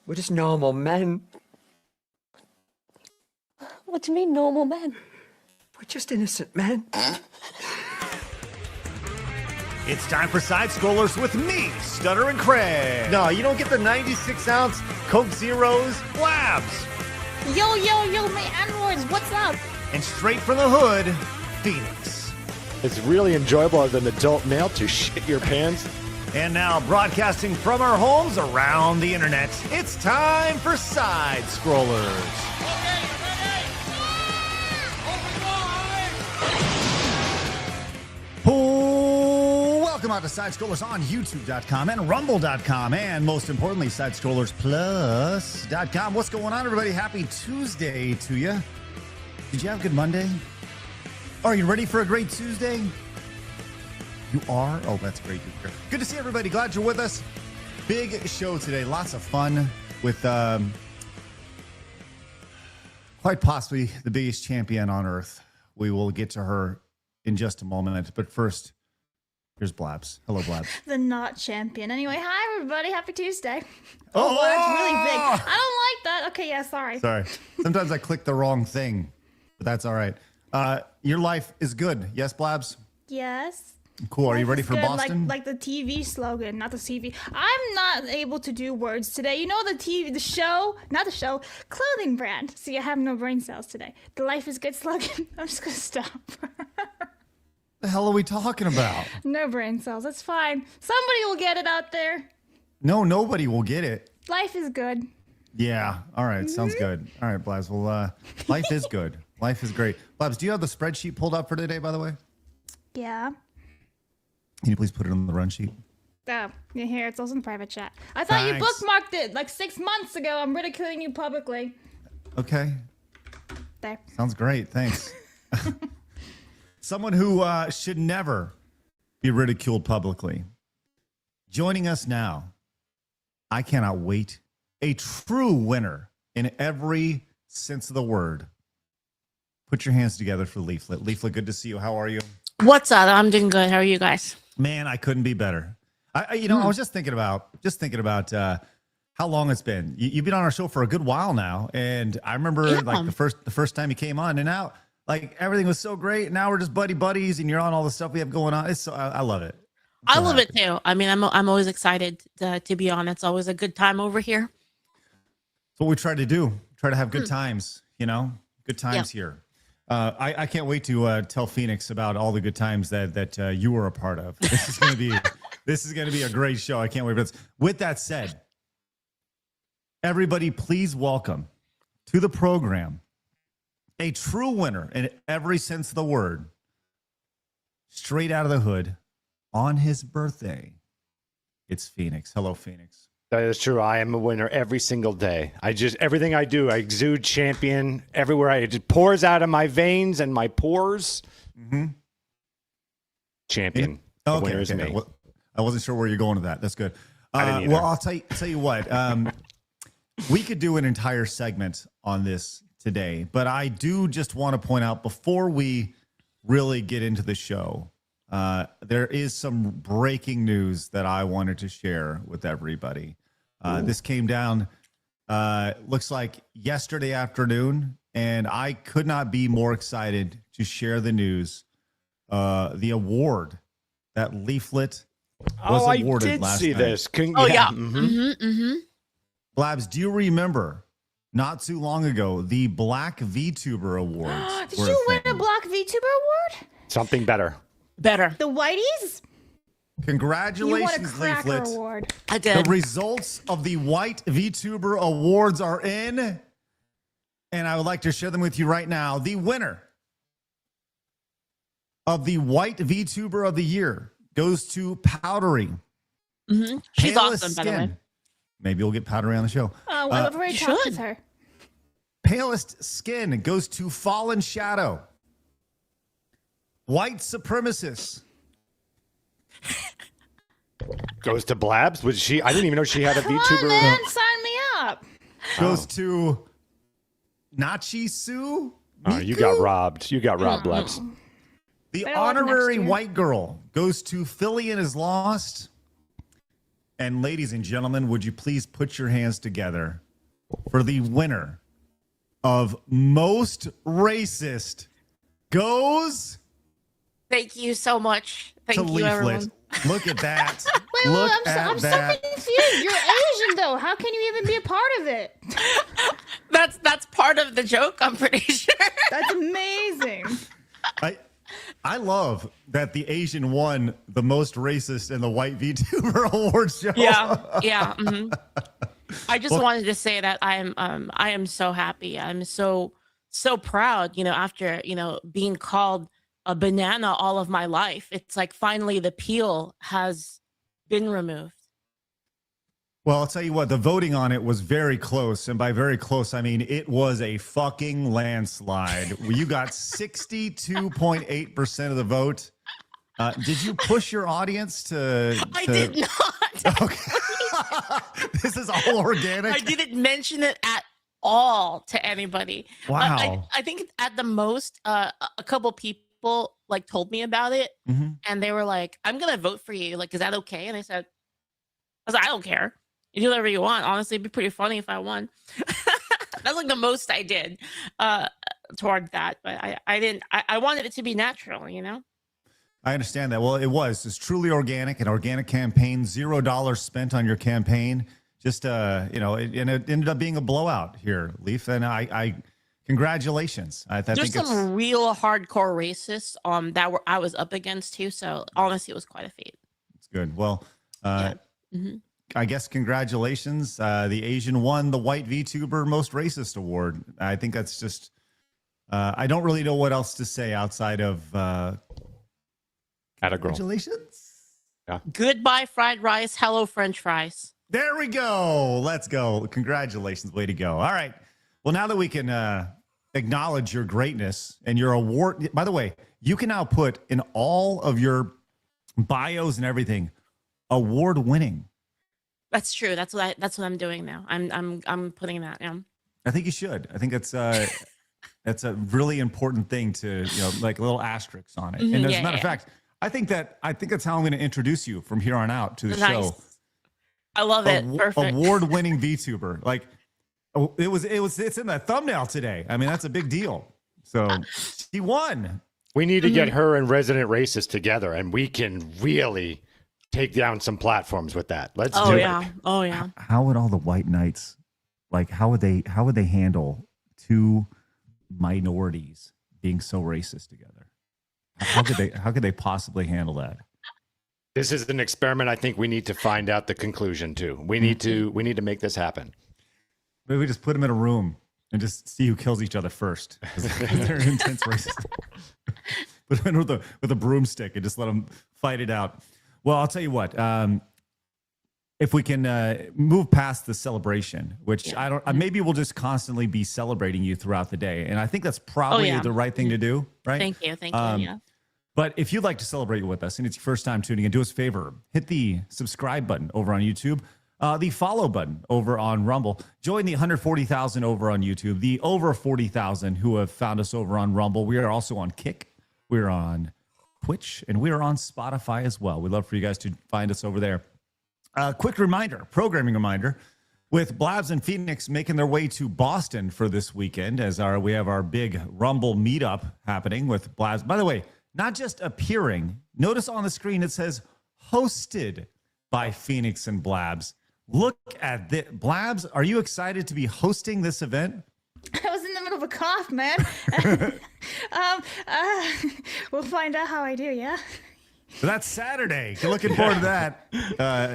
We're just normal men. What do you mean, normal men? We're just innocent men. It's time for Side Scrollers with me, Stutter and Craig. No, you don't get the 96-ounce Coke Zeros Blabs. Yo, my androids, what's up? And straight from the hood, Phoenix. It's really enjoyable as an adult male to shit your pants. And now, broadcasting from our homes around the internet, it's time for Side Scrollers. Okay, you ready? Welcome out to Side Scrollers on YouTube.com and Rumble.com, and most importantly, SideScrollersPlus.com. What's going on, everybody? Happy Tuesday to you. Did you have a good Monday? Are you ready for a great Tuesday? You are? Oh, that's great to hear. Good to see everybody. Glad you're with us. Big show today. Lots of fun with quite possibly the biggest champion on earth. We will get to her in just a moment. But first, here's Blabs. Hello, Blabs. The not champion. Anyway, hi everybody. Happy Tuesday. Oh, That's really big. I don't like that. Okay, yeah, sorry. Sorry. Sometimes I click the wrong thing, but that's all right. Your life is good. Yes, Blabs? Yes. Cool. Are you ready for Good, Boston? Like the TV slogan, not the TV. I'm not able to do words today. You know the clothing brand. See, I have no brain cells today. The life is good slogan. I'm just gonna stop. The hell are we talking about? No brain cells. It's fine. Somebody will get it out there. No, nobody will get it. Life is good. Yeah. All right. Sounds good. All right, Blabs. Well, life is good. Life is great. Blabs, do you have the spreadsheet pulled up for today, by the way? Yeah. Can you please put it on the run sheet? Oh, you hear? It's also in the private chat. I thought you Thanks. bookmarked it like 6 months ago. I'm ridiculing you publicly. Okay. There. Sounds great. Thanks. Someone who should never be ridiculed publicly. Joining us now, I cannot wait, a true winner in every sense of the word. Put your hands together for Leaflit. Leaflit, good to see you. How are you? What's up? I'm doing good. How are you guys? Man, I couldn't be better. I was just thinking about how long it's been. You've been on our show for a good while now, and I remember like the first time you came on, and now like everything was so great. Now we're just buddies, and you're on all the stuff we have going on. It's I love it. I love it too. I mean, I'm always excited to be on. It's always a good time over here. That's what we try to do. Try to have good times. Good times here. I can't wait to tell Phoenix about all the good times that you were a part of. This is going to be a great show. I can't wait. But with that said, everybody, please welcome to the program a true winner in every sense of the word, straight out of the hood on his birthday. It's Phoenix. Hello, Phoenix. That is true. I am a winner every single day. Everything I do, I exude champion everywhere. It just pours out of my veins and my pores. Mm-hmm. Champion. Okay, The winner is me. Well, I wasn't sure where you're going with that. That's good. I didn't either. Well, I'll tell you what. We could do an entire segment on this today, but I do just want to point out before we really get into the show, there is some breaking news that I wanted to share with everybody. This came down, looks like yesterday afternoon, and I could not be more excited to share the news. The award that Leaflit was awarded I did last see night. this. Yeah. Mhm. Blabs, do you remember not too long ago the Black VTuber Awards? Did you win a Black VTuber Award? Something better. Better. The Whiteys? You won a Congratulations, Cracker Leaflit. Award. I The did. results of the White VTuber Awards are in, and I would like to share them with you right now. The winner of the White VTuber of the Year goes to Powdery. Mm-hmm. She's Palest awesome, by the way. Skin. Maybe we'll get Powdery on the show. Oh, I've already talked with should. her. Palest Skin goes to Fallen Shadow. White Supremacist Goes to Blabs. Was she? I didn't even know she had a Come VTuber. on, man, sign me up. goes to Nachi Su. Oh, you got robbed. You got robbed, Blabs. The Better luck next honorary year. white girl goes to Philly and is Lost. And ladies and gentlemen, would you please put your hands together for the winner of Most Racist goes Thank you so much. Thank to you, Leaflit. everyone. Look at that. Wait, Look I'm at so that. confused. You're Asian though. How can you even be a part of it? That's part of the joke, I'm pretty sure. That's amazing. I love that the Asian won the Most Racist in the White VTuber Awards show. Yeah. I just wanted to say that I am so happy. I'm so proud, after, being called a banana all of my life. It's like finally the peel has been removed. Well, I'll tell you what, the voting on it was very close. And by very close, I mean it was a fucking landslide. You got 62.8% of the vote. Did you push your audience to... I did not. Okay. This is all organic. I didn't mention it at all to anybody. Wow. I think at the most, a couple people like told me about it, and they were like, "I'm gonna vote for you. Like, is that okay?" And I was like, "I don't care. You do whatever you want. Honestly, it'd be pretty funny if I won." That's like the most I did toward that, but I didn't. I wanted it to be natural, I understand that. Well, it's truly organic, an organic campaign, $0 spent on your campaign. Just, and it ended up being a blowout here, Leaf. And I congratulations. There's some real hardcore racists that I was up against too. So honestly, it was quite a feat. It's good. Well, I guess congratulations. The Asian won the White VTuber Most Racist Award. I think that's just, I don't really know what else to say outside of congratulations. Yeah. Goodbye fried rice. Hello French fries. There we go. Let's go. Congratulations. Way to go. All right. Well, now that we can acknowledge your greatness and your award, by the way, you can now put in all of your bios and everything, award winning. That's true. That's what I'm doing now. I'm putting that. Yeah. I think you should. I think that's a really important thing to, like little asterisks on it. And as a matter of fact, I think that's how I'm going to introduce you from here on out to the show. I love it. Perfect. Award-winning VTuber. Like it's in the thumbnail today. I mean, that's a big deal. So she won. We need to get her and Resident Racist together, and we can really take down some platforms with that. Let's do it. Oh yeah. How would all the white knights, like, how would they handle two minorities being so racist together? How could they possibly handle that? This is an experiment. I think we need to find out the conclusion too. We need to make this happen. Maybe we just put them in a room and just see who kills each other first. They're intense racists. Put them in with a broomstick and just let them fight it out. Well, I'll tell you what. If we can move past the celebration, which I don't, maybe we'll just constantly be celebrating you throughout the day, and I think that's probably the right thing to do. Right? Thank you. Yeah. But if you'd like to celebrate with us and it's your first time tuning in, do us a favor. Hit the subscribe button over on YouTube, the follow button over on Rumble. Join the 140,000 over on YouTube, the over 40,000 who have found us over on Rumble. We are also on Kick. We're on Twitch, and we are on Spotify as well. We'd love for you guys to find us over there. Quick reminder, programming reminder, with Blabs and Phoenix making their way to Boston for this weekend as we have our big Rumble meetup happening with Blabs. By the way, not just appearing. Notice on the screen it says hosted by Phoenix and Blabs. Look at this. Blabs, are you excited to be hosting this event? I was in the middle of a cough, man. We'll find out how I do, yeah? So that's Saturday. You're looking forward to that.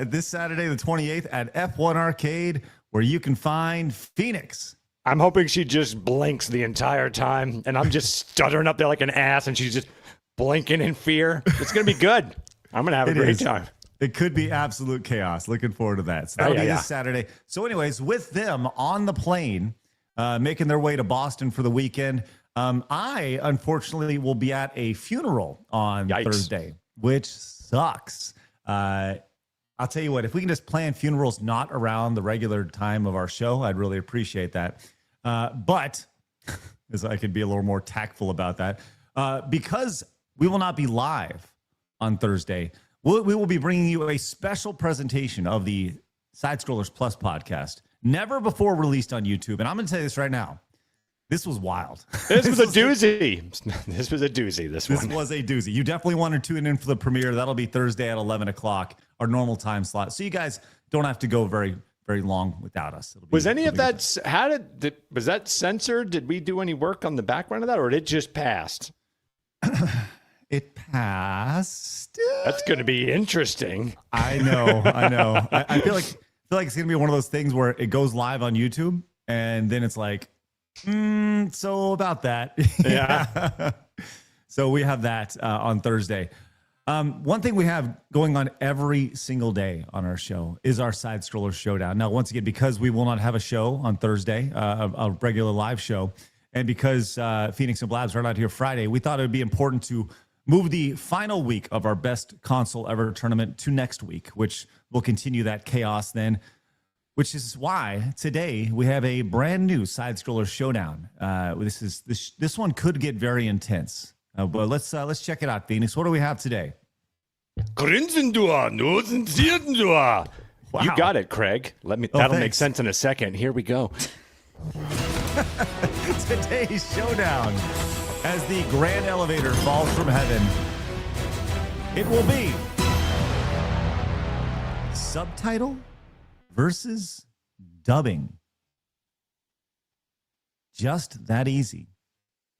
This Saturday, the 28th at F1 Arcade, where you can find Phoenix. I'm hoping she just blinks the entire time, and I'm just stuttering up there like an ass, and she's just blinking in fear. It's going to be good. I'm going to have a great time. It could be absolute chaos. Looking forward to that. So that'll be this Saturday. So anyways, with them on the plane, making their way to Boston for the weekend, I, unfortunately, will be at a funeral on Thursday, which sucks. I'll tell you what, if we can just plan funerals not around the regular time of our show, I'd really appreciate that. But as I could be a little more tactful about that, because we will not be live on Thursday, we will be bringing you a special presentation of the Side Scrollers Plus podcast, never before released on YouTube. And I'm going to tell you this right now. This was wild. This was a doozy. This was a doozy, this one. This was a doozy. You definitely want to tune in for the premiere. That'll be Thursday at 11 o'clock, our normal time slot. So you guys don't have to go very, very long without us. Was any of that, was that censored? Did we do any work on the background of that, or did it just passed? It passed. That's going to be interesting. I know. I feel like it's going to be one of those things where it goes live on YouTube, and then it's like, so about that. Yeah. So we have that on Thursday. One thing we have going on every single day on our show is our Side Scroller Showdown. Now, once again, because we will not have a show on Thursday, a regular live show, and because Phoenix and Blabs are not here Friday, we thought it would be important to move the final week of our best console ever tournament to next week, which will continue that chaos then. Which is why today we have a brand new Side Scroller Showdown. This one could get very intense, but let's check it out, Phoenix. What do we have today? Wow. You got it, Craig. That'll make sense in a second. Here we go. Today's showdown, as the grand elevator falls from heaven, it will be subtitle versus dubbing. Just that easy.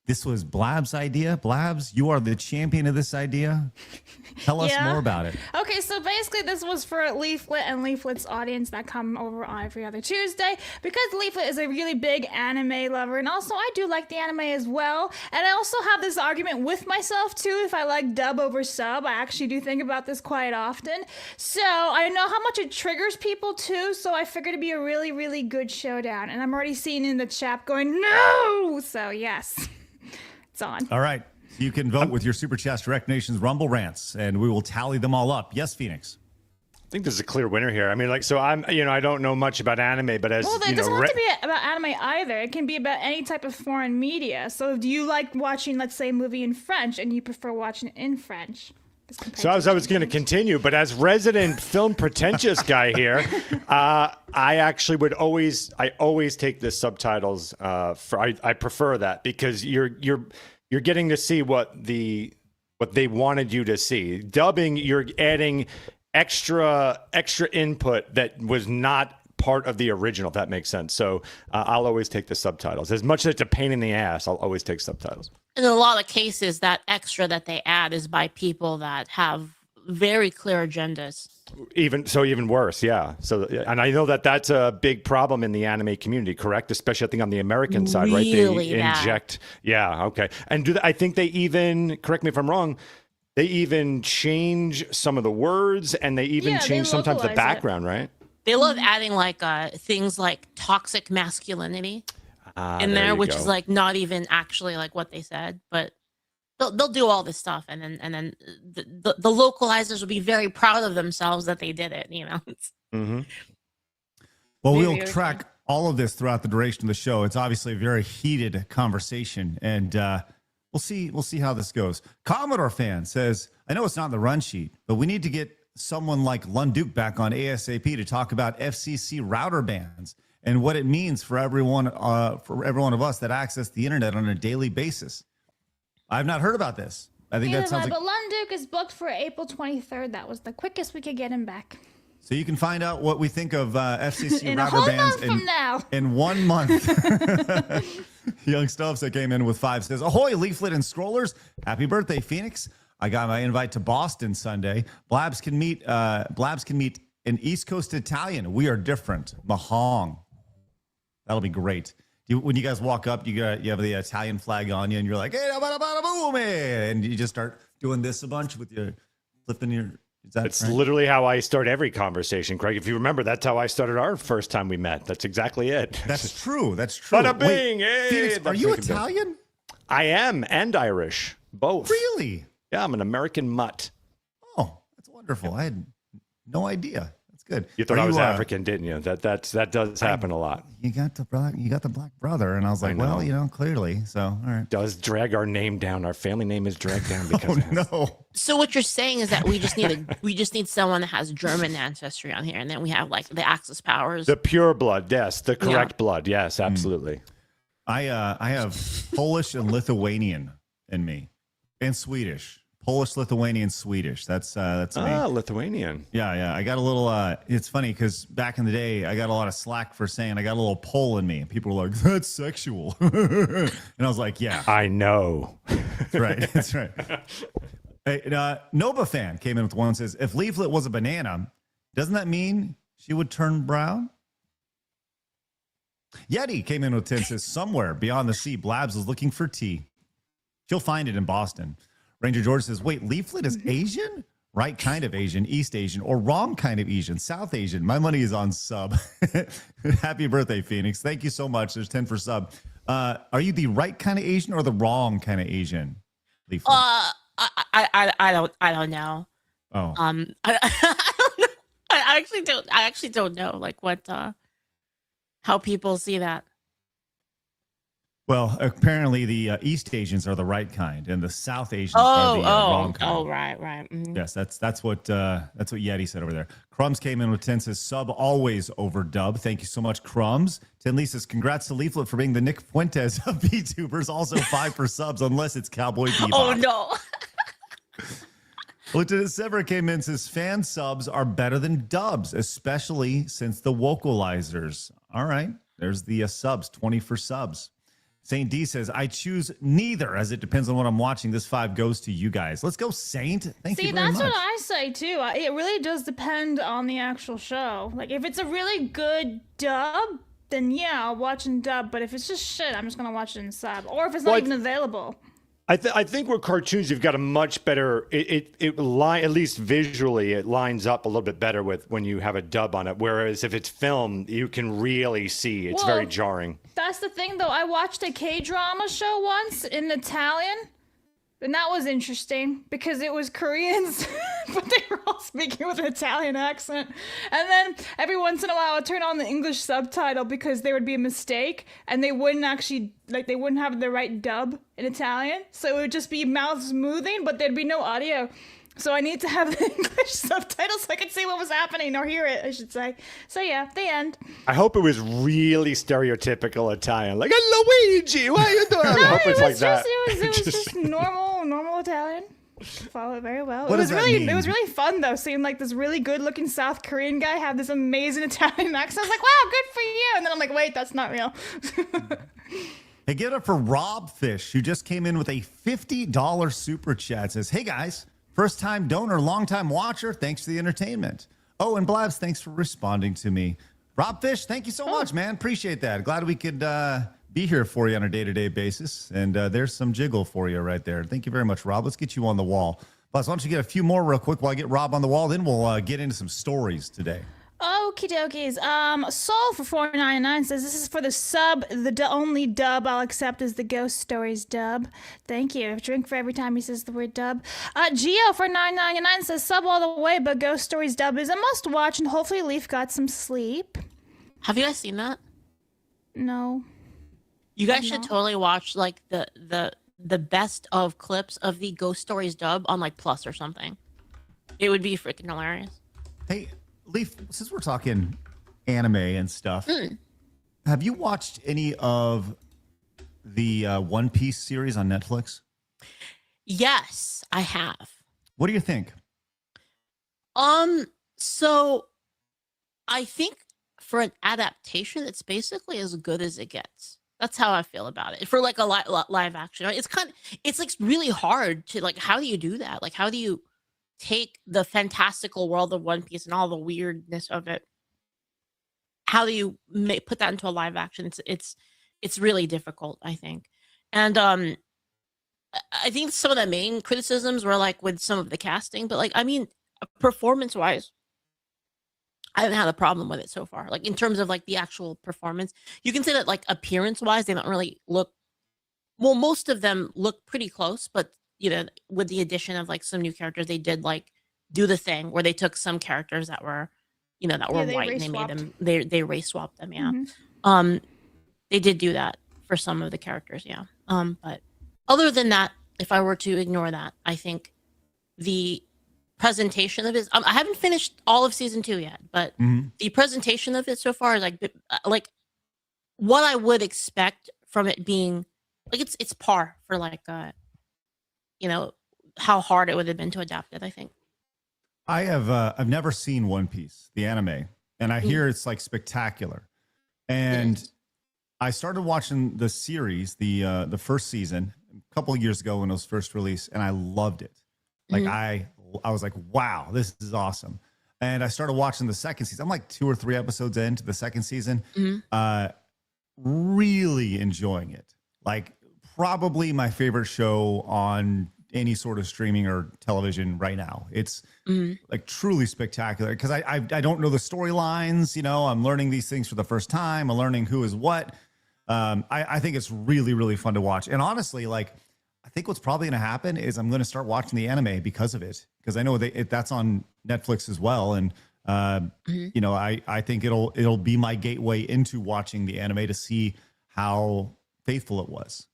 This was Blab's idea. Blabs, you are the champion of this idea. Tell us more about it. Okay, so basically this was for Leaflit and Leaflit's audience that come over on every other Tuesday, because Leaflit is a really big anime lover, and also I do like the anime as well. And I also have this argument with myself too, if I like dub over sub. I actually do think about this quite often. So I know how much it triggers people too, so I figured it'd be a really, really good showdown. And I'm already seeing in the chat going, no! So yes. On. All right. You can vote with your Super Chat Direct Nations Rumble rants, and we will tally them all up. Yes, Phoenix. I think there's a clear winner here. I mean, like, so I don't know much about anime, but as well, it doesn't have to be about anime either. It can be about any type of foreign media. So, do you like watching, let's say, a movie in French, and you prefer watching it in French? So I was going to continue, but as resident film pretentious guy here, I actually would always take the subtitles. I prefer that, because you're getting to see what they wanted you to see. Dubbing, you're adding extra input that was not part of the original, if that makes sense. So I'll always take the subtitles. As much as it's a pain in the ass, I'll always take subtitles. In a lot of cases, that extra that they add is by people that have very clear agendas. Even worse, yeah. So, and I know that's a big problem in the anime community, correct? Especially, I think, on the American side, right? They inject, yeah, okay. And I think they even, correct me if I'm wrong, they even change some of the words, and they even change sometimes the background, right? They love adding like things like toxic masculinity in there, which is like not even actually like what they said, but they'll do all this stuff, and then the localizers will be very proud of themselves that they did it, you know. Mm-hmm. Well, we'll track all of this throughout the duration of the show. It's obviously a very heated conversation, and we'll see how this goes. Commodore fan says, I know it's not in the run sheet, but we need to get someone like Lunduke back on ASAP to talk about FCC router bans and what it means for every one of us that access the internet on a daily basis. I've not heard about this. I think that sounds like... But Lunduke is booked for April 23rd. That was the quickest we could get him back. So you can find out what we think of FCC in router bans in 1 month. Young Stubbs that came in with 5 says, ahoy, Leaflit and Scrollers. Happy birthday, Phoenix. I got my invite to Boston Sunday. Blabs can meet an East Coast Italian. We are different. Mahong. That'll be great. When you guys walk up, you have the Italian flag on you, and you're like, hey, boom, and you just start doing this a bunch with your flipping your. It's literally how I start every conversation, Craig. If you remember, that's how I started our first time we met. That's exactly it. That's true. That's true. Bada bing. Hey, Phoenix, are you Italian? I am, and Irish, both. Really? Yeah, I'm an American mutt. Oh, that's wonderful. I had no idea. That's good. You thought Are I was African, didn't you? That does happen a lot. You got the black brother, and I was like, well, clearly. So all right. Does drag our name down? Our family name is dragged down because no. So what you're saying is that we just need someone that has German ancestry on here, and then we have like the Axis powers, the pure blood, yes, the correct blood, yes, absolutely. I have Polish and Lithuanian in me, and Swedish. Polish, Lithuanian, Swedish. That's me. Lithuanian. Yeah. I got a little. It's funny because back in the day, I got a lot of slack for saying I got a little Pole in me. People were like, "That's sexual," and I was like, "Yeah, I know." That's right. That's right. Hey, Nova fan came in with one and says, "If Leaflit was a banana, doesn't that mean she would turn brown?" Yeti came in with 10 says, "Somewhere beyond the sea, Blabs is looking for tea. She'll find it in Boston." Ranger George says, "Wait, Leaflit is Asian? Right kind of Asian, East Asian, or wrong kind of Asian, South Asian? My money is on sub." Happy birthday, Phoenix. Thank you so much. There's 10 for sub. Are you the right kind of Asian or the wrong kind of Asian, Leaflit? I don't know. Oh. I actually don't know like what how people see that. Well, apparently the East Asians are the right kind, and the South Asians are the wrong kind. Oh, right. Mm-hmm. Yes, that's what Yeti said over there. Crumbs came in with 10 says, "Sub always over dub." Thank you so much, Crumbs. 10 Lee says, "Congrats to Leaflit for being the Nick Fuentes of VTubers." Also 5 for subs, unless it's Cowboy Bebop. Oh no. Lieutenant Sever came in and says, "Fan subs are better than dubs, especially since the vocalizers." All right, there's the subs, 20 for subs. Saint D says, "I choose neither, as it depends on what I'm watching. This 5 goes to you guys." Let's go, Saint. Thank you very much. See, that's what I say too. It really does depend on the actual show. Like, if it's a really good dub, then yeah, I'll watch in dub. But if it's just shit, I'm just gonna watch it in sub. Or if it's not even available. I think with cartoons, you've got a much better. At least visually, it lines up a little bit better with when you have a dub on it. Whereas if it's filmed, you can really see it's very jarring. That's the thing, though. I watched a K-drama show once in Italian, and that was interesting because it was Koreans, but they were all speaking with an Italian accent. And then every once in a while, I'd turn on the English subtitle because there would be a mistake, and they wouldn't actually, they wouldn't have the right dub in Italian. So it would just be mouths moving, but there'd be no audio. So I need to have the English subtitles so I could see what was happening, or hear it, I should say. So yeah, the end. I hope it was really stereotypical Italian, like, "Luigi, why are you doing?" I hope it's like that. It was just normal Italian. Follow it very well. What does that mean? It was really fun though, seeing like this really good looking South Korean guy have this amazing Italian accent. I was like, wow, good for you. And then I'm like, wait, that's not real. Hey, give it up for Rob Fish, who just came in with a $50 super chat. Says, "Hey guys, first time donor, long time watcher. Thanks for the entertainment. Oh, and Blabs, thanks for responding to me." Rob Fish, thank you so much, man. Appreciate that. Glad we could be here for you on a day-to-day basis. And there's some jiggle for you right there. Thank you very much, Rob. Let's get you on the wall. Buzz, why don't you get a few more real quick while I get Rob on the wall? Then we'll get into some stories today. Okie dokies. Soul for $4.99 says, "This is for the sub. The only dub I'll accept is the Ghost Stories dub." Thank you. Drink for every time he says the word dub. Geo for $9.99 says, "Sub all the way, but Ghost Stories dub is a must watch, and hopefully Leaf got some sleep." Have you guys seen that? No. You guys should totally watch like the best of clips of the Ghost Stories dub on like Plus or something. It would be freaking hilarious. Hey, Leaf, since we're talking anime and stuff, have you watched any of the One Piece series on Netflix? Yes, I have. What do you think? So I think for an adaptation, it's basically as good as it gets. That's how I feel about it. For like a live action, right? It's like really hard to like, how do you do that? Like, how do you take the fantastical world of One Piece and all the weirdness of it? How do you put that into a live action? It's really difficult, I think. And I think some of the main criticisms were like with some of the casting, but like, I mean, performance wise, I haven't had a problem with it so far. Like in terms of like the actual performance, you can say that like appearance wise, they don't really look, well, most of them look pretty close, but you know, with the addition of like some new characters, they did like do the thing where they took some characters that were you know, that were they white, and race they made swapped. them they race swapped them. Yeah, Mm-hmm. they did do that for some of the characters. Yeah, but other than that, if I were to ignore that, I think the presentation of it. I haven't finished all of season 2 yet, but the presentation of it so far is like what I would expect from it being like it's par for like you know, how hard it would have been to adapt it. I think. I've never seen One Piece, the anime, and I hear it's like spectacular. And I started watching the series, the first season, a couple of years ago when it was first released, and I loved it. Like I was like, wow, this is awesome. And I started watching the second season. I'm like 2 or 3 episodes into the second season. Really enjoying it. Like probably my favorite show on any sort of streaming or television right now. It's like truly spectacular because I don't know the storylines. You know, I'm learning these things for the first time. I'm learning who is what. I think it's really, really fun to watch. And honestly, like, I think what's probably going to happen is I'm going to start watching the anime because of it, because I know that's on Netflix as well. And, you know, I think it'll be my gateway into watching the anime to see how faithful it was.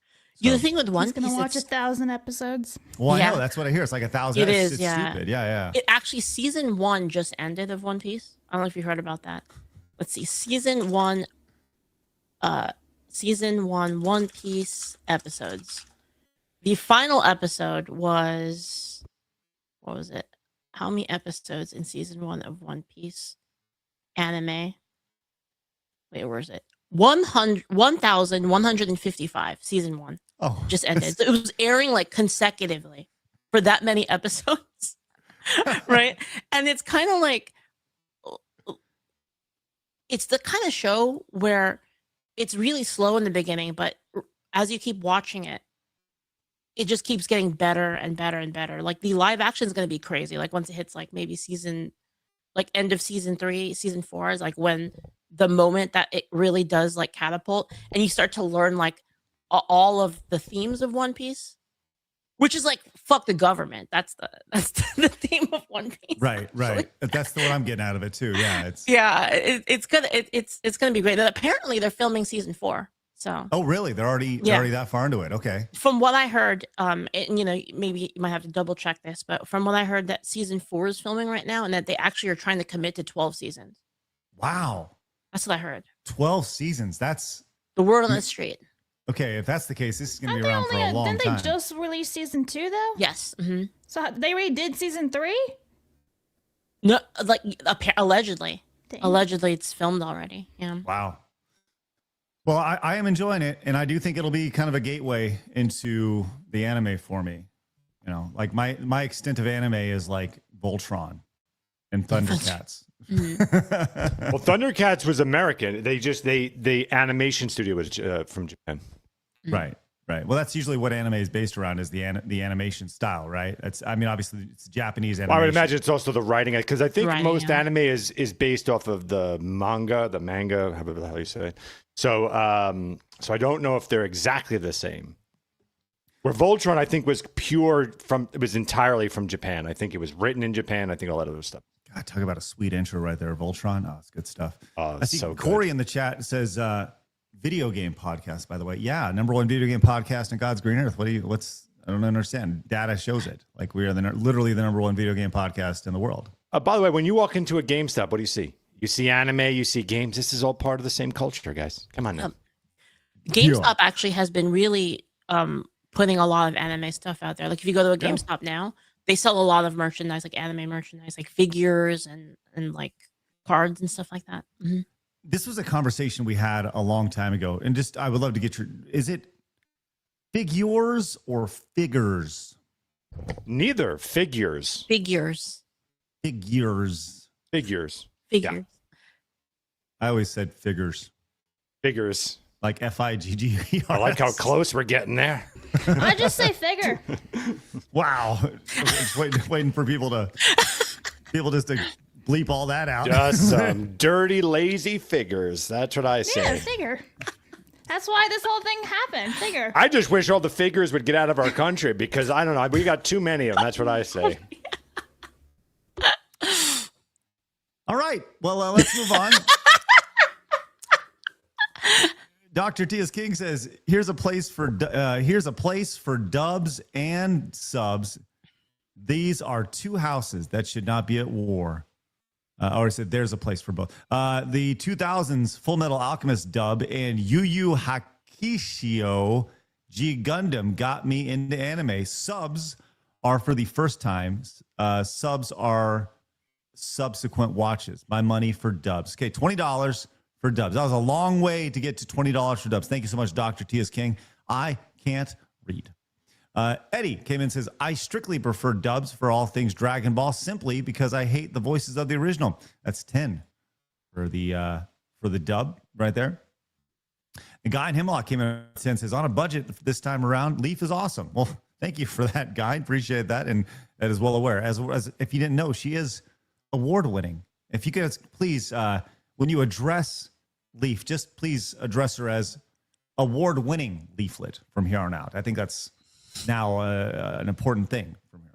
So, the thing with One He's Piece, gonna watch 1,000 episodes. Well, I Yeah. know that's what I hear. It's like 1,000. It It's is, yeah. stupid. Yeah. it actually season 1 just ended of One Piece. I don't know if you heard about that. Let's see, season 1 One Piece episodes. The final episode was, what was it? How many episodes in season 1 of One Piece anime? Wait, where is it? 1,155. Season 1 just ended. So it was airing like consecutively for that many episodes, right? And it's kind of like, it's the kind of show where it's really slow in the beginning, but as you keep watching it, it just keeps getting better and better and better. Like the live action is going to be crazy. Like once it hits like maybe end of season 3, season 4 is like when the moment that it really does like catapult, and you start to learn like all of the themes of One Piece, which is like fuck the government. That's the theme of One Piece. Right. That's what I'm getting out of it too. Yeah. It's gonna be great. And apparently they're filming season 4. So. Oh, really? They're already that far into it. Okay. From what I heard, and you know, maybe you might have to double check this, but from what I heard, that season 4 is filming right now, and that they actually are trying to commit to 12 seasons. Wow. That's what I heard. 12 seasons. That's the word on the street. Okay, if that's the case, this is going to be Aren't around for a long time. Didn't they just release season 2 though? Yes. So they already did season 3? No, like allegedly. Dang. Allegedly, it's filmed already. Yeah. Wow. Well, I am enjoying it, and I do think it'll be kind of a gateway into the anime for me. You know, like my extent of anime is like Voltron and Thundercats. Well, Thundercats was American. The animation studio was from Japan. Right. Well, that's usually what anime is based around, is the animation style, right? Obviously it's Japanese animation. Well, I would imagine it's also the writing, because I think most yeah. anime is based off of the manga, however the hell you say it. So, so I don't know if they're exactly the same. Where Voltron, I think, was entirely from Japan. I think it was written in Japan. I think all that other stuff. God, talk about a sweet intro right there, Voltron. Oh, it's good stuff. Oh, I see so good. Corey in the chat says, video game podcast, by the way. Yeah, #1 video game podcast on God's green earth. I don't understand. Data shows it. Like we are literally the #1 video game podcast in the world. By the way, when you walk into a GameStop, what do you see? You see anime, you see games. This is all part of the same culture, guys. Come on now. GameStop actually has been really putting a lot of anime stuff out there. Like if you go to a GameStop now, they sell a lot of merchandise, like anime merchandise, like figures and like cards and stuff like that. Mm-hmm. This was a conversation we had a long time ago, and I would love to get is it figures or figures? Neither. Figures. Yeah. I always said figures. Figures. Like FIGGERS. I like how close we're getting there. I just say figure. Wow. Just waiting for people just to bleep all that out. Just some dirty, lazy figures. That's what I say. Yeah, figure. That's why this whole thing happened. Figure. I just wish all the figures would get out of our country, because I don't know, we got too many of them. That's what I say. All right. Well, let's move on. Dr. T.S. King says, here's a place for dubs and subs. These are two houses that should not be at war. Or I said, there's a place for both. The 2000s Full Metal Alchemist dub and Yu Yu Hakusho G Gundam got me into anime. Subs are for the first time. Subs are subsequent watches. My money for dubs. Okay, $20 for dubs. That was a long way to get to $20 for dubs. Thank you so much, Dr. T.S. King. I can't read. Eddie came in and says, I strictly prefer dubs for all things Dragon Ball simply because I hate the voices of the original. That's 10 for the dub right there. The guy in Hemlock came in and says, on a budget this time around, Leaf is awesome. Well, thank you for that, guy. Appreciate that. And that is well aware. As if you didn't know, she is award winning. If you could please, when you address Leaf, just please address her as award winning Leaflit from here on out. I think that's now an important thing from here.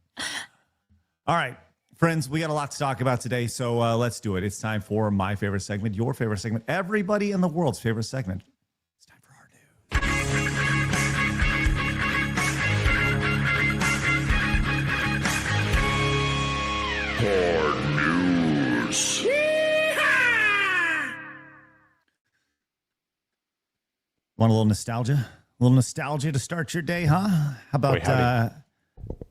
All right, friends, we got a lot to talk about today, so let's do it. It's time for my favorite segment, your favorite segment, everybody in the world's favorite segment. It's time for our news. Want a little nostalgia? A little nostalgia to start your day, huh? How about, you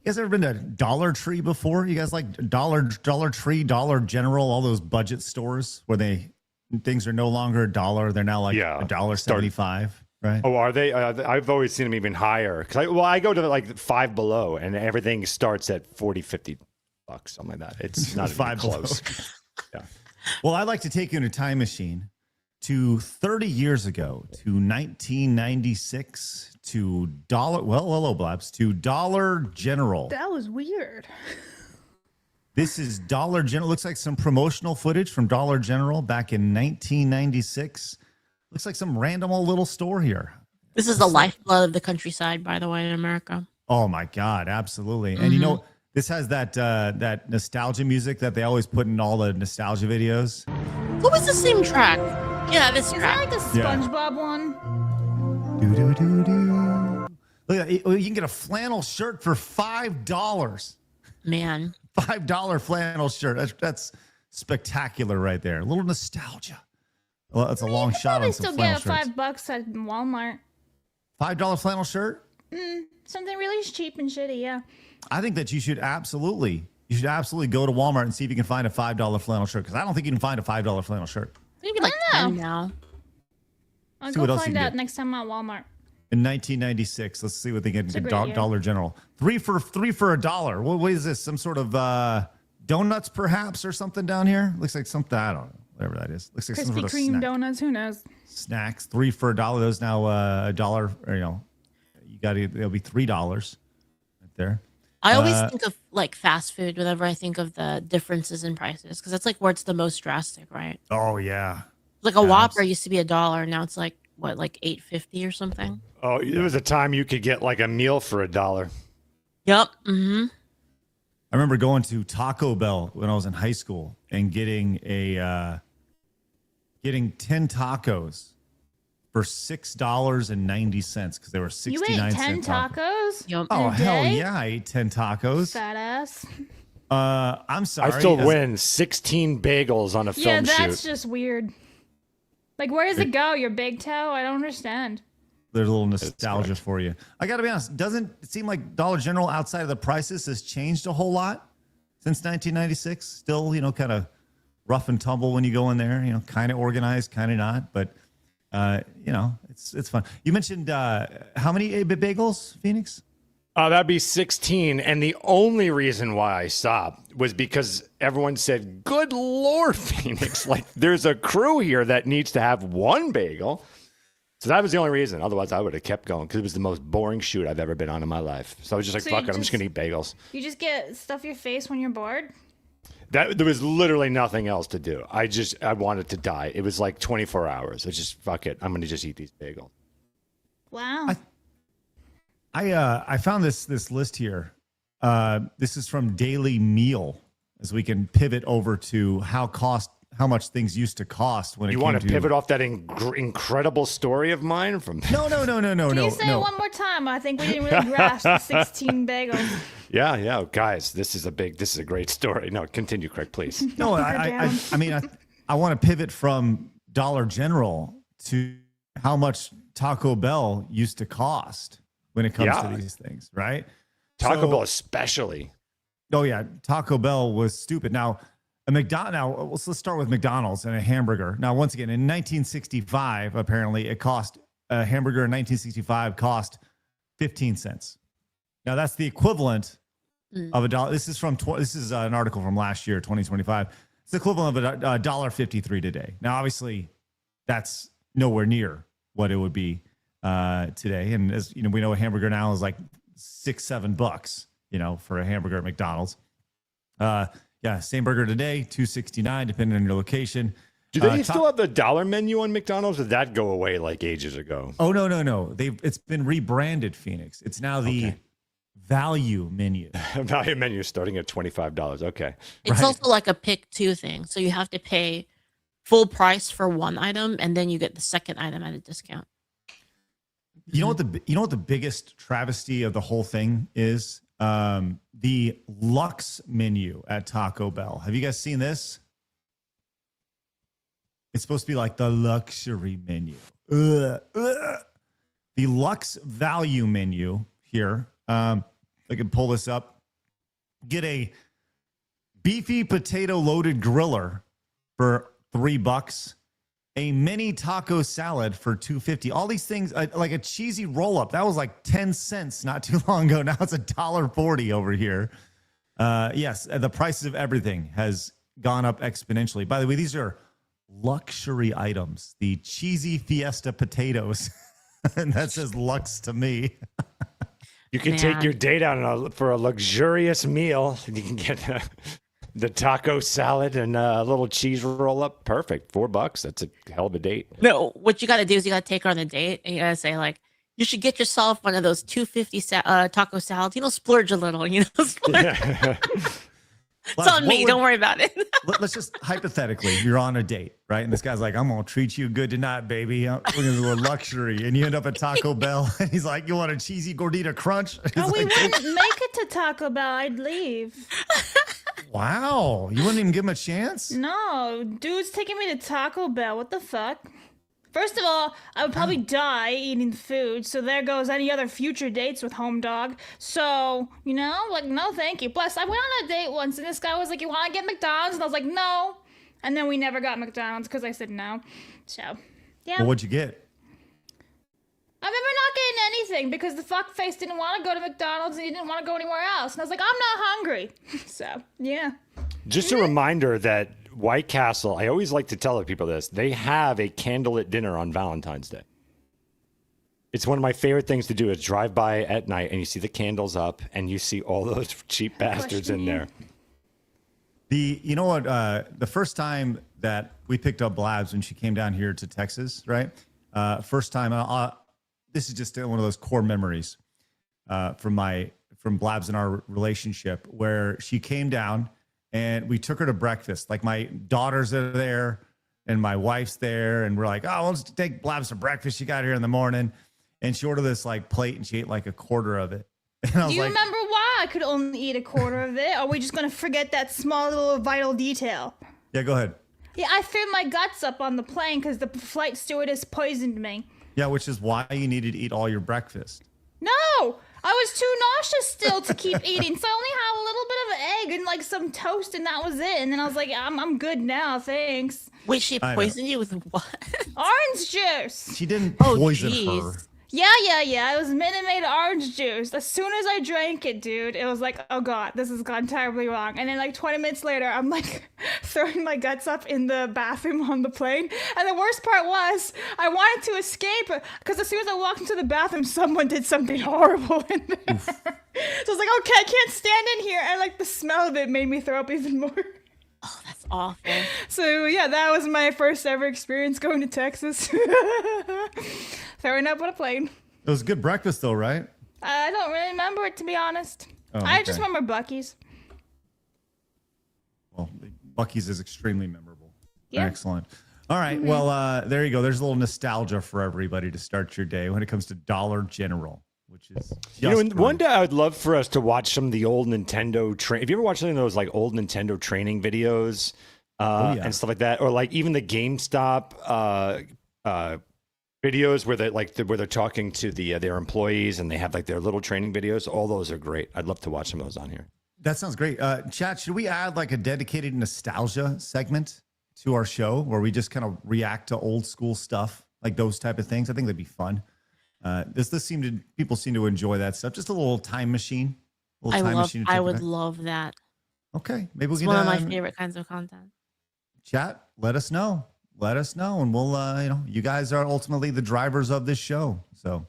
guys ever been to Dollar Tree before? You guys like Dollar Tree, Dollar General, all those budget stores where things are no longer $1. They're now like $1.75, right? Oh, are they? I've always seen them even higher. I go to like Five Below and everything starts at $40, $50, something like that. It's not Five even close. Yeah. Well, I'd like to take you in a time machine to 30 years ago, to 1996, to Dollar General. That was weird. This is Dollar General. Looks like some promotional footage from Dollar General back in 1996. Looks like some random old little store here. This is the lifeblood of the countryside, by the way, in America. Oh my God, absolutely. And you know, this has that nostalgia music that they always put in all the nostalgia videos. What was the same track? Yeah, this Is track. that like the SpongeBob one? Look at that. You can get a flannel shirt for $5. Man. $5 flannel shirt. That's spectacular right there. A little nostalgia. Well, that's a long shot on some still flannel get shirts. $5 at Walmart. $5 flannel shirt? Something really cheap and shitty, yeah. I think that you should absolutely go to Walmart and see if you can find a $5 flannel shirt, because I don't think you can find a $5 flannel shirt. Maybe like I don't 10 now. I'll See go what else you find can out get. next time I'm at Walmart. In 1996, let's see what they get It's a in great year. Dollar General. Three for $1. What is this? Some sort of donuts, perhaps, or something down here? Looks like something. I don't know. Whatever that is. Looks like some Krispy sort of Kreme snack. donuts, who knows? Snacks. 3 for $1. Those now $1. Or, it'll be $3 right there. I always think of like fast food whenever I think of the differences in prices, because that's like where it's the most drastic, right? Oh yeah. Like a Whopper used to be $1, now it's like what, like $8.50 or something. Oh, there was a time you could get like a meal for $1. Yep. Mm-hmm. I remember going to Taco Bell when I was in high school and getting 10 tacos for $6.90 because they were 69 You ate cents. 10 tacos? Yep. Oh in a hell day? yeah! I ate 10 tacos. Fat ass. I'm sorry. I still win 16 bagels on a Yeah, film that's shoot. just weird. Like, where does it go? Your big toe? I don't understand. There's a little nostalgia for you. I got to be honest. Doesn't it seem like Dollar General outside of the prices has changed a whole lot since 1996? Still, kind of rough and tumble when you go in there. Kind of organized, kind of not. But it's fun. You mentioned how many bagels, Phoenix? That'd be 16. And the only reason why I stopped was because everyone said, good Lord, Phoenix, like there's a crew here that needs to have one bagel. So that was the only reason. Otherwise, I would have kept going because it was the most boring shoot I've ever been on in my life. So I was just like, So fuck you it. I'm just going to eat bagels. You just get stuff your face when you're bored? There was literally nothing else to do. I wanted to die. It was like 24 hours. I just, fuck it. I'm going to just eat these bagels. Wow. I found this list here. This is from Daily Meal. as we can pivot over to how much things used to cost when it You came want to to pivot off that incredible story of mine from? No. Can you say it one more time? I think we didn't really grasp the 16 bagels. Yeah, guys, this is a great story. No, continue, Craig, please. No, I mean, I want to pivot from Dollar General to how much Taco Bell used to cost when it comes to these things, right? Taco Bell especially. Oh yeah, Taco Bell was stupid. Now, let's start with McDonald's and a hamburger. Now, once again, in 1965, apparently, a hamburger in 1965 cost 15 cents. Now, that's the equivalent of $1. This is an article from last year, 2025. It's the equivalent of $1.53 today. Now, obviously, that's nowhere near what it would be today. And as you know, we know a hamburger now is like $6-7, for a hamburger at McDonald's. Same burger today, $2.69, depending on your location. Do they still have the dollar menu on McDonald's, or did that go away like ages ago? Oh, no. It's been rebranded, Phoenix. It's now the value menu. Value menu starting at $25. Okay. It's also like a pick two thing. So you have to pay full price for one item, and then you get the second item at a discount. You know what the biggest travesty of the whole thing is? The Lux menu at Taco Bell. Have you guys seen this? It's supposed to be like the luxury menu. The Lux value menu here. I can pull this up. Get a beefy potato loaded griller for $3. A mini taco salad for $2.50. All these things, like a cheesy roll-up, that was like 10 cents not too long ago. Now it's $1.40 over here. Yes, the prices of everything has gone up exponentially. By the way, these are luxury items. The cheesy Fiesta potatoes. And that says Lux to me. You can take your date out for a luxurious meal. You can get the taco salad and a little cheese roll up. Perfect. $4. That's a hell of a date. No, what you got to do is you got to take her on a date, and you got to say like, you should get yourself one of those $2.50 taco salads. Splurge a little. It's on me. Don't worry about it. Let's just hypothetically, you're on a date, right? And this guy's like, I'm going to treat you good tonight, baby. We're going to do a luxury. And you end up at Taco Bell. And he's like, you want a cheesy gordita crunch? We wouldn't make it to Taco Bell. I'd leave. Wow. You wouldn't even give him a chance? No. Dude's taking me to Taco Bell. What the fuck? First of all, I would probably die eating the food, so there goes any other future dates with Home Dog. So, no thank you. Plus, I went on a date once, and this guy was like, you want to get McDonald's? And I was like, no. And then we never got McDonald's because I said no. So, yeah. Well, what'd you get? I remember not getting anything because the fuckface didn't want to go to McDonald's and he didn't want to go anywhere else. And I was like, I'm not hungry. So, yeah. Just a reminder that White Castle, I always like to tell people this, they have a candlelit dinner on Valentine's Day. It's one of my favorite things to do is drive by at night and you see the candles up and you see all those cheap bastards in there. You know what? The first time that we picked up Blabs when she came down here to Texas, right? First time, this is just one of those core memories from Blabs and our relationship where she came down and we took her to breakfast. Like my daughters are there and my wife's there. And we're like, oh, let's take Blabs to breakfast. She got here in the morning and she ordered this like plate and she ate like a quarter of it. And I was Do you like, remember why I could only eat a quarter of it? Or are we just going to forget that small little vital detail? Yeah, go ahead. Yeah, I threw my guts up on the plane because the flight stewardess poisoned me. Yeah, which is why you needed to eat all your breakfast. No! I was too nauseous still to keep eating, so I only had a little bit of an egg and like some toast, and that was it. And then I was like, I'm good now, thanks. Wait, she poisoned you with what? Orange juice. She didn't poison her. Yeah. It was Minute Maid orange juice. As soon as I drank it, dude, it was like, oh god, this has gone terribly wrong. And then like 20 minutes later, I'm like throwing my guts up in the bathroom on the plane. And the worst part was, I wanted to escape because as soon as I walked into the bathroom, someone did something horrible in there. So I was like, okay, I can't stand in here. And like the smell of it made me throw up even more. Oh, that's awful. So yeah, that was my first ever experience going to Texas. Throwing up on a plane. It was a good breakfast though, right? I don't really remember it, to be honest. Oh, I okay. just remember Buc-ee's. Bucky's is extremely memorable. Yeah. Excellent. All right. Well, there you go. There's a little nostalgia for everybody to start your day when it comes to Dollar General, which is one day I would love for us to watch some of the old Nintendo have you ever watched any of those like old Nintendo training videos and stuff like that, or like even the GameStop videos where they're talking to their employees and they have like their little training videos? All those are great. I'd love to watch some of those on here. That sounds great. Chat, should we add like a dedicated nostalgia segment to our show where we just kind of react to old school stuff, like those type of things? I think that'd be fun. People seem to enjoy that stuff. Just a little time machine. I would love that. Okay, maybe It's we can. one of my favorite kinds of content. Chat, let us know, and we'll. You guys are ultimately the drivers of this show. So,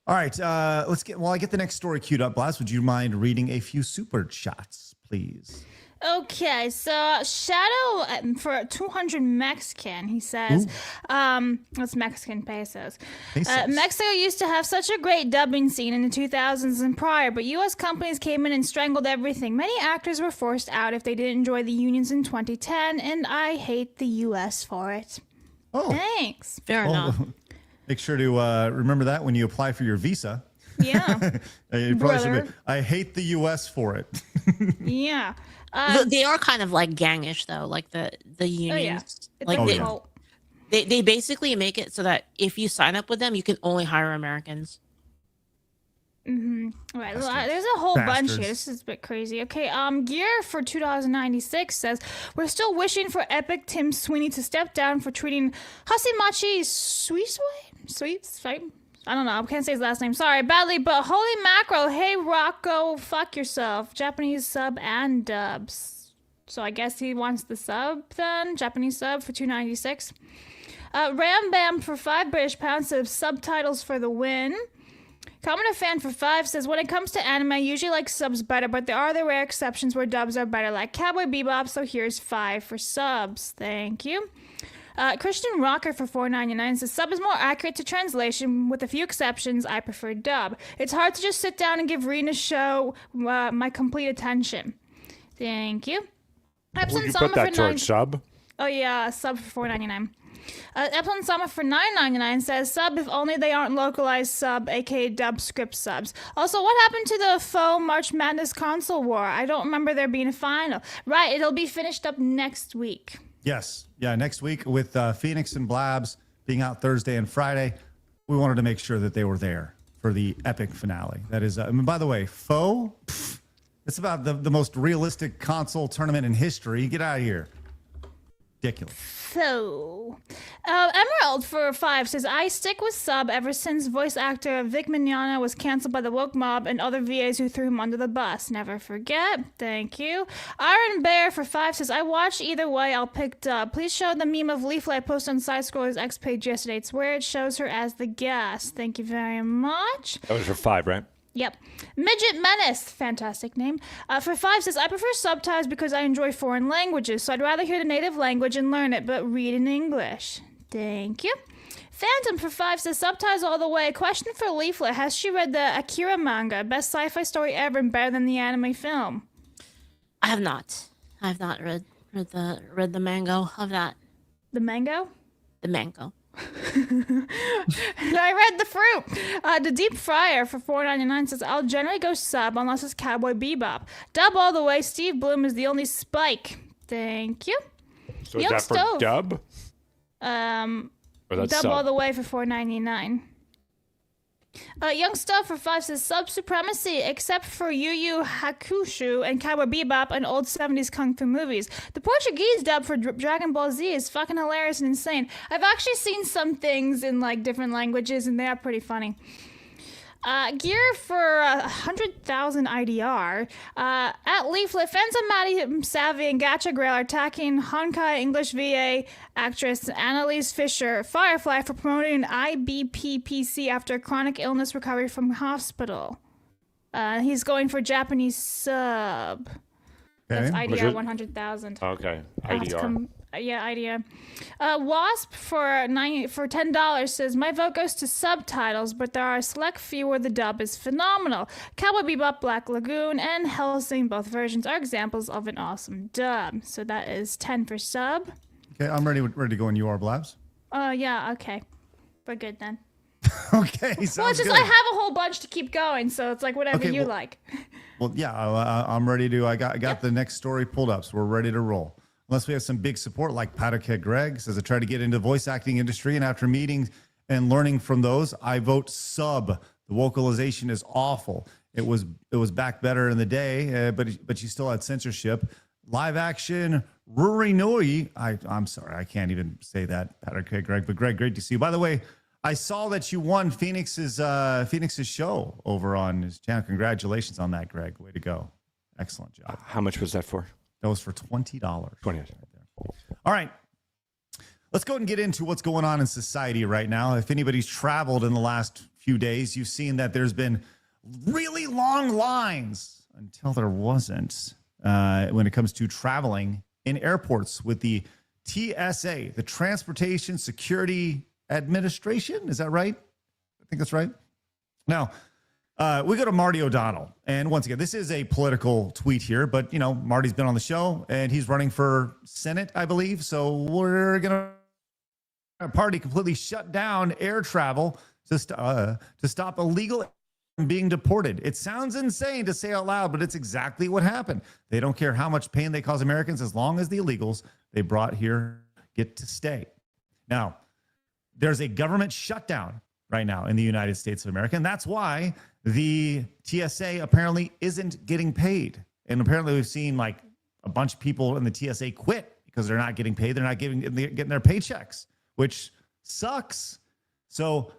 all right, while I get the next story queued up, Blast, would you mind reading a few super chats, please? Okay, so Shadow for 200 Mexican, he says, that's Mexican pesos. Mexico used to have such a great dubbing scene in the 2000s and prior, but U.S. companies came in and strangled everything. Many actors were forced out if they didn't enjoy the unions in 2010, and I hate the U.S. for it. Oh, thanks. Fair enough. Make sure to remember that when you apply for your visa. Yeah. You probably should be, I hate the U.S. for it. Yeah. They are kind of like gangish though, like the unions. It's like like a cult. they basically make it so that if you sign up with them, you can only hire Americans. Right. Well, there's a whole bunch here. This is a bit crazy. Okay. Gear for 2096 says we're still wishing for Epic Tim Sweeney to step down for treating Hasimachi Sweet. I don't know. I can't say his last name. Sorry, badly. But holy mackerel! Hey Rocco, fuck yourself. Japanese sub and dubs. So I guess he wants the sub then. Japanese sub for 296. Ram Bam for £5 says subtitles for the win. Commenter Fan for 5 says, when it comes to anime, I usually like subs better, but there are the rare exceptions where dubs are better, like Cowboy Bebop, so here's 5 for subs. Thank you. Christian Rocker for $4.99 says, sub is more accurate to translation. With a few exceptions, I prefer dub. It's hard to just sit down and give Rena's show my complete attention. Thank you. Would you put that towards sub? Oh, yeah, sub for $4.99. Epsilon Sama for $9.99 says, sub if only they aren't localized sub, aka dub script subs. Also, what happened to the faux March Madness console war? I don't remember there being a final. Right, it'll be finished up next week. Yes. Yeah, next week with Phoenix and Blabs being out Thursday and Friday, we wanted to make sure that they were there for the epic finale. That is, by the way, faux, it's about the most realistic console tournament in history. Get out of here. Ridiculous. So, Emerald for 5 says, I stick with sub ever since voice actor Vic Mignogna was canceled by the woke mob and other VAs who threw him under the bus. Never forget. Thank you. Iron Bear for 5 says, I watched either way. I'll pick dub. Please show the meme of Leaflit I posted on Side Scroller's X page yesterday. It's where it shows her as the guest. Thank you very much. That was for 5, right? Yep. Midget Menace, fantastic name. For 5 says, I prefer subtitles because I enjoy foreign languages, so I'd rather hear the native language and learn it, but read in English. Thank you. Phantom for 5 says, subtitles all the way. Question for Leaflet, has she read the Akira manga? Best sci-fi story ever and better than the anime film. I have not. I have not read the mango of that. The mango? The mango. I read the fruit. The Deep Fryer for $4.99 says, I'll generally go sub unless it's Cowboy Bebop. Dub all the way. Steve Bloom is the only Spike. Thank you. So Young is that Stove. For dub? Dub sub? All the way for $4.99. Young Stuff for 5 says, sub supremacy, except for Yu Yu Hakusho and Cowboy Bebop and old 70s kung fu movies. The Portuguese dub for Dragon Ball Z is fucking hilarious and insane. I've actually seen some things in like different languages and they are pretty funny. Gear for 100,000 IDR. At Leaflet, fans of Maddie Savvy and Gacha Grail are attacking Honkai English VA actress Annalise Fisher, Firefly, for promoting IBPPC after chronic illness recovery from hospital. He's going for Japanese sub. Okay. That's IDR 100,000. Okay, IDR. idea. Wasp for $10 says, my vote goes to subtitles, but there are a select few where the dub is phenomenal. Cowboy Bebop, Black Lagoon, and Hellsing, both versions are examples of an awesome dub. So that is 10 for sub. Okay, I'm ready to go in UR Blabs. Yeah, okay. We're good then. Okay, sounds Well, it's just good. I have a whole bunch to keep going, so it's like whatever Okay, you well- like. Well, yeah, I'm ready to. I got the next story pulled up, so we're ready to roll. Unless we have some big support, like Pataket Greg says, I try to get into the voice acting industry, and after meetings and learning from those, I vote sub. The vocalization is awful. It was back better in the day, but you still had censorship. Live action, Rory Noi. I'm sorry, I can't even say that, Pataket Greg. But Greg, great to see you. By the way, I saw that you won Phoenix's show over on his channel. Congratulations on that, Greg. Way to go. Excellent job. How much was that for? That was for $20. 20. All right. Let's go ahead and get into what's going on in society right now. If anybody's traveled in the last few days, you've seen that there's been really long lines until there wasn't when it comes to traveling in airports with the TSA, the Transportation Security Administration. Is that right? I think that's right. Now, we go to Marty O'Donnell. And once again, this is a political tweet here, but, you know, Marty's been on the show and he's running for Senate, I believe. So we're going to party completely shut down air travel to stop illegal from being deported. It sounds insane to say out loud, but it's exactly what happened. They don't care how much pain they cause Americans as long as the illegals they brought here get to stay. Now, there's a government shutdown right now in the United States of America, and that's why the TSA apparently isn't getting paid. And apparently we've seen like a bunch of people in the TSA quit because they're not getting paid. They're not getting their paychecks, which sucks. So,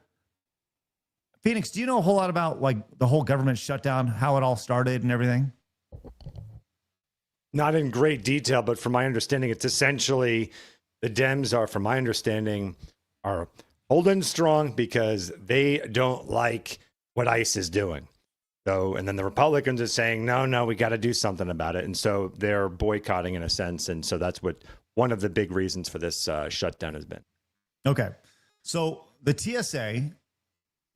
Phoenix, do you know a whole lot about like the whole government shutdown, how it all started and everything? Not in great detail, but from my understanding, it's essentially the Dems are, from my understanding, are holding strong because they don't like what ICE is doing. So, and then the Republicans are saying, no, we got to do something about it. And so they're boycotting in a sense. And so that's what one of the big reasons for this shutdown has been. Okay. So the TSA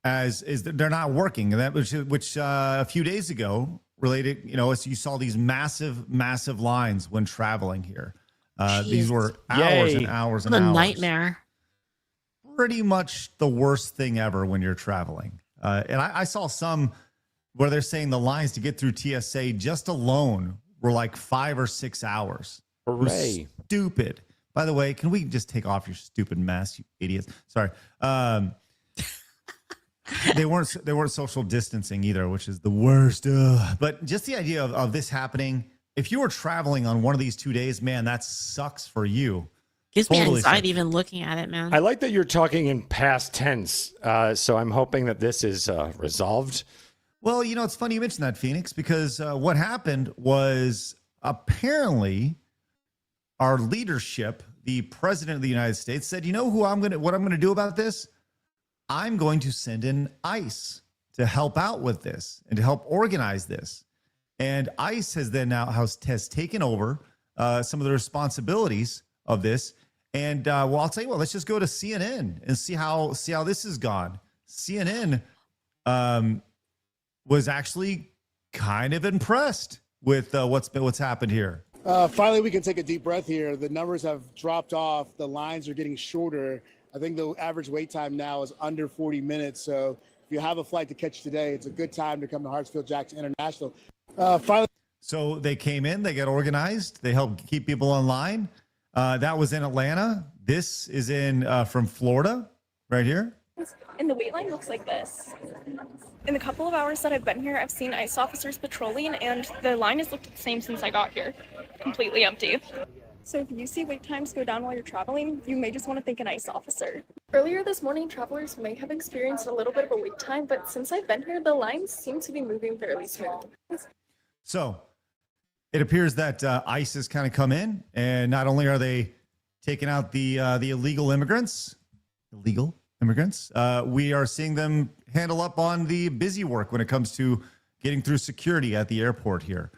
they're not working. And that which a few days ago related, you know, as you saw these massive lines when traveling here. These were hours and hours and What a hours. nightmare. Pretty much the worst thing ever when you're traveling. And I saw some where they're saying the lines to get through TSA just alone were like 5 or 6 hours. It was Hooray. stupid. By the way, can we just take off your stupid mask, you idiots? Sorry. They weren't social distancing either, which is the worst. But just the idea of this happening, if you were traveling on one of these 2 days, man, that sucks for you. Gives me Totally anxiety sucks. even looking at it, man. I like that you're talking in past tense. So I'm hoping that this is resolved. Well, you know, it's funny you mentioned that, Phoenix, because what happened was apparently our leadership, the president of the United States, said, you know what I'm going to do about this? I'm going to send in ICE to help out with this and to help organize this. And ICE has has taken over some of the responsibilities of this. And well, I'll tell you what, let's just go to CNN and see how this has gone. CNN was actually kind of impressed with what's happened here. Finally, we can take a deep breath here. The numbers have dropped off. The lines are getting shorter. I think the average wait time now is under 40 minutes. So if you have a flight to catch today, it's a good time to come to Hartsfield-Jackson International. Finally. So they came in, they got organized, they helped keep people online. That was in Atlanta. This is from Florida, right here. And the wait line looks like this. In the couple of hours that I've been here, I've seen ICE officers patrolling, and the line has looked the same since I got here. Completely empty. So if you see wait times go down while you're traveling, you may just want to thank an ICE officer. Earlier this morning, travelers may have experienced a little bit of a wait time, but since I've been here, the lines seem to be moving fairly smooth. So it appears that ICE has kind of come in, and not only are they taking out the illegal immigrants, we are seeing them handle up on the busy work when it comes to getting through security at the airport here.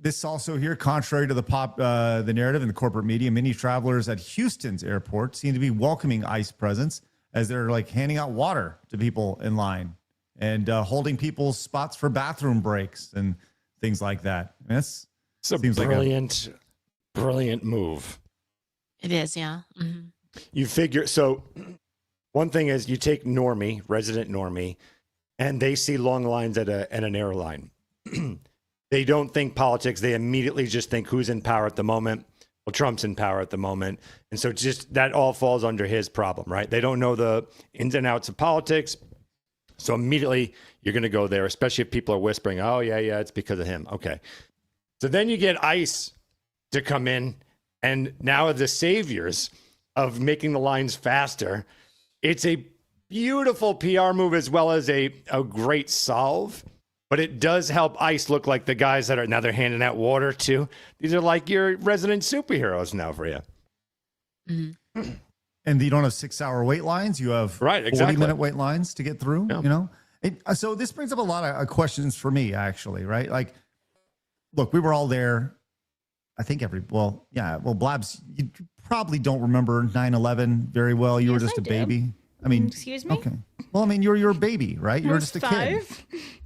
This also here, contrary to the narrative in the corporate media, many travelers at Houston's airport seem to be welcoming ICE presence as they're like handing out water to people in line and holding people's spots for bathroom breaks and things like that. I mean, It's a brilliant, brilliant move. It is, yeah. You figure, so one thing is you take resident normie, and they see long lines at an airline. They don't think politics. They immediately just think who's in power at the moment. Well, Trump's in power at the moment. And so just that all falls under his problem, right? They don't know the ins and outs of politics. So immediately you're going to go there, especially if people are whispering, oh, yeah, it's because of him. Okay. So then you get ICE to come in, and now are the saviors of making the lines faster. It's a beautiful PR move as well as a great solve. But it does help ICE look like the guys that are now they're handing out water too. These are like your resident superheroes now for you. And you don't have 6-hour wait lines. You have 40-minute wait lines to get through, you know? So this brings up a lot of questions for me, actually, right? Like, look, we were all there. I think Blabs, you probably don't remember 9/11 very well. You were just a baby. I mean, excuse me? Okay. Well, I mean, you're a baby, right? You were just a 5. kid.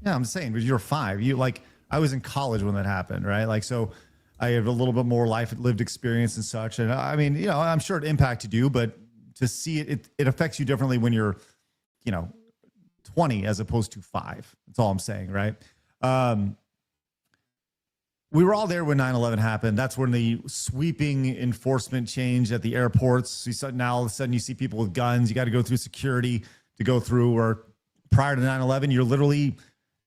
Yeah, I'm saying, but you're 5. I was in college when that happened, right? Like, so I have a little bit more lived experience and such. And I mean, you know, I'm sure it impacted you, but to see it affects you differently when you're, 20 as opposed to 5. That's all I'm saying, right? We were all there when 9/11 happened. That's when the sweeping enforcement changed at the airports. So now all of a sudden you see people with guns. You got to go through security to go through. Or prior to 9/11, you're literally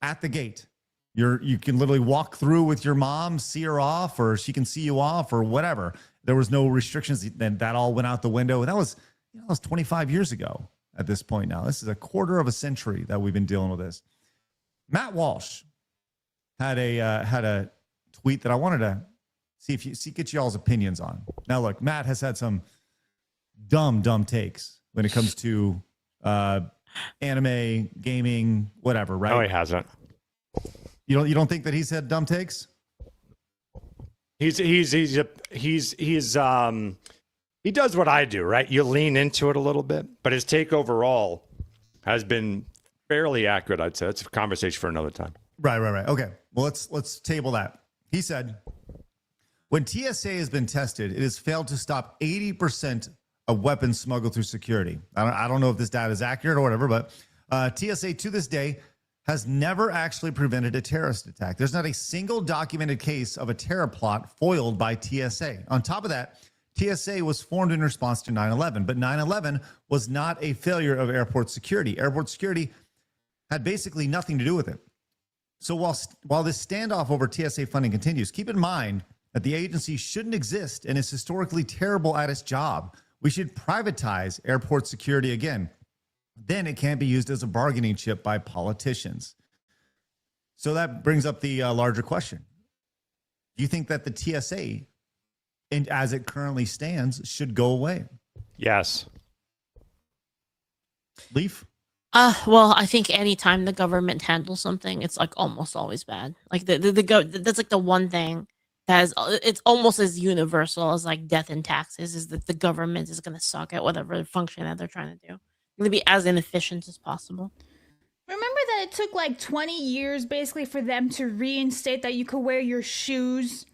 at the gate. You can literally walk through with your mom, see her off, or she can see you off, or whatever. There was no restrictions. Then that all went out the window. And that was 25 years ago at this point now. This is a quarter of a century that we've been dealing with this. Matt Walsh had a tweet that I wanted to get y'all's opinions on. Now, look, Matt has had some dumb takes when it comes to anime, gaming, whatever, right? No, he hasn't. You don't think that he's had dumb takes? He does what I do, right? You lean into it a little bit, but his take overall has been fairly accurate, I'd say. That's a conversation for another time. Right. Okay. Well, let's table that. He said, when TSA has been tested, it has failed to stop 80% of weapons smuggled through security. I don't know if this data is accurate or whatever, but TSA to this day has never actually prevented a terrorist attack. There's not a single documented case of a terror plot foiled by TSA. On top of that, TSA was formed in response to 9/11, but 9/11 was not a failure of airport security. Airport security had basically nothing to do with it. So while this standoff over TSA funding continues, keep in mind that the agency shouldn't exist and is historically terrible at its job. We should privatize airport security again. Then it can't be used as a bargaining chip by politicians. So that brings up the larger question. Do you think that the TSA, and as it currently stands, should go away? Yes. Leaf? Well, I think anytime the government handles something, it's like almost always bad. Like that's like the one thing that is, it's almost as universal as like death and taxes, is that the government is going to suck at whatever function that they're trying to do. Going to be as inefficient as possible. Remember that it took like 20 years basically for them to reinstate that you could wear your shoes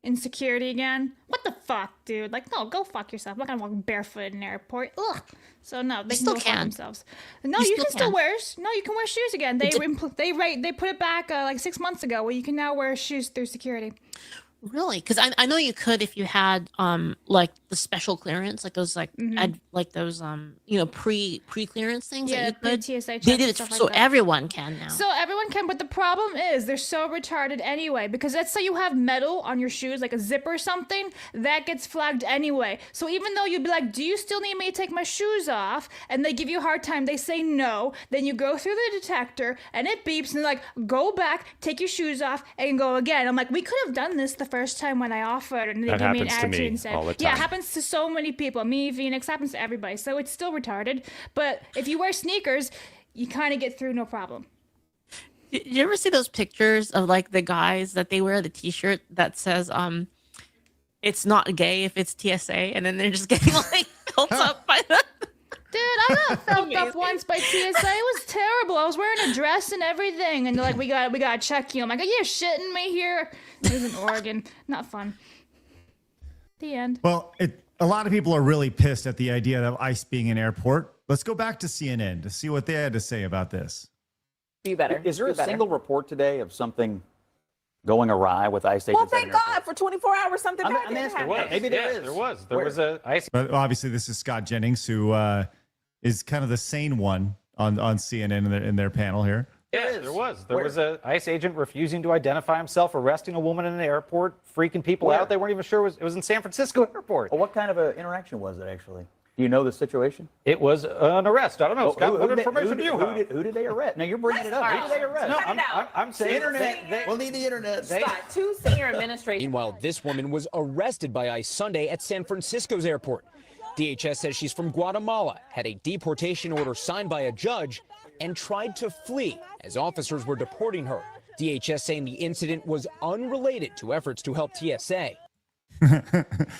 in security again? What the fuck, dude? Like, no, go fuck yourself. I'm not gonna walk barefoot in an airport. Ugh. So no, they still can go fuck can. themselves. No, you can still wear. No, you can wear shoes again. They put it back like 6 months ago, where you can now wear shoes through security. Really? Because I know you could if you had like the special clearance, like those like like those pre-clearance things that you could. TSA They did it so everyone can now. So everyone can, but the problem is they're so retarded anyway, because let's say you have metal on your shoes, like a zipper or something, that gets flagged anyway. So even though you'd be like, do you still need me to take my shoes off? And they give you a hard time, they say no. Then you go through the detector and it beeps and they're like, go back, take your shoes off and go again. I'm like, we could have done this the first time when I offered, and they That give me an happens to attitude me and said, all the yeah, it time. happens to so many people. Me, Phoenix, happens to everybody. So it's still retarded. But if you wear sneakers, you kind of get through no problem. Did you ever see those pictures of like the guys that they wear the T-shirt that says it's not gay if it's TSA, and then they're just getting like filled up by the. Dude, I got felt up Amazing. once by TSA. It was terrible. I was wearing a dress and everything, and they're like, "We gotta check you." I'm like, "Are you shitting me here?" It was in Oregon. Not fun. The end. Well, a lot of people are really pissed at the idea of ICE being an airport. Let's go back to CNN to see what they had to say about this. Be better. Is there Be a better. single report today of something going awry with ICE agents? Well, thank God for 24 hours something bad didn't asking, happen. maybe there is. There was a ICE. But obviously, this is Scott Jennings, who is kind of the sane one on CNN in their panel here. There was a ICE agent refusing to identify himself, arresting a woman in an airport, freaking people out. They weren't even sure it was in San Francisco airport. Well, what kind of an interaction was it actually? Do you know the situation? It was an arrest. I don't know. Scott, what Who information do you have? who did they arrest? Now you're bringing it up. Who did they arrest? No, I'm saying Internet. We'll need the internet. Scott, two senior administrators. Meanwhile, this woman was arrested by ICE Sunday at San Francisco's airport. DHS says she's from Guatemala, had a deportation order signed by a judge, and tried to flee as officers were deporting her. DHS saying the incident was unrelated to efforts to help TSA.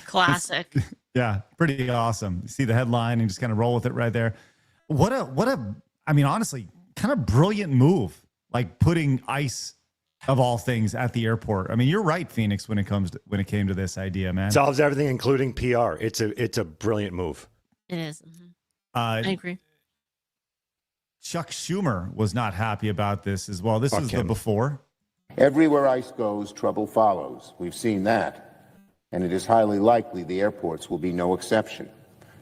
Classic. Yeah, pretty awesome. You see the headline and just kind of roll with it right there. What a I mean, honestly, kind of brilliant move, like putting ICE of all things at the airport. I mean, you're right, Phoenix, when it came to this idea, man. Solves everything, including PR. It's a brilliant move. It is. I agree. Chuck Schumer was not happy about this as well. This is the before. Everywhere ICE goes, trouble follows. We've seen that. And it is highly likely the airports will be no exception.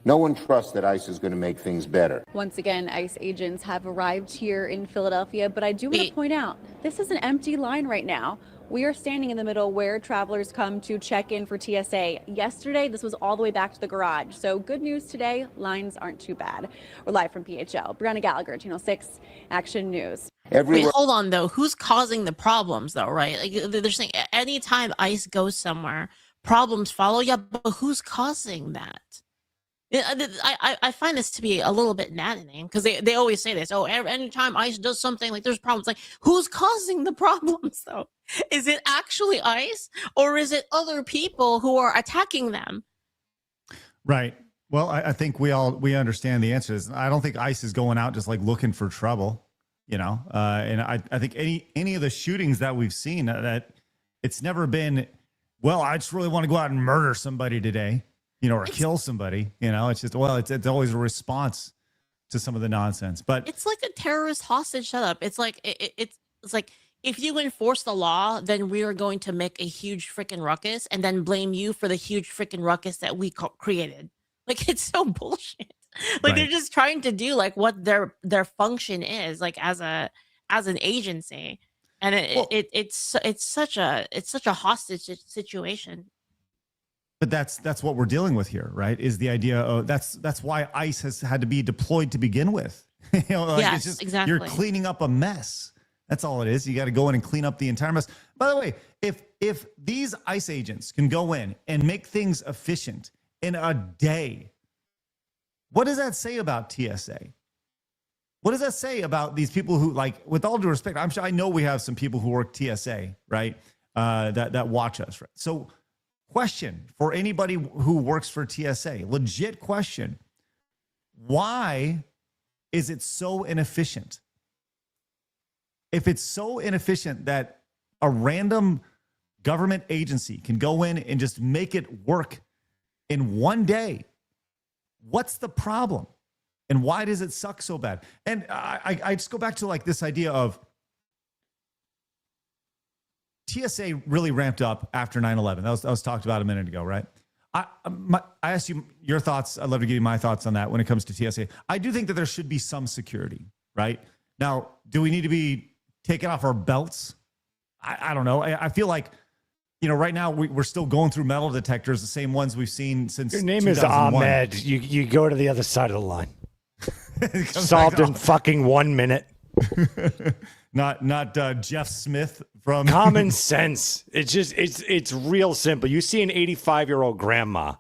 No one trusts that ICE is going to make things better. Once again, ICE agents have arrived here in Philadelphia, but I do want to point out, this is an empty line right now. We are standing in the middle where travelers come to check in for TSA. Yesterday, this was all the way back to the garage. So good news today, lines aren't too bad. We're live from PHL. Brianna Gallagher, Channel 6, Action News. Wait, hold on, though. Who's causing the problems, though, right? Like, they're saying anytime ICE goes somewhere, problems follow. Yeah, but who's causing that? I find this to be a little bit maddening because they always say this. Oh, anytime ICE does something, like there's problems. Like, who's causing the problems, though? Is it actually ICE or is it other people who are attacking them? Right. Well, I think we understand the answer is I don't think ICE is going out just like looking for trouble, you know. And I think any of the shootings that we've seen that it's never been, well, I just really want to go out and murder somebody today, you know, or kill somebody, you know. It's just, well, it's always a response to some of the nonsense. But it's like a terrorist hostage setup. It's like it's like if you enforce the law, then we are going to make a huge freaking ruckus and then blame you for the huge freaking ruckus that we created. Like, it's so bullshit. Like, they're just trying to do like what their function is, like as an agency, and it's such a hostage situation. But that's what we're dealing with here, right? Is the idea of that's why ICE has had to be deployed to begin with. You know, like yes, it's just, exactly. You're cleaning up a mess. That's all it is. You got to go in and clean up the entire mess. By the way, if these ICE agents can go in and make things efficient in a day, what does that say about TSA? What does that say about these people who, like, with all due respect, I know we have some people who work TSA, right? That watch us, right? So, question for anybody who works for TSA, legit question: why is it so inefficient? If it's so inefficient that a random government agency can go in and just make it work in one day, what's the problem? And why does it suck so bad? And I just go back to like this idea of TSA really ramped up after 9/11. That was talked about a minute ago, right? I asked you your thoughts. I'd love to give you my thoughts on that when it comes to TSA. I do think that there should be some security, right? Now, do we need to be taking off our belts? I don't know. I feel like, you know, right now we're still going through metal detectors, the same ones we've seen since Your name 2001. is Ahmed. You go to the other side of the line. Solved in fucking 1 minute. Not Jeff Smith from Common sense. It's just it's real simple. You see an 85-year-old grandma,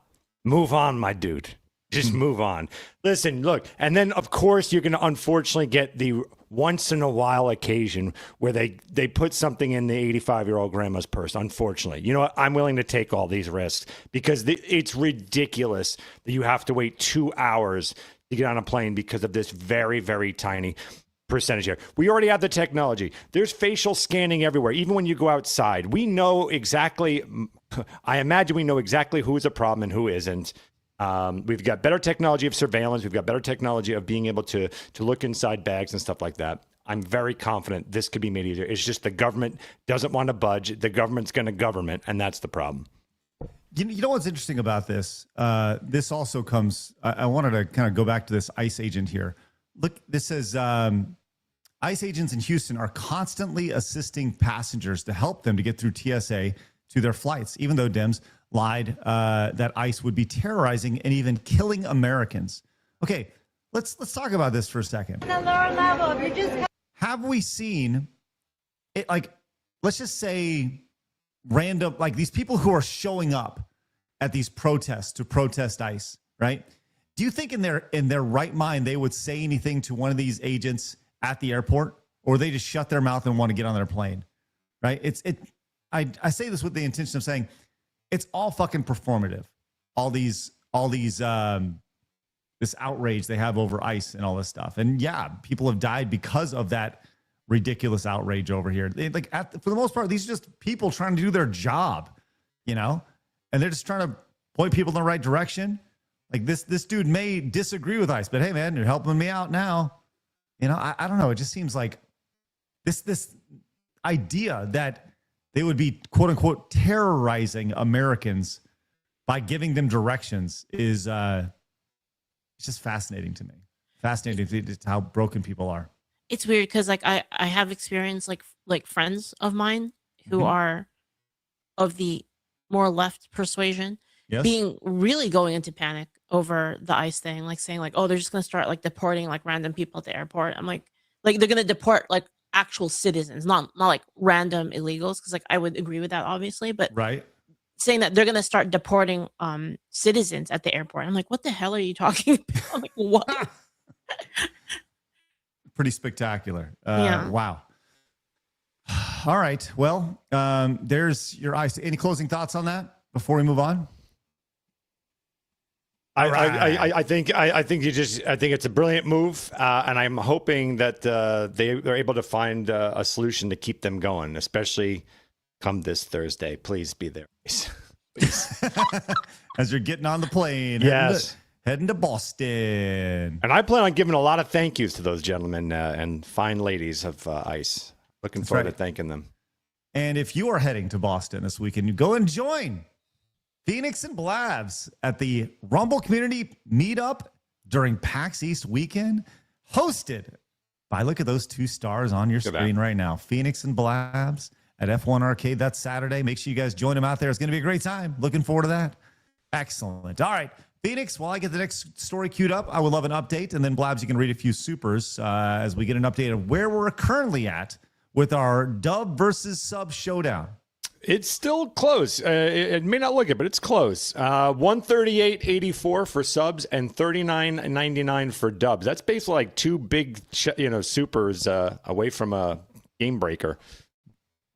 move on, my dude. Just move on. Listen, look, and then of course you're going to unfortunately get the once in a while occasion where they put something in the 85-year-old grandma's purse, unfortunately. You know what? I'm willing to take all these risks because it's ridiculous that you have to wait 2 hours to get on a plane because of this very, very tiny percentage here. We already have the technology. There's facial scanning everywhere, even when you go outside. We know exactly, I imagine we know exactly who is a problem and who isn't. We've got better technology of surveillance. We've got better technology of being able to look inside bags and stuff like that. I'm very confident this could be made easier. It's just the government doesn't want to budge. The government's going to government, and that's the problem. You know what's interesting about this? This also comes, I wanted to kind of go back to this ICE agent here. Look, this says ICE agents in Houston are constantly assisting passengers to help them to get through TSA to their flights, even though Dems lied that ICE would be terrorizing and even killing Americans. Okay, let's talk about this for a second. The lower level, if you're just have we seen it? Like, let's just say random, like these people who are showing up at these protests to protest ICE, right? Do you think in their right mind they would say anything to one of these agents at the airport, or they just shut their mouth and want to get on their plane, right? I say this with the intention of saying it's all fucking performative. All these this outrage they have over ICE and all this stuff, and yeah, people have died because of that ridiculous outrage over here. For the most part, these are just people trying to do their job, you know, and they're just trying to point people in the right direction. Like this dude may disagree with ICE, but hey, man, you're helping me out now. You know, I don't know. It just seems like this idea that they would be quote unquote terrorizing Americans by giving them directions is it's just fascinating to me. Fascinating to how broken people are. It's weird because like I have experienced like friends of mine who are of the more left persuasion being really going into panic over the ICE thing, like saying like, oh, they're just gonna start like deporting like random people at the airport. I'm like they're gonna deport like actual citizens, not like random illegals, because like I would agree with that obviously, but saying that they're gonna start deporting citizens at the airport. I'm like, what the hell are you talking about? I'm like, what? Pretty spectacular. Yeah. Wow. All right. Well, there's your ICE. Any closing thoughts on that before we move on? I think it's a brilliant move, and I'm hoping that they're able to find a solution to keep them going, especially come this Thursday. Please be there. Please. As you're getting on the plane. Yes. Heading to Boston. And I plan on giving a lot of thank yous to those gentlemen and fine ladies of ICE. Looking forward to thanking them. And if you are heading to Boston this weekend, you go and join Phoenix and Blabs at the Rumble Community Meetup during PAX East weekend, hosted by, look at those two stars on your screen right now, Phoenix and Blabs at F1 Arcade. That's Saturday. Make sure you guys join them out there. It's going to be a great time. Looking forward to that. Excellent. All right. Phoenix, while I get the next story queued up, I would love an update. And then Blabs, you can read a few supers as we get an update of where we're currently at with our dub versus sub showdown. It's still close. It may not look it, but it's close. 138.84 for subs and 39.99 for dubs. That's basically like two big, supers away from a game breaker.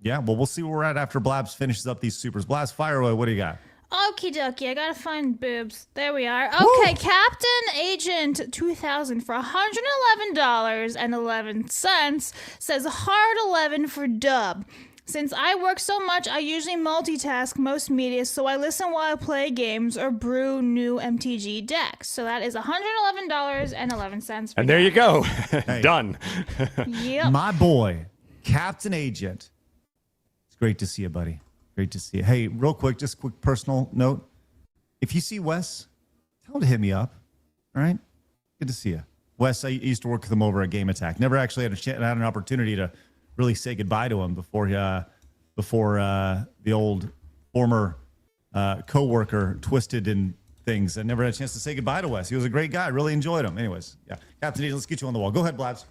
Yeah, well, we'll see where we're at after Blabs finishes up these supers. Blabs, fire away. What do you got? Okie dokie, I gotta find boobs. There we are. Okay, Captain Agent 2000 for $111.11 says hard 11 for dub. Since I work so much, I usually multitask most media, so I listen while I play games or brew new MTG decks. So that is $111.11. And there you go. Done. Yep. My boy, Captain Agent. It's great to see you, buddy. Great to see you. Hey, real quick, just quick personal note. If you see Wes, tell him to hit me up. All right? Good to see you. Wes, I used to work with him over at Game Attack. Never actually had an opportunity to really say goodbye to him before the old former co-worker twisted in things. I never had a chance to say goodbye to Wes. He was a great guy. Really enjoyed him. Anyways, yeah. Captain Agent, let's get you on the wall. Go ahead, Blabs.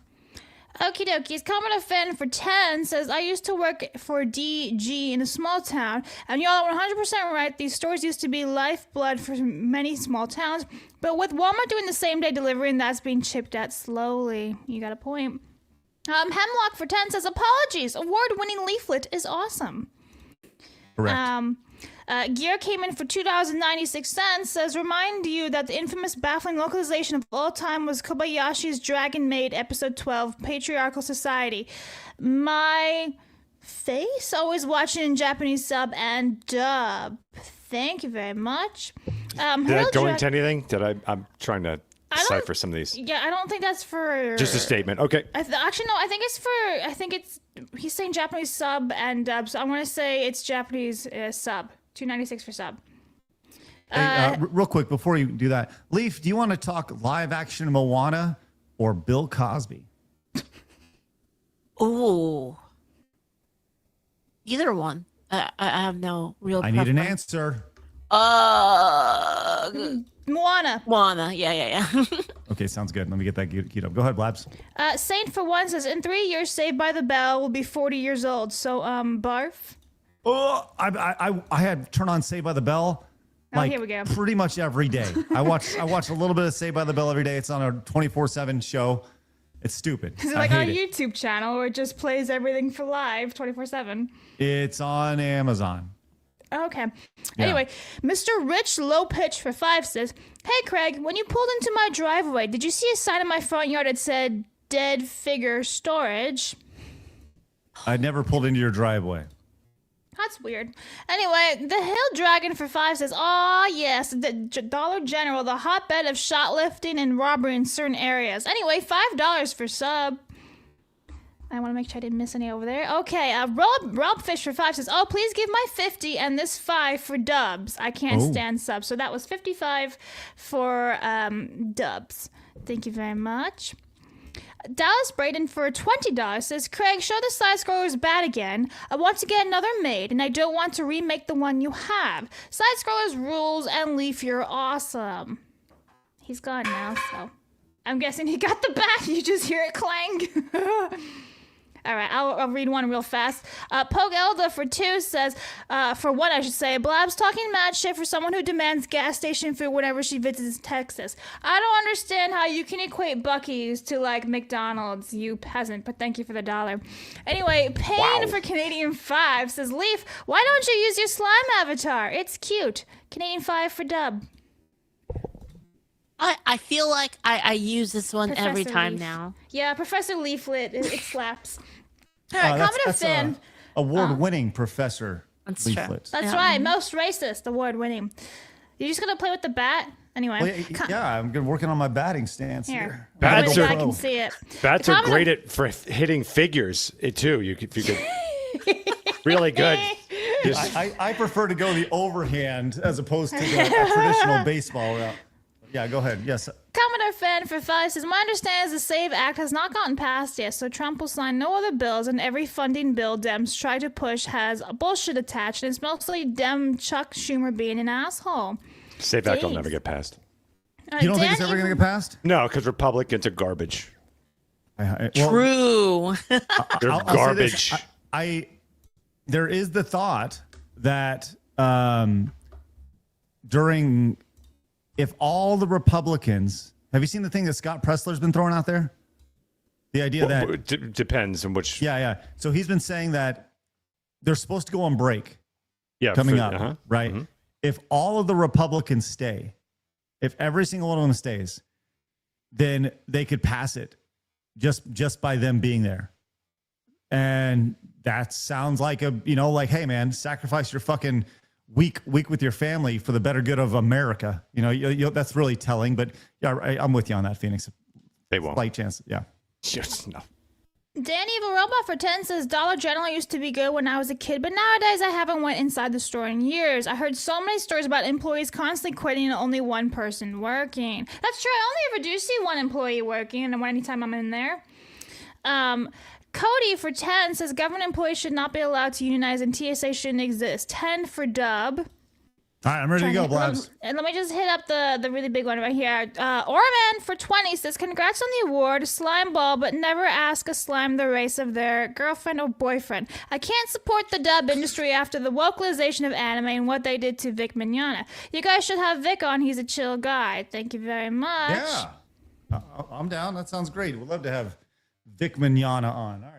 Okie dokies. Common Fan for 10 says, I used to work for DG in a small town, and y'all are 100% right. These stores used to be lifeblood for many small towns, but with Walmart doing the same day delivery, and that's being chipped at slowly. You got a point. Hemlock for 10 says, apologies. Award-winning Leaflit is awesome. Correct. Gear came in for $2.96, says, remind you that the infamous baffling localization of all time was Kobayashi's Dragon Maid, episode 12, Patriarchal Society. My face, always watching in Japanese sub and dub. Thank you very much. Did that go into anything? I'm trying to decipher some of these. Yeah, I don't think that's for... Just a statement. Okay. Actually, no, I think it's... He's saying Japanese sub and dub, so I want to say it's Japanese sub. $2.96 for sub. Hey, real quick, before you do that, Leaf, do you want to talk live action Moana or Bill Cosby? Ooh. Either one. I have no real I need an answer. Moana. Yeah. Okay, sounds good. Let me get that queued up. Go ahead, Blabs. Saint for one says, in 3 years, Saved by the Bell will be 40 years old. So, barf. Oh, I had turned on Saved by the Bell. Like, here we go. Pretty much every day. I watch a little bit of Saved by the Bell every day. It's on a 24/7 show. It's stupid. Is it like on a YouTube channel where it just plays everything for live 24/7? It's on Amazon. Okay. Yeah. Anyway, Mr. Rich Low Pitch for 5 says, hey, Craig, when you pulled into my driveway, did you see a sign in my front yard that said dead figure storage? I never pulled into your driveway. That's weird. Anyway, the Hill Dragon for 5 says, oh, yes, the Dollar General, the hotbed of shoplifting and robbery in certain areas. Anyway, $5 for sub. I want to make sure I didn't miss any over there. Okay, Rob Fish for 5 says, oh, please give my 50 and this 5 for dubs. I can't stand subs. So that was 55 for dubs. Thank you very much. Dallas Braden for $20 says, Craig, show the side scrollers bad again. I want to get another made, and I don't want to remake the one you have. Side scrollers rules, and Leaf, you're awesome. He's gone now, so I'm guessing he got the bat. You just hear it clang. All right, I'll read one real fast. Pogue Elda for 2 says, for 1 I should say, Blab's talking mad shit for someone who demands gas station food whenever she visits Texas. I don't understand how you can equate Buc-ee's to like McDonald's, you peasant, but thank you for the $1. Anyway, Payne for Canadian 5 says, Leaf, why don't you use your slime avatar? It's cute. Canadian 5 for dub. I feel like I use this one Professor every time Leaf. now. Yeah, Professor Leaflit, it slaps. All right, Commodore Finn. Award-winning Professor Leaflet. That's right, most racist, award-winning. You're just gonna play with the bat? Anyway. Well, yeah, I'm working on my batting stance here. Bats I can see it. Bats are great at hitting figures too. You could really good. I prefer to go the overhand as opposed to the traditional baseball route. Yeah, go ahead. Yes. Commodore Fan for 5 says, my understanding is the SAVE Act has not gotten passed yet, so Trump will sign no other bills, and every funding bill Dems try to push has bullshit attached, and it's mostly Dem Chuck Schumer being an asshole. SAVE Act will never get passed. You don't think it's ever going to get passed? No, because Republicans are garbage. True. They're garbage. There is the thought that if all the Republicans, have you seen the thing that Scott Pressler's been throwing out there? The idea that depends on which. Yeah. So he's been saying that they're supposed to go on break. Yeah, coming up, right? Mm-hmm. If all of the Republicans stay, if every single one of them stays, then they could pass it just by them being there. And that sounds like hey man, sacrifice your fucking week with your family for the better good of America. That's really telling. But yeah, I'm with you on that, Phoenix. They won't. Slight chance. Yeah. Just no. Danny Evil Robot for 10 says, Dollar General used to be good when I was a kid, but nowadays I haven't went inside the store in years. I heard so many stories about employees constantly quitting and only one person working. That's true. I only ever do see one employee working, and anytime I'm in there. Cody for 10 says, government employees should not be allowed to unionize and TSA shouldn't exist. 10 for dub. All right, I'm ready to go, Blabs. And let me just hit up the really big one right here. Orman for 20 says, congrats on the award, slime ball, but never ask a slime the race of their girlfriend or boyfriend. I can't support the dub industry after the vocalization of anime and what they did to Vic Mignogna. You guys should have Vic on. He's a chill guy. Thank you very much. Yeah. I'm down. That sounds great. We'd love to have Vic Mignogna on. All right.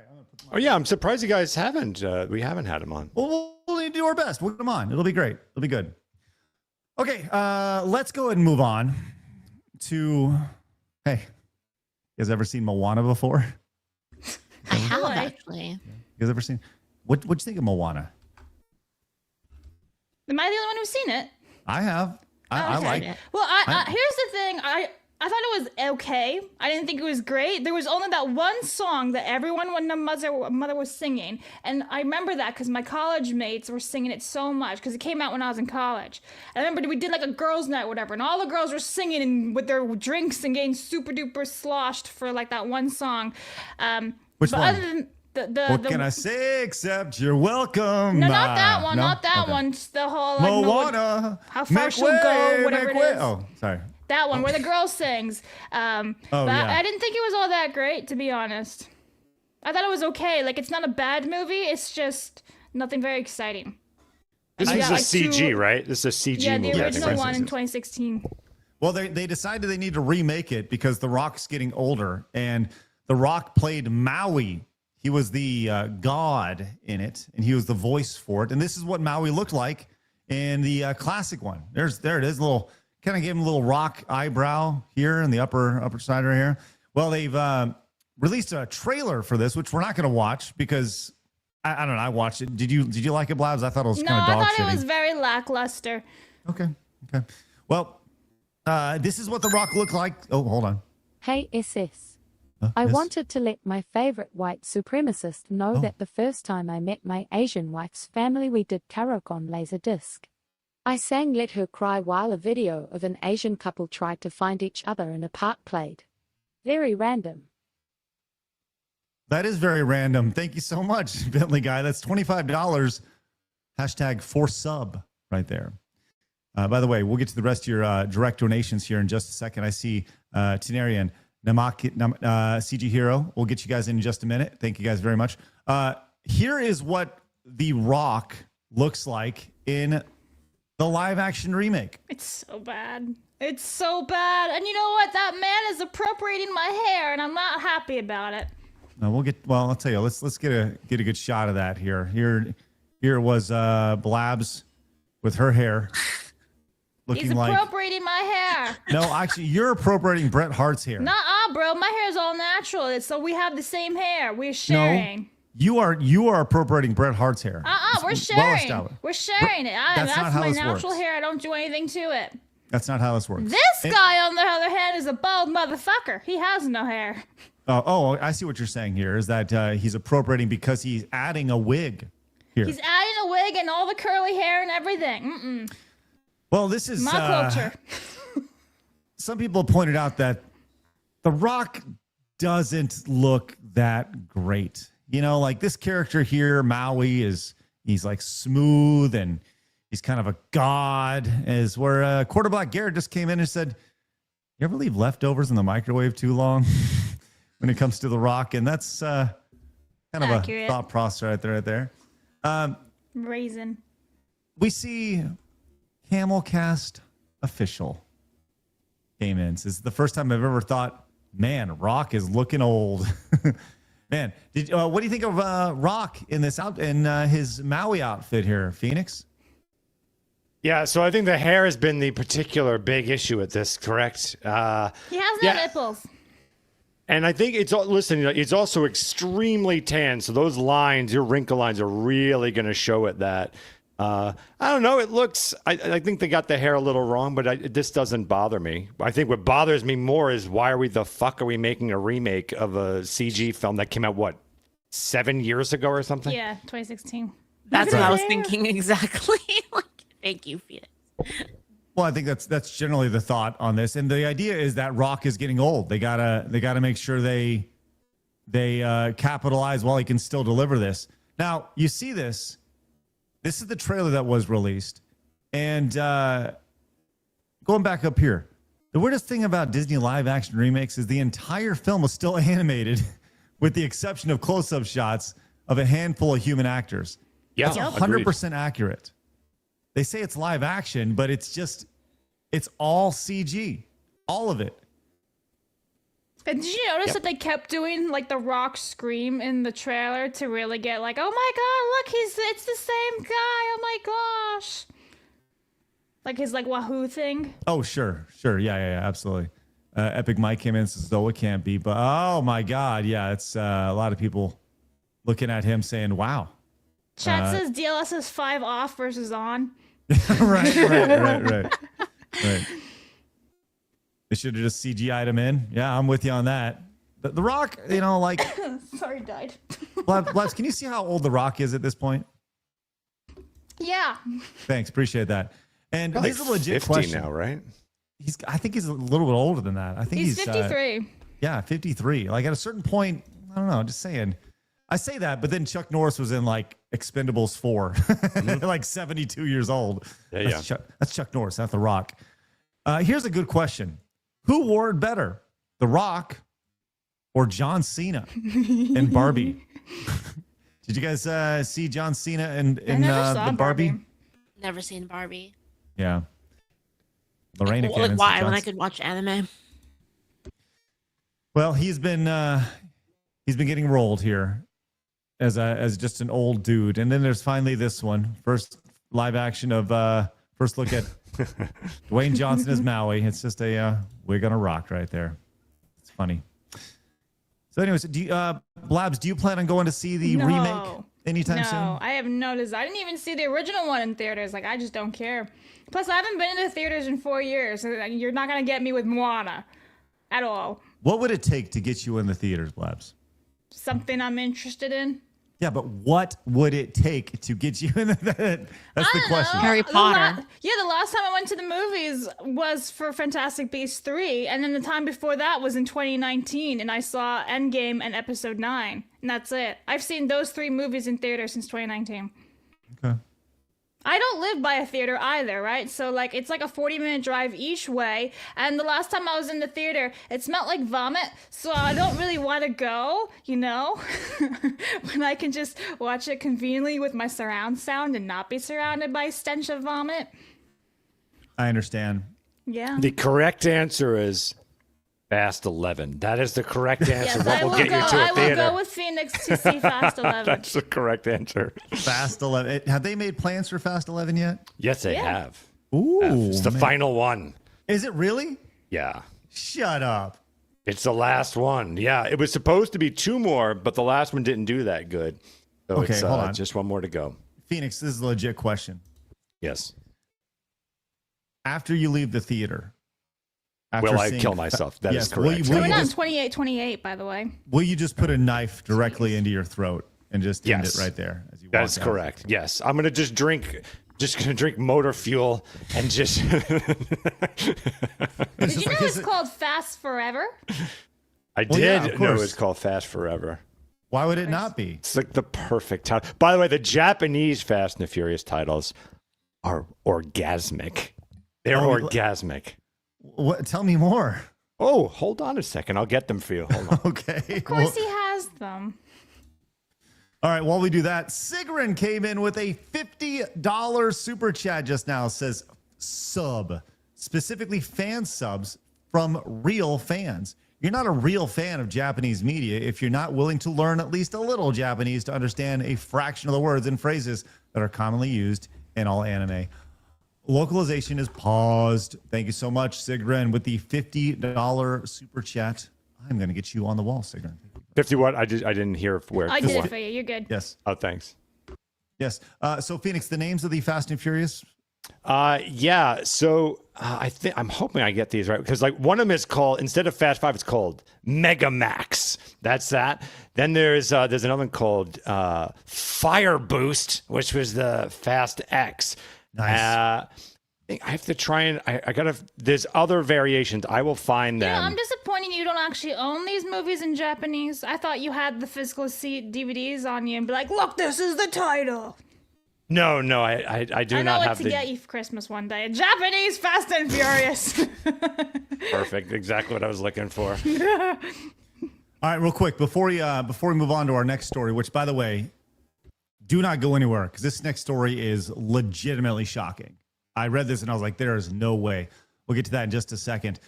Oh yeah, I'm surprised you guys haven't. We haven't had him on. We'll need to do our best. We'll get him on. It'll be great. It'll be good. Okay, let's go ahead and move on to. Hey, you guys ever seen Moana before? I have actually. You guys ever seen? What'd you think of Moana? Am I the only one who's seen it? I have. I like it. Well, here's the thing. I thought it was okay. I didn't think it was great. There was only that one song that everyone when the mother was singing. And I remember that because my college mates were singing it so much because it came out when I was in college. I remember we did like a girls' night or whatever, and all the girls were singing and with their drinks and getting super duper sloshed for like that one song. Which one? Other than what can I say except you're welcome? No, not that one. No? Not that Okay. one. Just the whole like, Moana. how far she'll go, whatever it is. Oh, sorry. That one where the girl sings. But yeah. I didn't think it was all that great, to be honest. I thought it was okay. Like, it's not a bad movie. It's just nothing very exciting. This And is we a got, CG, right? This is a CG Yeah, movie. the I think, original right? one in 2016. Well, they decided they need to remake it because The Rock's getting older, and The Rock played Maui. He was the god in it, and he was the voice for it. And this is what Maui looked like in the classic one. There it is, little. Kind of gave him a little rock eyebrow here in the upper side right here. Well, they've released a trailer for this, which we're not going to watch because I don't know. I watched it. Did you like it, Blabs? I thought it was kind of dog I thought shitty. it was very lackluster. Okay. Well, this is what The Rock looked like. Oh, hold on. Hey, SS. I yes? wanted to let my favorite white supremacist know that the first time I met my Asian wife's family, we did karaoke on Laserdisc. I sang Let Her Cry while a video of an Asian couple tried to find each other in a park played. Very random. That is very random. Thank you so much, Bentley Guy. That's $25. Hashtag for sub right there. By the way, we'll get to the rest of your direct donations here in just a second. I see Tenarian, CG Hero. We'll get you guys in just a minute. Thank you guys very much. Here is what The Rock looks like in the live action remake. It's so bad. It's so bad. And you know what? That man is appropriating my hair, and I'm not happy about it. No, I'll tell you. Let's get a good shot of that here. Here was Blabs with her hair. He's appropriating my hair. No, actually, you're appropriating Bret Hart's hair. Nuh-uh, bro. My hair is all natural. So we have the same hair. We're sharing. No, you are appropriating Bret Hart's hair. We're It's sharing. well-established. We're sharing it. That's not how my this natural works. hair. I don't do anything to it. That's not how this works. This guy, on the other hand, is a bald motherfucker. He has no hair. Oh, I see what you're saying here. Is that he's appropriating because he's adding a wig here. He's adding a wig and all the curly hair and everything. Mm-mm. Well, this is My culture. Some people pointed out that The Rock doesn't look that great. You know, like this character here, Maui, he's like smooth and he's kind of a god. As where Quarterback Garrett just came in and said, "You ever leave leftovers in the microwave too long?" When it comes to The Rock, and that's kind of accurate. a thought process right there. Raisin. We see Camelcast official came in. This is the first time I've ever thought, man, Rock is looking old. Man, what do you think of Rock in his Maui outfit here, Phoenix? Yeah, so I think the hair has been the particular big issue with this, correct? He has no nipples. And I think it's also extremely tan. So those lines, your wrinkle lines, are really going to show it that. I don't know. It looks. I think they got the hair a little wrong, but this doesn't bother me. I think what bothers me more is why are we making a remake of a CG film that came out 7 years ago or something? Yeah, 2016. That's what I was thinking exactly. Thank you, Felix. Well, I think that's generally the thought on this, and the idea is that Rock is getting old. They gotta make sure they capitalize while he can still deliver this. Now you see this. This is the trailer that was released, and going back up here, the weirdest thing about Disney live action remakes is the entire film is still animated, with the exception of close-up shots of a handful of human actors. Yeah, it's 100% accurate. They say it's live action, but it's all CG, all of it. And did you notice that they kept doing like the Rock scream in the trailer to really get like, oh my god, look, it's the same guy. Oh my gosh. Like his like Wahoo thing. Oh, sure. Yeah, absolutely. Epic Mike came in and says, "Oh, it can't be," but oh my God, yeah, it's a lot of people looking at him saying, "Wow." Chat says DLS is 5 off versus on. right. They should have just CGI'd him in. Yeah, I'm with you on that. The Rock, you know, like. Sorry, died. Blabs, can you see how old The Rock is at this point? Yeah. Thanks, appreciate that. And Probably this is a legit 50 question now, right? I think he's a little bit older than that. I think He's 53. Yeah, 53. Like at a certain point, I don't know, just saying. I say that, but then Chuck Norris was in like Expendables 4, like 72 years old. Yeah. That's Chuck Norris, not The Rock. Here's a good question. Who wore it better, The Rock or John Cena in Barbie? Did you guys see John Cena in the Barbie? Never seen Barbie. Yeah. Lorraine Like why? When I could watch anime. Well, he's been getting rolled here as just an old dude, and then there's finally this one, first live action of first look at Dwayne Johnson as Maui. It's just a wig on a rock right there. It's funny. So, anyways, Blabs, do you plan on going to see the remake anytime soon? No, I have no desire. I didn't even see the original one in theaters. Like, I just don't care. Plus, I haven't been to the theaters in 4 years. So you're not going to get me with Moana at all. What would it take to get you in the theaters, Blabs? Something I'm interested in. Yeah, but what would it take to get you in the That's the question. Harry Potter. The last time I went to the movies was for Fantastic Beasts 3, and then the time before that was in 2019, and I saw Endgame and Episode 9, and that's it. I've seen those 3 movies in theater since 2019. Okay. I don't live by a theater either, right? So, like, it's like a 40-minute drive each way. And the last time I was in the theater, it smelled like vomit. So I don't really want to go, you know? When I can just watch it conveniently with my surround sound and not be surrounded by stench of vomit. I understand. Yeah. The correct answer is Fast 11. That is the correct answer. Yes, What will get you to a I theater? will go with Phoenix to see Fast 11. That's the correct answer. Fast 11. Have they made plans for Fast 11 yet? Yes, they have. Ooh. It's the final one. Is it really? Yeah. Shut up. It's the last one. Yeah. It was supposed to be 2 more, but the last one didn't do that good. So Okay, it's hold on. just 1 more to go. Phoenix, this is a legit question. Yes. After you leave the theater, Will I kill myself? That is correct. It's coming out in 28, by the way. Will you just put a knife directly into your throat and just end it right there as you walk That's out? correct. Yes. I'm going to drink motor fuel and just. Did you know it's called Fast Forever? I Well, yeah, did of know course. it's called Fast Forever. Why would it not be? It's like the perfect title. By the way, the Japanese Fast and the Furious titles are orgasmic. They're orgasmic. What? Tell me more. Oh, hold on a second. I'll get them for you. Hold on. Okay. Of course he has them. All right, while we do that, Sigrun came in with a $50 super chat just now. Says sub, specifically fan subs from real fans. You're not a real fan of Japanese media if you're not willing to learn at least a little Japanese to understand a fraction of the words and phrases that are commonly used in all anime. Localization is paused. Thank you so much, Sigrun, with the $50 super chat. I'm going to get you on the wall, Sigrun. 50 what? I didn't hear where. I did it for you. You're good. Yes. Oh, thanks. Yes. So, Phoenix, the names of the Fast and Furious? Yeah. So I'm hoping I get these right because like one of them is called, instead of Fast 5, it's called Mega Max. That's that. Then there's another one called Fire Boost, which was the Fast X. Nice. I have to try and I gotta. There's other variations. I will find them. Yeah, I'm disappointed you don't actually own these movies in Japanese. I thought you had the physical DVDs on you and be like, look, this is the title. No, I do not have to the. get you for Christmas one day. A Japanese Fast and Furious. Perfect. Exactly what I was looking for. All right, real quick before we move on to our next story, which by the way, do not go anywhere because this next story is legitimately shocking. I read this and I was like, there is no way. We'll get to that in just a second.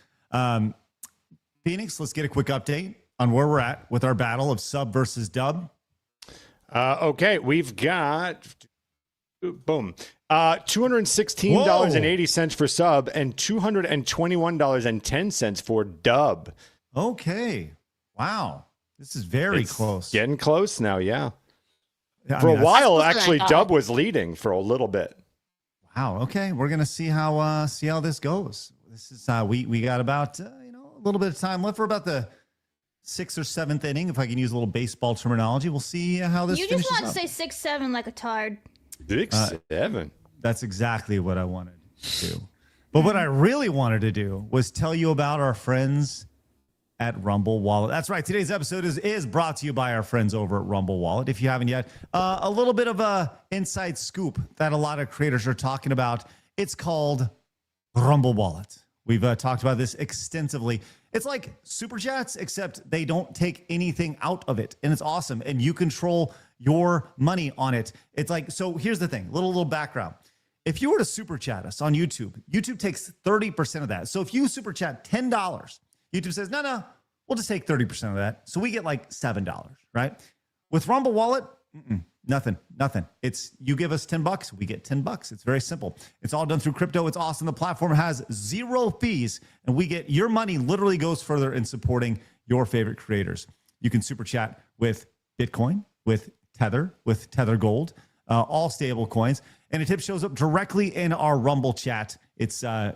Phoenix, let's get a quick update on where we're at with our battle of sub versus dub. Okay, we've got boom. $216.80 for sub and $221.10 for dub. Okay. Wow. This is very close. Getting close now, yeah. I For mean, a while, That's actually, closer than I dub was leading for a little bit. Wow. Okay. We're gonna see how this goes. This is we got about a little bit of time left for about the 6th or 7th inning, if I can use a little baseball terminology. We'll see how this You finishes just want to up. say 6-7 like a tard. 6-7. That's exactly what I wanted to do. But what I really wanted to do was tell you about our friends at Rumble Wallet. That's right. Today's episode is brought to you by our friends over at Rumble Wallet. If you haven't yet, a little bit of a inside scoop that a lot of creators are talking about. It's called Rumble Wallet. We've talked about this extensively. It's like Super Chats, except they don't take anything out of it. And it's awesome. And you control your money on it. It's like, so here's the thing, little background. If you were to Super Chat us on YouTube, YouTube takes 30% of that. So if you Super Chat $10, YouTube says, no, we'll just take 30% of that. So we get like $7, right? With Rumble Wallet, nothing. It's you give us $10, we get $10. It's very simple. It's all done through crypto. It's awesome. The platform has 0 fees, and we get your money literally goes further in supporting your favorite creators. You can Super Chat with Bitcoin, with Tether Gold, all stable coins. And a tip shows up directly in our Rumble chat. It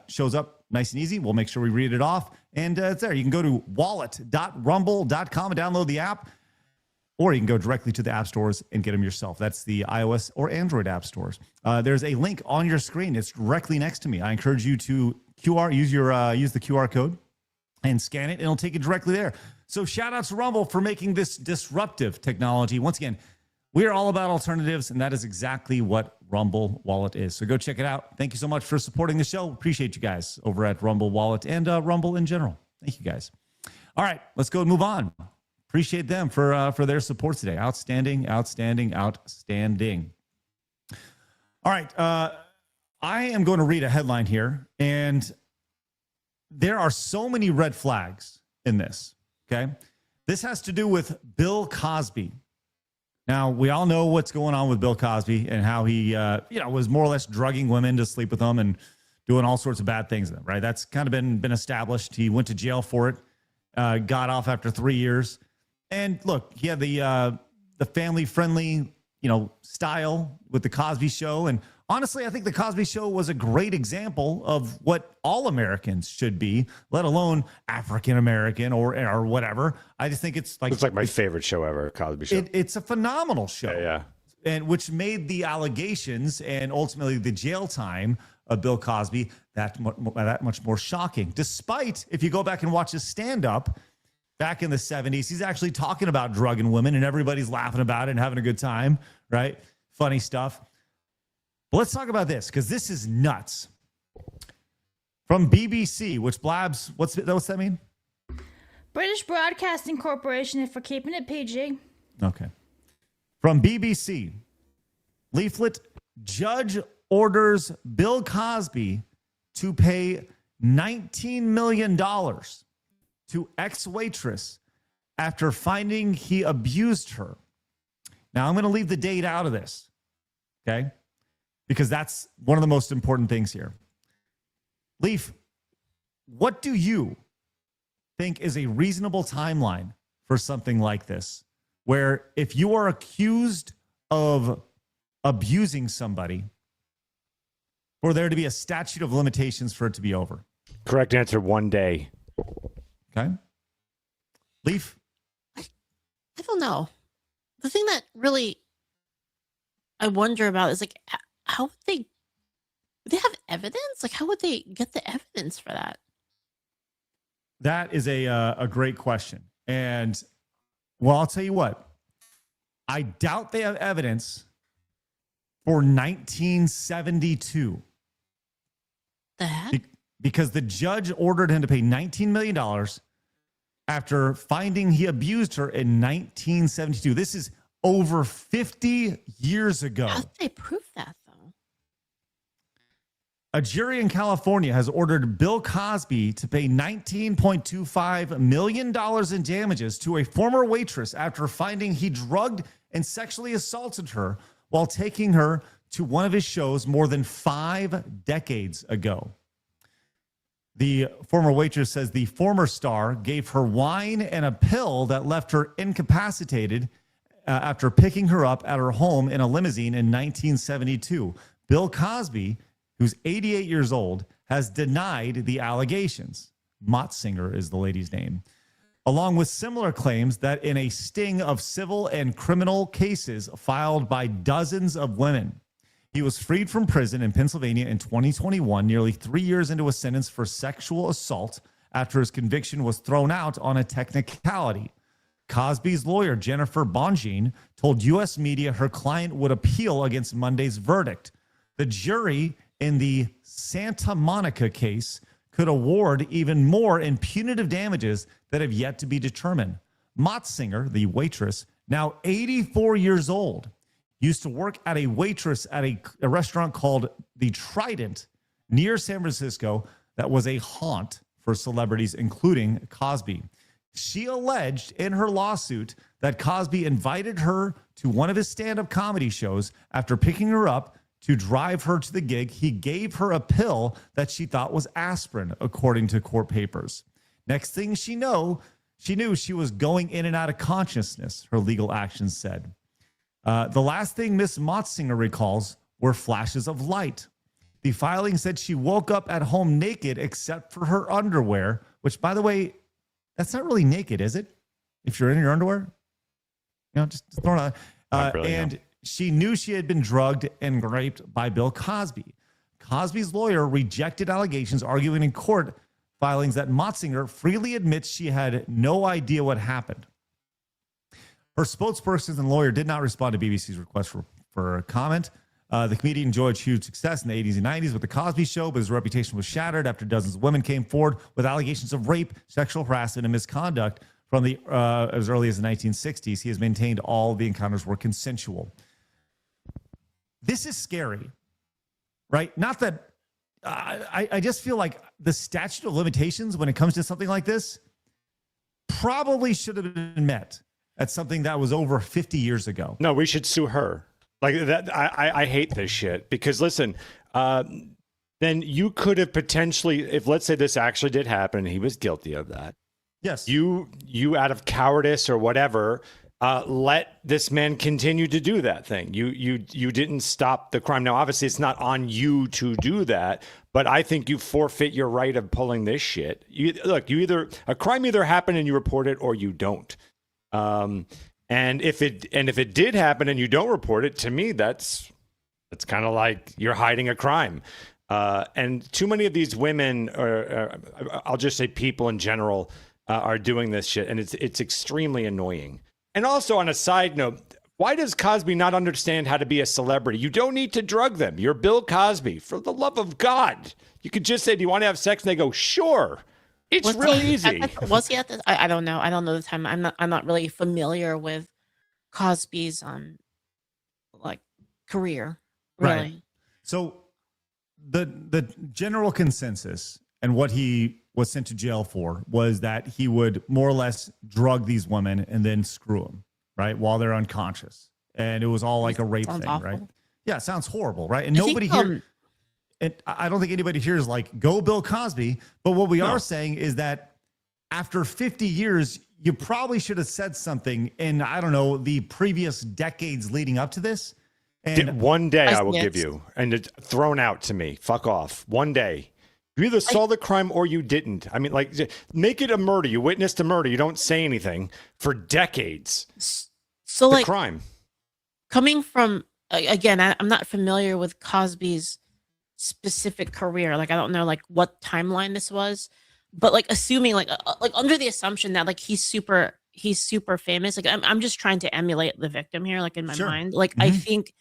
shows up nice and easy. We'll make sure we read it off. And it's there. You can go to wallet.rumble.com and download the app. Or you can go directly to the app stores and get them yourself. That's the iOS or Android app stores. There's a link on your screen. It's directly next to me. I encourage you to use the QR code and scan it. And it'll take you directly there. So shout out to Rumble for making this disruptive technology. Once again, we are all about alternatives, and that is exactly what Rumble Wallet is. So go check it out. Thank you so much for supporting the show. Appreciate you guys over at Rumble Wallet and Rumble in general. Thank you guys. All right, let's go and move on. Appreciate them for their support today. Outstanding. All right, I am going to read a headline here, and there are so many red flags in this, okay? This has to do with Bill Cosby. Now, we all know what's going on with Bill Cosby and how he, was more or less drugging women to sleep with them and doing all sorts of bad things, right? That's kind of been established. He went to jail for it, got off after 3 years. And look, he had the family-friendly, style with the Cosby Show. And honestly, I think the Cosby Show was a great example of what all Americans should be, let alone African-American or whatever. I just think it's like my favorite show ever, Cosby Show. It's a phenomenal show. Yeah. And which made the allegations and ultimately the jail time of Bill Cosby that much more shocking. Despite, if you go back and watch his stand-up back in the 70s, he's actually talking about drugging women and everybody's laughing about it and having a good time, right? Funny stuff. But let's talk about this because this is nuts. From BBC, which blabs, what's that mean? British Broadcasting Corporation, if we're keeping it PG. Okay. From BBC, Leaflit, judge orders Bill Cosby to pay $19 million to ex-waitress after finding he abused her. Now, I'm going to leave the date out of this, okay? Because that's one of the most important things here. Leaf, what do you think is a reasonable timeline for something like this? Where if you are accused of abusing somebody, for there to be a statute of limitations for it to be over? Correct answer, 1 day. Okay. Leaf? I don't know. The thing that really I wonder about is like, how would they have evidence? Like, how would they get the evidence for that? That is a great question. And, well, I'll tell you what. I doubt they have evidence for 1972. The heck? Because the judge ordered him to pay $19 million after finding he abused her in 1972. This is over 50 years ago. How did they prove that, though? A jury in California has ordered Bill Cosby to pay $19.25 million in damages to a former waitress after finding he drugged and sexually assaulted her while taking her to one of his shows more than 5 decades ago. The former waitress says the former star gave her wine and a pill that left her incapacitated after picking her up at her home in a limousine in 1972. Bill Cosby, who's 88 years old, has denied the allegations. Motzinger is the lady's name, along with similar claims that in a sting of civil and criminal cases filed by dozens of women. He was freed from prison in Pennsylvania in 2021, nearly 3 years into a sentence for sexual assault after his conviction was thrown out on a technicality. Cosby's lawyer, Jennifer Bongine, told U.S. media her client would appeal against Monday's verdict. The jury in the Santa Monica case could award even more in punitive damages that have yet to be determined. Motzinger, the waitress, now 84 years old, used to work at a waitress at a restaurant called the Trident near San Francisco that was a haunt for celebrities, including Cosby. She alleged in her lawsuit that Cosby invited her to one of his stand-up comedy shows. After picking her up to drive her to the gig, he gave her a pill that she thought was aspirin, according to court papers. Next thing she knew she was going in and out of consciousness, her legal actions said. The last thing Miss Motzinger recalls were flashes of light. The filing said she woke up at home naked except for her underwear, which, by the way, that's not really naked, is it? If you're in your underwear? Just throw it on. And she knew she had been drugged and raped by Bill Cosby. Cosby's lawyer rejected allegations, arguing in court filings that Motzinger freely admits she had no idea what happened. Her spokesperson and lawyer did not respond to BBC's request for comment. The comedian enjoyed huge success in the 80s and 90s with The Cosby Show, but his reputation was shattered after dozens of women came forward with allegations of rape, sexual harassment, and misconduct from as early as the 1960s. He has maintained all the encounters were consensual. This is scary, right? Not that I just feel like the statute of limitations when it comes to something like this probably should have been met at something that was over 50 years ago. No, we should sue her. Like that, I hate this shit because listen, then you could have potentially, if let's say this actually did happen, and he was guilty of that. Yes. You out of cowardice or whatever, let this man continue to do that thing. You didn't stop the crime. Now, obviously, it's not on you to do that, but I think you forfeit your right of pulling this shit. A crime either happened and you report it or you don't. And if it did happen and you don't report it, to me, that's kind of like you're hiding a crime. And too many of these women, or I'll just say people in general, are doing this shit, and it's extremely annoying. And also, on a side note, why does Cosby not understand how to be a celebrity? You don't need to drug them. You're Bill Cosby. For the love of God, you could just say, "Do you want to have sex?" And they go, "Sure." It's real easy. Was he at the? I don't know. I don't know the time. I'm not really familiar with Cosby's career. Really. Right. So the general consensus and what he was sent to jail for was that he would more or less drug these women and then screw them, right, while they're unconscious, and it was all like a rape thing, awful. right? Yeah, it sounds horrible, right? And nobody here. And I don't think anybody here is like, go Bill Cosby. But what we are saying is that after 50 years, you probably should have said something in, I don't know, the previous decades leading up to this. And one day I will give you, and it's thrown out to me. Fuck off. One day. You either saw the crime or you didn't. I mean, like, make it a murder. You witnessed a murder. You don't say anything for decades. So, the crime. Coming from, again, I'm not familiar with Cosby's specific career. Like, I don't know like what timeline this was, but like assuming like under the assumption that like he's super famous, like I'm just trying to emulate the victim here, like in my mind. Like I think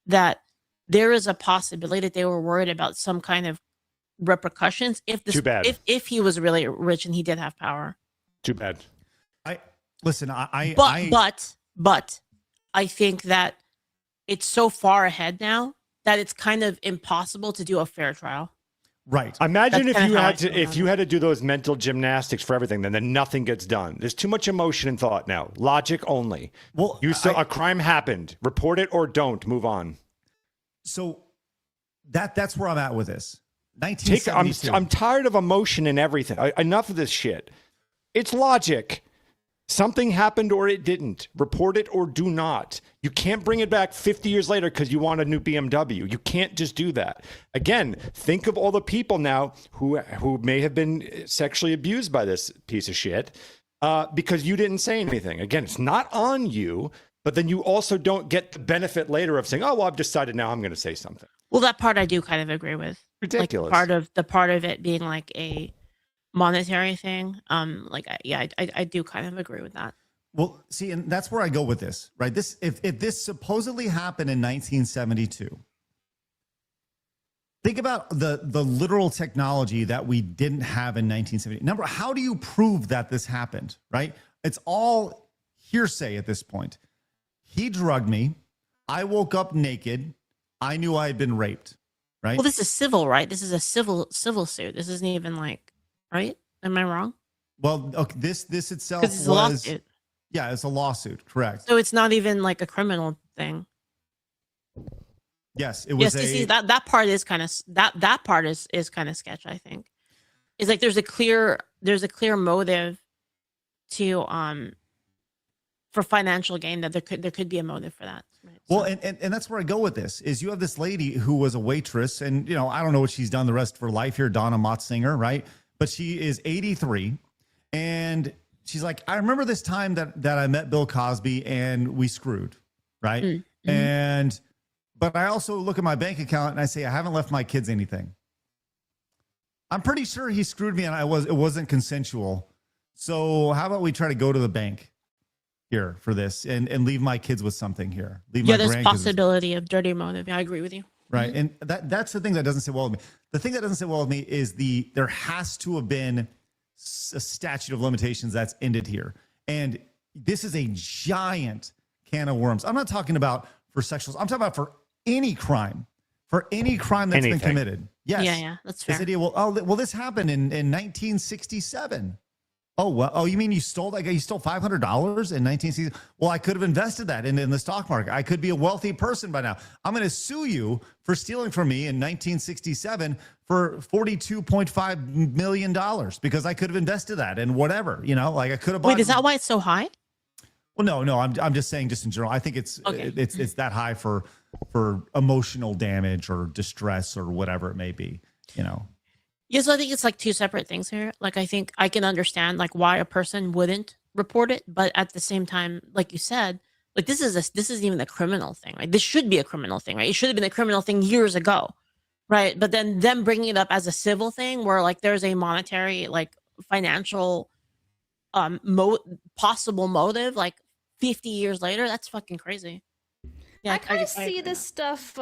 that there is a possibility that they were worried about some kind of repercussions if this if he was really rich and he did have power. Too bad. But I think that it's so far ahead now that it's kind of impossible to do a fair trial. Right. Imagine That's if kinda you how I had to feel about had to do those mental gymnastics for everything, then nothing gets done. There's too much emotion and thought now. Logic only. Well, a crime happened. Report it or don't. Move on. So that's where I'm at with this. 1972. I'm tired of emotion and everything. Enough of this shit. It's logic. Something happened or it didn't. Report it or do not. You can't bring it back 50 years later because you want a new BMW. You can't just do that. Again, think of all the people now who may have been sexually abused by this piece of shit because you didn't say anything. Again, it's not on you, but then you also don't get the benefit later of saying, oh, well, I've decided now I'm going to say something. Well, that part I do kind of agree with. Ridiculous. Like the part of it being like a monetary thing. I do kind of agree with that. Well, see, and that's where I go with this, right? This, if this supposedly happened in 1972, think about the literal technology that we didn't have in 1970. Number, how do you prove that this happened, right? It's all hearsay at this point. He drugged me. I woke up naked. I knew I had been raped, right? Well, this is civil, right? This is a civil suit. This isn't even like, right? Am I wrong? Well, okay, this itself Because it's a was, lawsuit. yeah, it's a lawsuit, correct? So it's not even like a criminal thing. Yes, it was. Yes, see that part is kind of that part is kind of sketch. I think it's like there's a clear motive to for financial gain, that there could be a motive for that. Right? Well, and that's where I go with this is you have this lady who was a waitress, and I don't know what she's done the rest of her life here, Donna Motzinger, right? But she is 83, and she's like, I remember this time that I met Bill Cosby and we screwed, right? Mm-hmm. But I also look at my bank account and I say, I haven't left my kids anything. I'm pretty sure he screwed me and it wasn't consensual. So how about we try to go to the bank here for this and leave my kids with something here? There's possibility of dirty motive. Yeah, I agree with you. Right. And that's the thing that doesn't sit well with me. The thing that doesn't sit well with me is there has to have been a statute of limitations that's ended here. And this is a giant can of worms. I'm not talking about for sexuals. I'm talking about for any crime that's been committed. Yes. Yeah, that's fair. This idea, well, this happened in 1967. Oh, well, you mean you stole $500 in 1960? Well, I could have invested that in the stock market. I could be a wealthy person by now. I'm going to sue you for stealing from me in 1967 for $42.5 million because I could have invested that in whatever, I could have bought. Wait, is that why it's so high? Well, no, I'm just saying just in general. I think it's that high for emotional damage or distress or whatever it may be, Yeah, so I think it's like two separate things here. Like, I think I can understand like why a person wouldn't report it, but at the same time, like you said, like this isn't even a criminal thing, right? This should be a criminal thing, right? It should have been a criminal thing years ago, right? But then them bringing it up as a civil thing, where like there's a monetary, like financial, possible motive, like 50 years later, that's fucking crazy. Yeah, I kind of see this stuff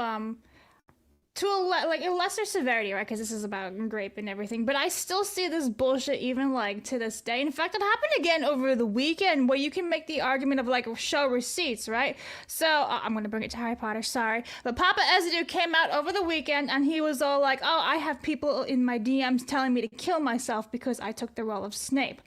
to a lesser severity, right? Because this is about rape and everything. But I still see this bullshit even like to this day. In fact, it happened again over the weekend where you can make the argument of like show receipts, right? So I'm gonna bring it to Harry Potter, sorry. But Papa Ezadu came out over the weekend and he was all like, "Oh, I have people in my DMs telling me to kill myself because I took the role of Snape."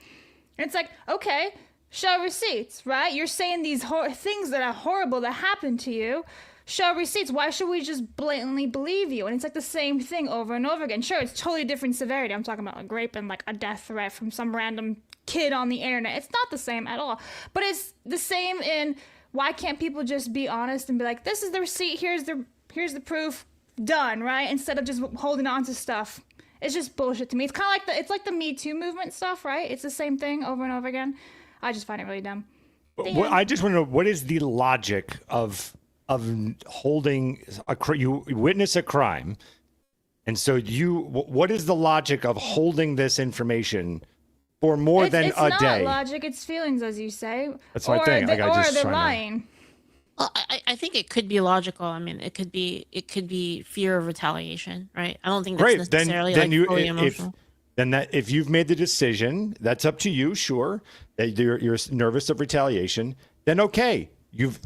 And it's like, okay, show receipts, right? You're saying these things that are horrible that happened to you. Show receipts. Why should we just blatantly believe you? And it's like the same thing over and over again. Sure, it's totally different severity. I'm talking about like rape and like a death threat from some random kid on the internet. It's not the same at all. But it's the same in why can't people just be honest and be like, this is the receipt, here's the proof, done, right? Instead of just holding on to stuff. It's just bullshit to me. It's kind of like the Me Too movement stuff, right? It's the same thing over and over again. I just find it really dumb. I just want to know, what is the logic of holding you witness a crime, and so what is the logic of holding this information for more than a day? It's not logic, it's feelings, as you say. That's my thing. Or they're lying. Well, I think it could be logical. I mean, it could be fear of retaliation, right? I don't think that's necessarily fully emotional. If you've made the decision, that's up to you. Sure, that you're nervous of retaliation. Then okay, you've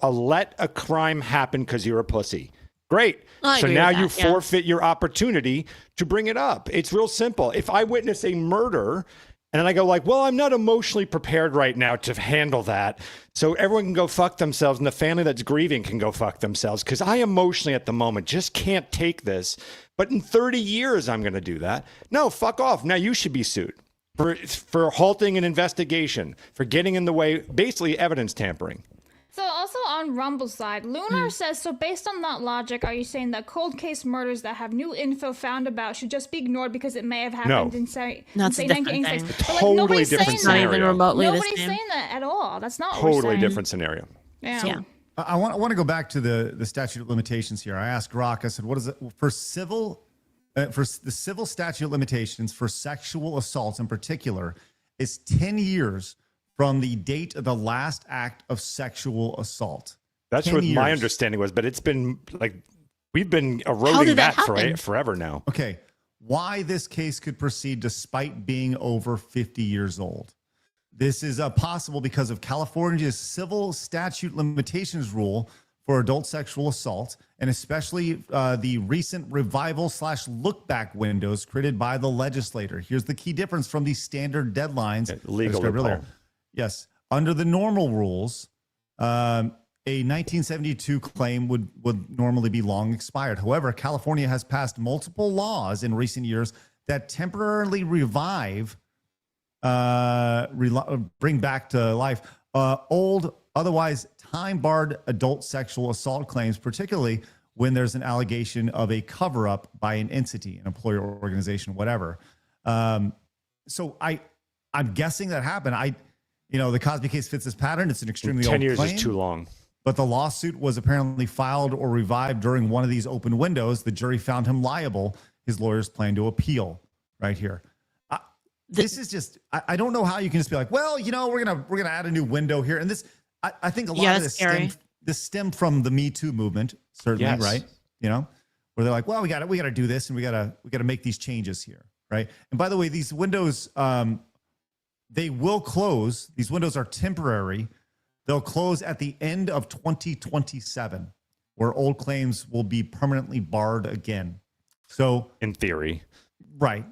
let a crime happen because you're a pussy. Great. I So agree now with you that, yeah. forfeit your opportunity to bring it up. It's real simple. If I witness a murder and then I go like, well, I'm not emotionally prepared right now to handle that. So everyone can go fuck themselves and the family that's grieving can go fuck themselves because I emotionally at the moment just can't take this. But in 30 years, I'm going to do that. No, fuck off. Now you should be sued for halting an investigation, for getting in the way, basically evidence tampering. So also on Rumble's side, Lunar says, so based on that logic, are you saying that cold case murders that have new info found about should just be ignored because it may have happened in say, That's a say different 1986? thing. But, like, Totally nobody's different saying scenario. Not even remotely the Nobody's same. saying that at all. That's not what we're Totally saying. different scenario. Yeah. So I want to go back to the statute of limitations here. I asked Rock, I said, what is it for the civil statute of limitations for sexual assaults in particular is 10 years from the date of the last act of sexual assault. That's 10 what my years. understanding was, but it's been like we've been eroding that forever now. Okay. Why this case could proceed despite being over 50 years old. This is possible because of California's civil statute limitations rule for adult sexual assault, and especially the recent revival/look back windows created by the legislator. Here's the key difference from the standard deadlines. Legal loophole. Yes. Under the normal rules, a 1972 claim would normally be long expired. However, California has passed multiple laws in recent years that temporarily revive, bring back to life old, otherwise time-barred adult sexual assault claims, particularly when there's an allegation of a cover-up by an entity, an employer or organization, whatever. So I'm guessing that happened. The Cosby case fits this pattern. It's an extremely 10 old years claim. is too long. But the lawsuit was apparently filed or revived during one of these open windows. The jury found him liable. His lawyers plan to appeal right here. This is just, I don't know how you can just be like, well, we're gonna add a new window here. And this, I think a lot of this stemmed from the Me Too movement, certainly, Yes. right? Where they're like, well, we got to do this, and we got to make these changes here, right? And by the way, these windows, they will close. These windows are temporary. They'll close at the end of 2027, where old claims will be permanently barred again. So, in theory, right.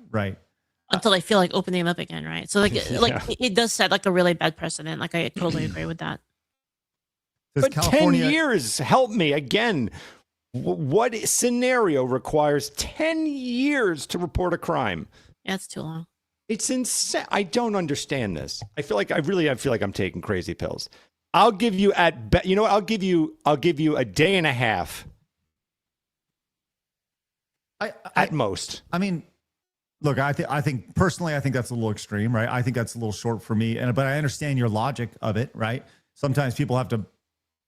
Until they feel like opening them up again, right? So it does set like a really bad precedent. Like I totally agree with that. But 10 years, help me again. What scenario requires 10 years to report a crime? Yeah, it's too long. It's insane. I don't understand this. I feel like I'm taking crazy pills. I'll give you I'll give you a day and a half. At most. I mean, look, I think personally, I think that's a little extreme, right? I think that's a little short for me. But I understand your logic of it, right? Sometimes people have to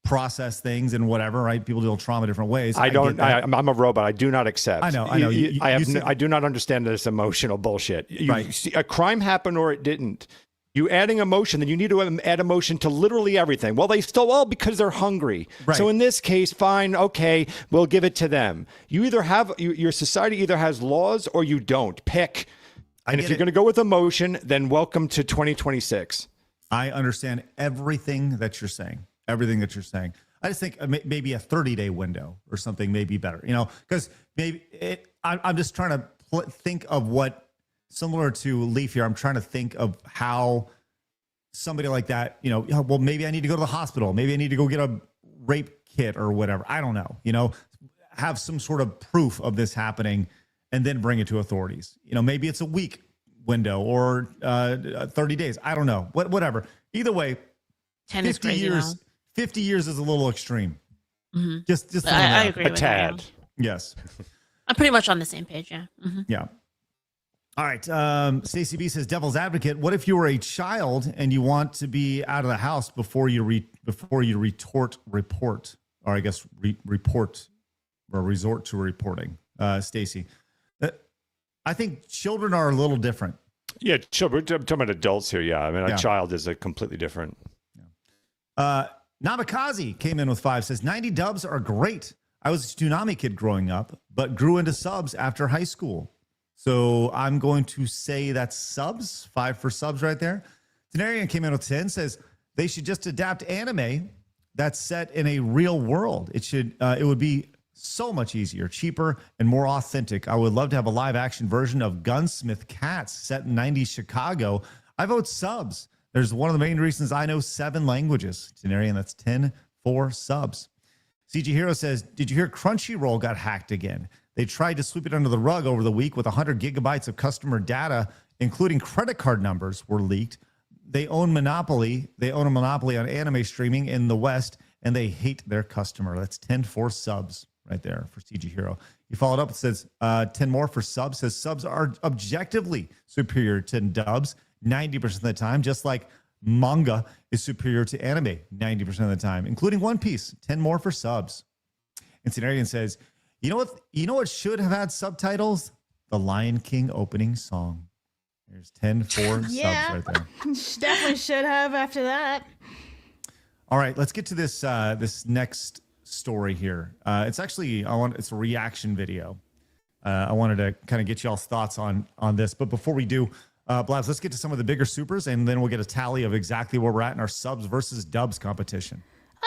process things and whatever, right? People deal with trauma different ways. I'm a robot. I do not accept. I know. I do not understand this emotional bullshit. Right. See, a crime happened or it didn't. You adding emotion, then you need to add emotion to literally everything. Well, they stole because they're hungry. Right. So in this case, fine, okay, we'll give it to them. You either have your society either has laws or you don't. Pick. And if you're going to go with emotion, then welcome to 2026. I understand everything that you're saying. Everything that you're saying. I just think maybe a 30-day window or something may be better. Because I'm just trying to think of what. Similar to Leaf here, I'm trying to think of how somebody like that, well, maybe I need to go to the hospital. Maybe I need to go get a rape kit or whatever. I don't know, have some sort of proof of this happening and then bring it to authorities. Maybe it's a week window or 30 days. I don't know. Whatever. Either way, 10 is crazy years. now. 50 years is a little extreme. Mm-hmm. Just I agree with tad. that. Yes. I'm pretty much on the same page. Yeah. Mm-hmm. Yeah. All right. Stacey B says, devil's advocate. What if you were a child and you want to be out of the house before you report, or I guess report or resort to reporting? Stacey, I think children are a little different. Yeah, children. I'm talking about adults here. Yeah, I mean, a child is a completely different. Namikaze came in with 5, says 90 dubs are great. I was a Tsunami kid growing up, but grew into subs after high school. So I'm going to say that's subs, 5 for subs right there. Denarian came in with 10, says they should just adapt anime that's set in a real world. It would be So much easier, cheaper, and more authentic. I would love to have a live action version of Gunsmith Cats set in 90s Chicago. I vote subs. There's one of the main reasons I know 7 languages. Tenarian, that's 10 for subs. CG Hero says, did you hear Crunchyroll got hacked again? They tried to sweep it under the rug over the week with 100 gigabytes of customer data, including credit card numbers, were leaked. They own monopoly. They own a monopoly on anime streaming in the West, and they hate their customer. That's 10 for subs right there for CG Hero. He followed up and says 10 more for subs. Says subs are objectively superior to dubs 90% of the time, just like manga is superior to anime 90% of the time, including One Piece. 10 more for subs. And Cenarian says, you know what should have had subtitles? The Lion King opening song. There's 10 for subs right there. Definitely should have after that. All right, let's get to this this next story here. It's actually it's a reaction video. I wanted to kind of get y'all's thoughts on this, but before we do, Blabs, let's get to some of the bigger supers, and then we'll get a tally of exactly where we're at in our subs versus dubs competition.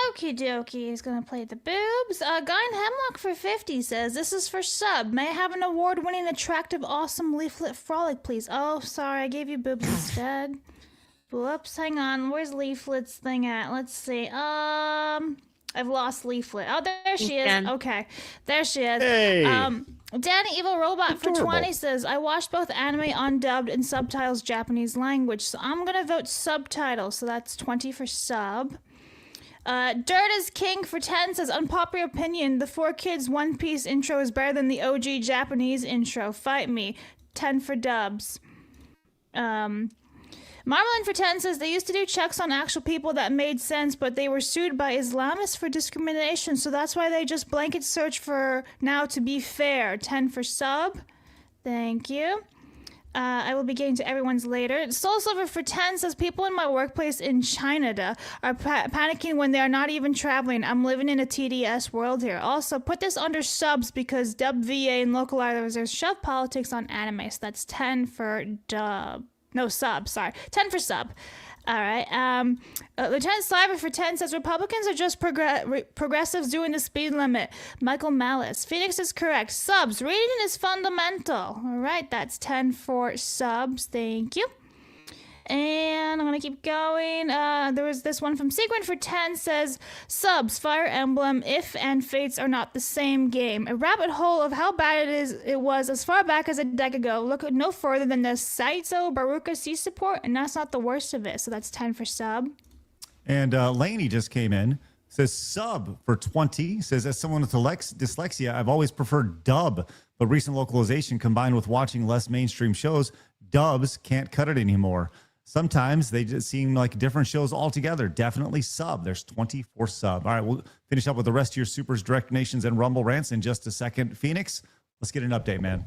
Okie dokie, he's gonna play the boobs. Guy in Hemlock for 50 says, this is for sub. May I have an award-winning, attractive, awesome leaflet frolic, please? Oh, sorry, I gave you boobs instead. Whoops, hang on. Where's Leaflet's thing at? Let's see. I've lost Leaflet. Oh, there she is. Okay, there she is. Hey. Danny Evil Robot for 20 says, I watched both anime undubbed and subtitles Japanese language, so I'm gonna vote subtitles. So that's 20 for sub. Dirt is King for 10 says, unpopular opinion, the 4Kids One Piece intro is better than the OG Japanese intro. Fight me. 10 for dubs. Marmalin for 10 says, they used to do checks on actual people that made sense, but they were sued by Islamists for discrimination, so that's why they just blanket search for now to be fair. 10 for sub. Thank you. I will be getting to everyone's later. Soul Silver for 10 says, people in my workplace in China are panicking when they are not even traveling. I'm living in a TDS world here. Also, put this under subs because dub VA and localizers shove politics on anime, so that's 10 for dub. No, sub, sorry. 10 for sub. All right. Lieutenant Sliver for 10 says, Republicans are just progressives doing the speed limit. Michael Malice. Phoenix is correct. Subs. Reading is fundamental. All right. That's 10 for subs. Thank you. And I'm going to keep going. There was this one from Sequin for 10 says, subs, Fire Emblem, If and Fates are not the same game. A rabbit hole of how bad it was as far back as a decade ago. Look no further than the Saito Baruka C support, and that's not the worst of it. So that's 10 for sub. And Laney just came in. Says sub for 20. Says, as someone with dyslexia, I've always preferred dub, but recent localization combined with watching less mainstream shows, dubs can't cut it anymore. Sometimes they just seem like different shows altogether. Definitely sub. There's 24 sub. All right, we'll finish up with the rest of your supers, direct nations, and rumble rants in just a second. Phoenix, let's get an update, man.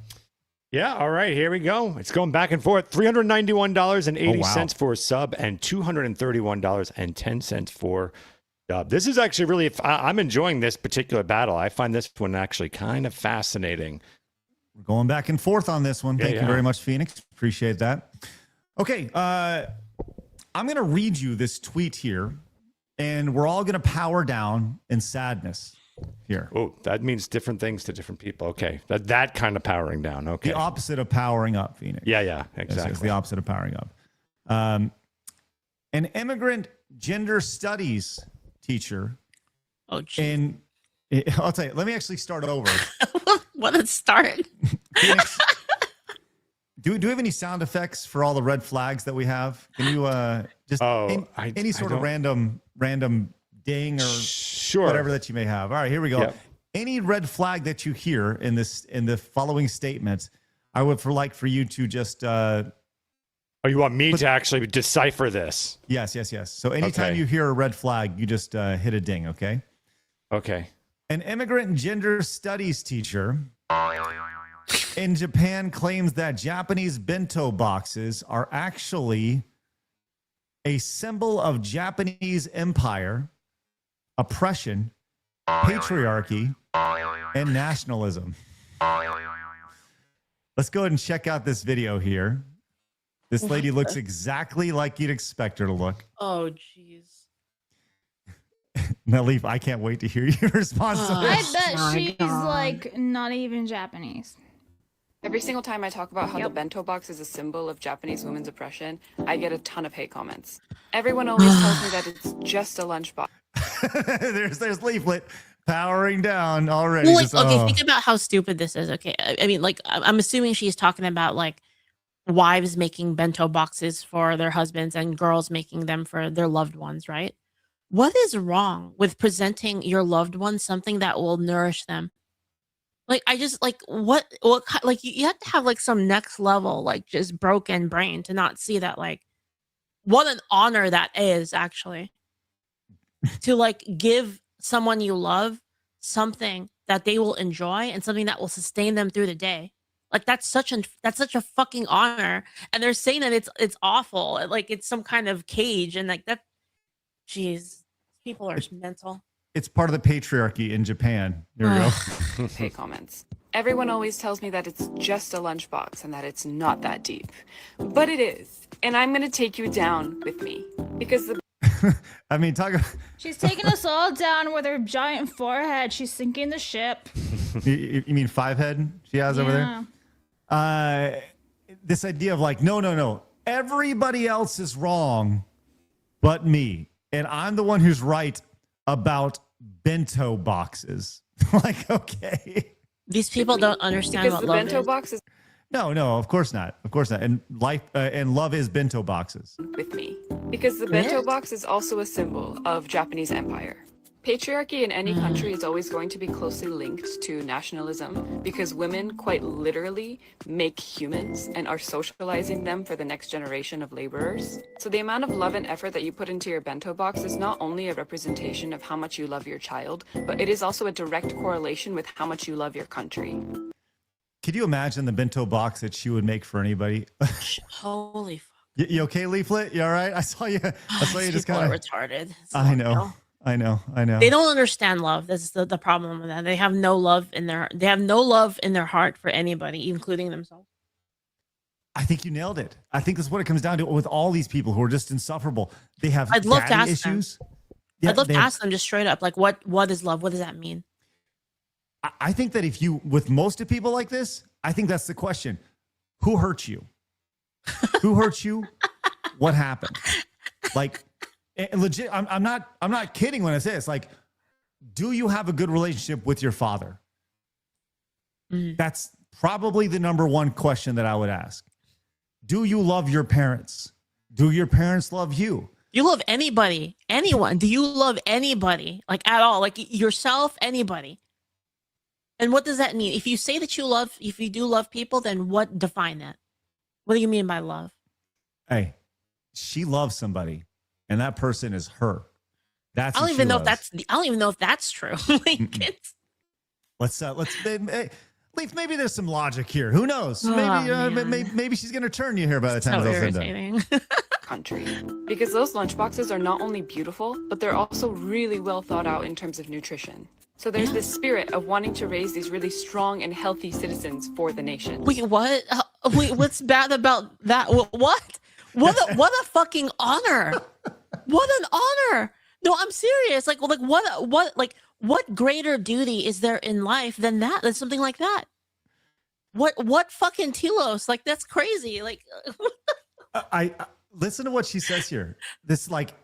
Yeah, all right, here we go. It's going back and forth. $391.80 for sub and $231.10 for dub. This is actually really, I'm enjoying this particular battle. I find this one actually kind of fascinating. We're going back and forth on this one. Thank you very much, Phoenix. Appreciate that. Okay, I'm going to read you this tweet here, and we're all going to power down in sadness here. Oh, that means different things to different people. Okay, that kind of powering down. Okay. The opposite of powering up, Phoenix. Yeah, exactly. It's the opposite of powering up. An immigrant gender studies teacher. Oh, geez. I'll tell you, let me actually start over. What a start. Phoenix, do we have any sound effects for all the red flags that we have? Can you just any sort of random ding or whatever that you may have? All right, here we go. Yep. Any red flag that you hear in the following statement, I would like for you to just you want me to actually decipher this? Yes. So anytime you hear a red flag, you just hit a ding, okay? Okay. An immigrant gender studies teacher in Japan claims that Japanese bento boxes are actually a symbol of Japanese empire, oppression, patriarchy, and nationalism. Let's go ahead and check out this video here. This lady looks exactly like you'd expect her to look. Oh, jeez. Now, Leaf, I can't wait to hear your response to I this. bet she's like not even Japanese. Every single time I talk about how the bento box is a symbol of Japanese women's oppression, I get a ton of hate comments. Everyone always tells me that it's just a lunchbox. there's Leaflit powering down already. Well, like, Just, okay, oh. think about how stupid this is. Okay, I mean, like, I'm assuming she's talking about like wives making bento boxes for their husbands and girls making them for their loved ones, right? What is wrong with presenting your loved one something that will nourish them? Like, I just like like you have to have like some next level, like just broken brain to not see that, like, what an honor that is actually to like give someone you love something that they will enjoy and something that will sustain them through the day. Like that's such a fucking honor. And they're saying that it's awful, like it's some kind of cage, and like that. Jeez, people are mental. It's part of the patriarchy in Japan. There we go. Hate comments. Everyone always tells me that it's just a lunchbox and that it's not that deep. But it is. And I'm going to take you down with me. Because the I mean, talk about... She's taking us all down with her giant forehead. She's sinking the ship. You mean 5 head she has over there? This idea of like, no. Everybody else is wrong but me. And I'm the one who's right about bento boxes. Like, okay. These people don't understand because what the love bento is. box is No, of course not. Of course not. And life and love is bento boxes. with me. Because the bento box is also a symbol of Japanese empire. Patriarchy in any country is always going to be closely linked to nationalism because women quite literally make humans and are socializing them for the next generation of laborers. So the amount of love and effort that you put into your bento box is not only a representation of how much you love your child, but it is also a direct correlation with how much you love your country. Could you imagine the bento box that she would make for anybody? Holy fuck. You okay, Leaflit? You all right? I saw you just People kind are of retarded. I know. They don't understand love. That's the problem with that. They have no love in their heart for anybody, including themselves. I think you nailed it. I think that's what it comes down to with all these people who are just insufferable. They have I'd love to daddy ask issues. them. Yeah, I'd love to they have- ask them just straight up, like, what is love? What does that mean? I think that if you, with most of people like this, I think that's the question. Who hurt you? Who hurt you? What happened? Like, and legit, I'm not kidding when I say this. Like, do you have a good relationship with your father? That's probably the number one question that I would ask. Do you love your parents? Do your parents love you? Do you love anybody? Anyone? Do you love anybody? Like, at all? Like, yourself? Anybody? And what does that mean? If you say that if you do love people, then what define that? What do you mean by love? Hey, she loves somebody, and that person is her. That's I don't even know if that's true. Like, let's Leaf, maybe there's some logic here. Who knows? Maybe she's gonna turn you here by the time so it's all said irritating. Country. Because those lunchboxes are not only beautiful, but they're also really well thought out in terms of nutrition. So there's this spirit of wanting to raise these really strong and healthy citizens for the nation. Wait, what? Wait, what's bad about that? What? What a fucking honor! What an honor! No, I'm serious. Like what greater duty is there in life than that? Than something like that? What fucking telos? Like, that's crazy. Like, I listen to what she says here. This, like,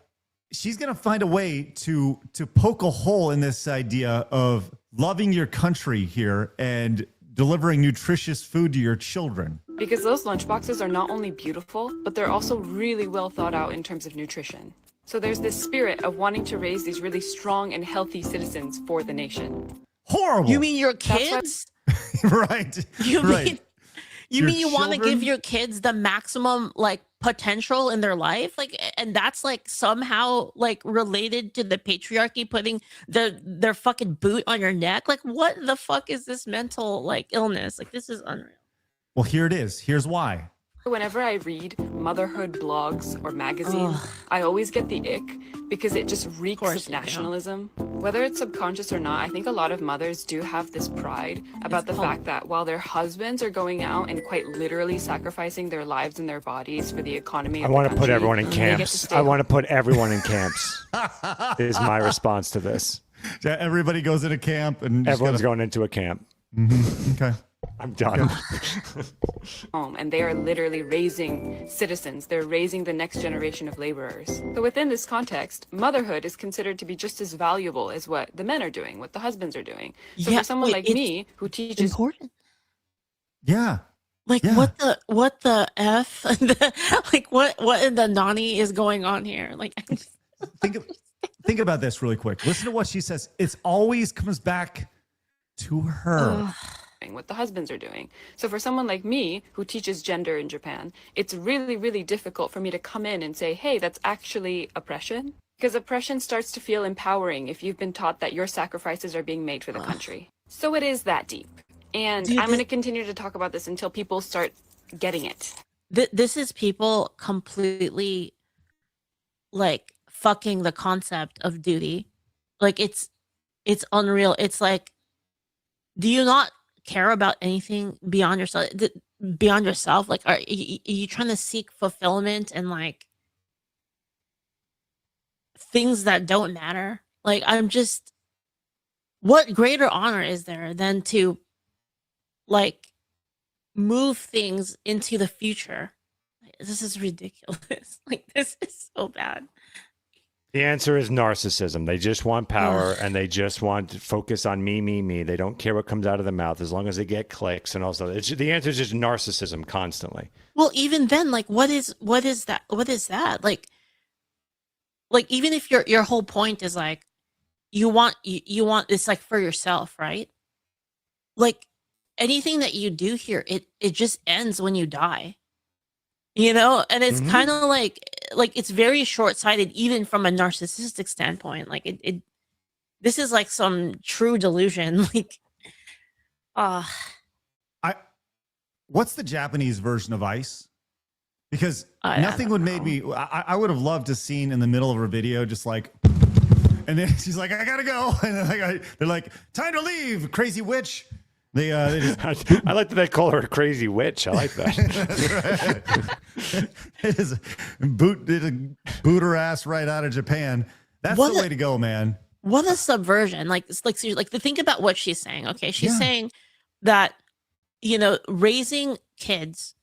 she's gonna find a way to poke a hole in this idea of loving your country here and delivering nutritious food to your children. Because those lunchboxes are not only beautiful, but they're also really well thought out in terms of nutrition. So there's this spirit of wanting to raise these really strong and healthy citizens for the nation. Horrible. You mean your kids? Right. You right. mean you want to give your kids the maximum like potential in their life? Like, and that's like somehow like related to the patriarchy putting their fucking boot on your neck? Like, what the fuck is this mental like illness? Like, this is unreal. Well, here it is. Here's why. Whenever I read motherhood blogs or magazines, I always get the ick because it just reeks of nationalism. Whether it's subconscious or not, I think a lot of mothers do have this pride about the fact that while their husbands are going out and quite literally sacrificing their lives and their bodies for the economy of I want the to put country, everyone in they get to camps. stay I want to put everyone in camps. Is my response to this. Yeah, everybody goes into camp and just Everyone's going into a camp. Okay. I'm done. home, and they are literally raising citizens. They're raising the next generation of laborers. So within this context, motherhood is considered to be just as valuable as what the men are doing, what the husbands are doing. So for someone like me who teaches important. Yeah. Like what the F? Like what in the nani is going on here? Like Think about this really quick. Listen to what she says. It always comes back to her. What the husbands are doing. So for someone like me who teaches gender in Japan, it's really, really difficult for me to come in and say, hey, that's actually oppression. Because oppression starts to feel empowering if you've been taught that your sacrifices are being made for the country. So it is that deep. And I'm going to continue to talk about this until people start getting it. This is people completely like fucking the concept of duty. Like it's unreal. It's like, do you not care about anything beyond yourself? Like, are you trying to seek fulfillment and like things that don't matter? Like, I'm just, what greater honor is there than to like move things into the future? This is ridiculous. Like, this is so bad. The answer is narcissism. They just want power and they just want to focus on me, me, me. They don't care what comes out of the mouth as long as they get clicks. And also, the answer is just narcissism constantly. Well, even then, like, what is that? What is that? Like even if your whole point is like, you want it's like for yourself, right? Like anything that you do here, it just ends when you die. You know, and it's kind of like it's very short-sighted, even from a narcissistic standpoint. Like this is like some true delusion. Like, what's the Japanese version of ICE? Because nothing would make me. I would have loved to seen in the middle of her video, just like, and then she's like, "I gotta go," and then they're like, "Time to leave, crazy witch." They just, I like that they call her a crazy witch. I like that. boot her ass right out of Japan. That's the way to go, man. What a subversion! Like, it's like, seriously, like, to think about what she's saying. Okay, she's saying that, you know, raising kids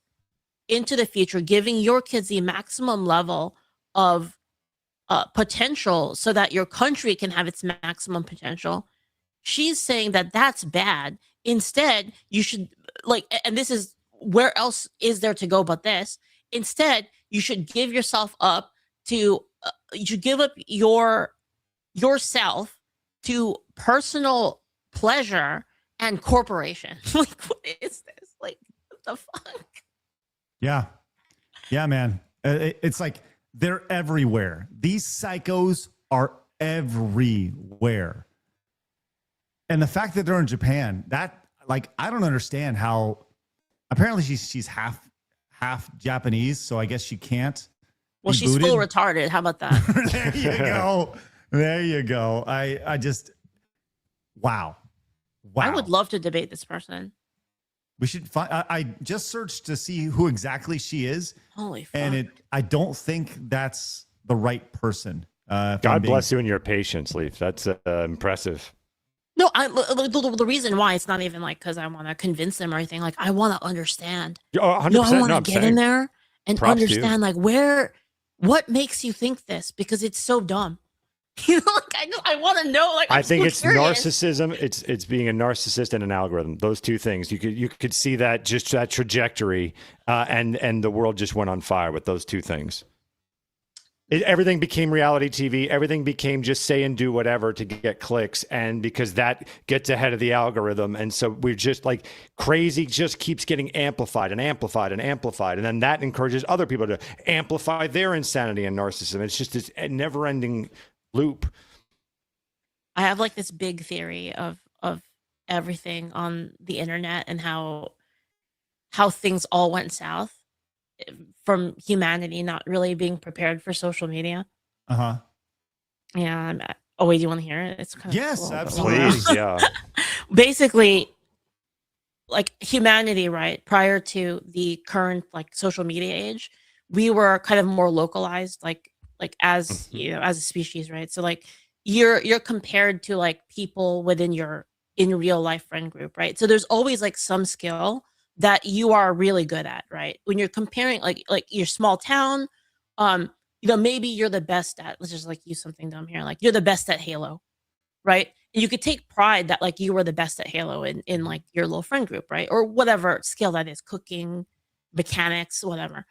into the future, giving your kids the maximum level of potential, so that your country can have its maximum potential. She's saying that that's bad. Instead, you should, like, and this is, where else is there to go but this? Instead, you should give yourself up to, you should give up yourself to personal pleasure and corporation. Like, what is this? Like, what the fuck? Yeah. Yeah, man. It's like they're everywhere. These psychos are everywhere. And the fact that they're in Japan, that, like, I don't understand how. Apparently, she's half Japanese, so I guess she can't. Well, she's full retarded. How about that? There you go. There you go. I just, wow. I would love to debate this person. We should find. I just searched to see who exactly she is. Holy fuck. And I don't think that's the right person. God bless you and your patience, Leaf. That's impressive. No, the reason why, it's not even like because I want to convince them or anything. Like, I want to understand. Oh, 100%. No, I want to get in there and Props understand, like, what makes you think this? Because it's so dumb. You know, like, I want to know. Like, I think it's narcissism. It's being a narcissist and an algorithm. Those two things. You could see that, just that trajectory, and the world just went on fire with those two things. Everything became reality TV. Everything became just say and do whatever to get clicks. And because that gets ahead of the algorithm. And so we're just like, crazy just keeps getting amplified and amplified and amplified. And then that encourages other people to amplify their insanity and narcissism. It's just this never ending loop. I have like this big theory of everything on the internet and how things all went south from humanity not really being prepared for social media. Uh-huh. And oh wait, do you want to hear it? It's kind Yes, of absolutely. Please, yeah. Basically, like humanity, right? Prior to the current like social media age, we were kind of more localized, like as you know, as a species, right? So like you're compared to like people within your in real life friend group, right? So there's always like some skill that you are really good at, right? When you're comparing like your small town, you know, maybe you're the best at, let's just like use something dumb here, like you're the best at Halo, right? And you could take pride that like you were the best at Halo in like your little friend group, right? Or whatever skill that is, cooking, mechanics, whatever.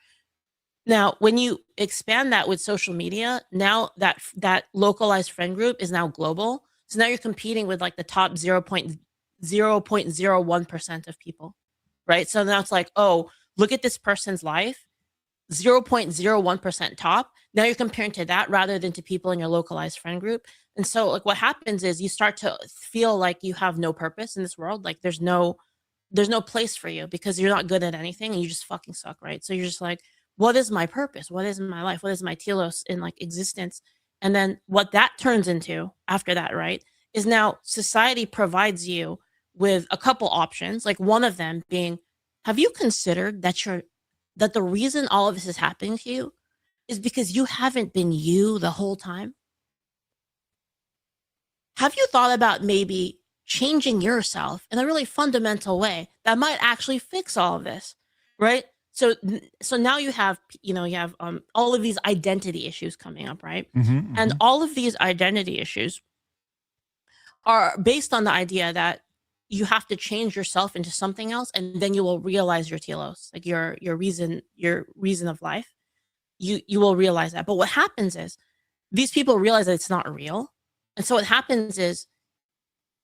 Now, when you expand that with social media, now that localized friend group is now global. So now you're competing with like the top 0.01% of people, right? So now it's like, oh, look at this person's life, 0.01% top. Now you're comparing to that rather than to people in your localized friend group. And so like what happens is you start to feel like you have no purpose in this world. Like there's no place for you because you're not good at anything and you just fucking suck, right? So you're just like, what is my purpose? What is my life? What is my telos in like existence? And then what that turns into after that, right, is now society provides you with a couple options. Like one of them being, have you considered that the reason all of this is happening to you is because you haven't been you the whole time? Have you thought about maybe changing yourself in a really fundamental way that might actually fix all of this, right? So now you have all of these identity issues coming up, right? And all of these identity issues are based on the idea that you have to change yourself into something else, and then you will realize your telos, like your reason of life. You will realize that. But what happens is these people realize that it's not real, and so what happens is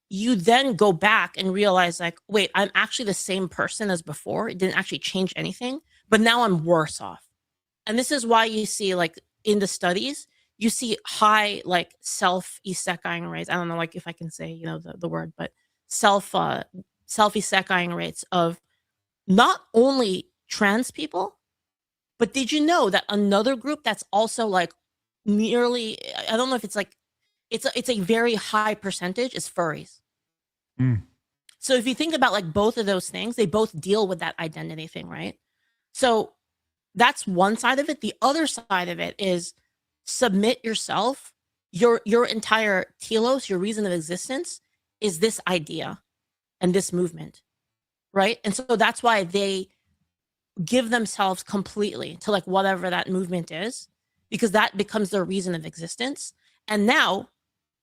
you then go back and realize like, wait, I'm actually the same person as before. It didn't actually change anything, but now I'm worse off. And this is why you see like in the studies, you see high like self-isekai rates. I don't know like if I can say, the word, but self-isekai rates of not only trans people, but did you know that another group that's also like nearly, I don't know if it's like, it's a very high percentage is furries. So if you think about like both of those things, they both deal with that identity thing, right? So that's one side of it. The other side of it is submit yourself. Your entire telos, your reason of existence, is this idea and this movement, right? And so that's why they give themselves completely to like whatever that movement is, because that becomes their reason of existence. And now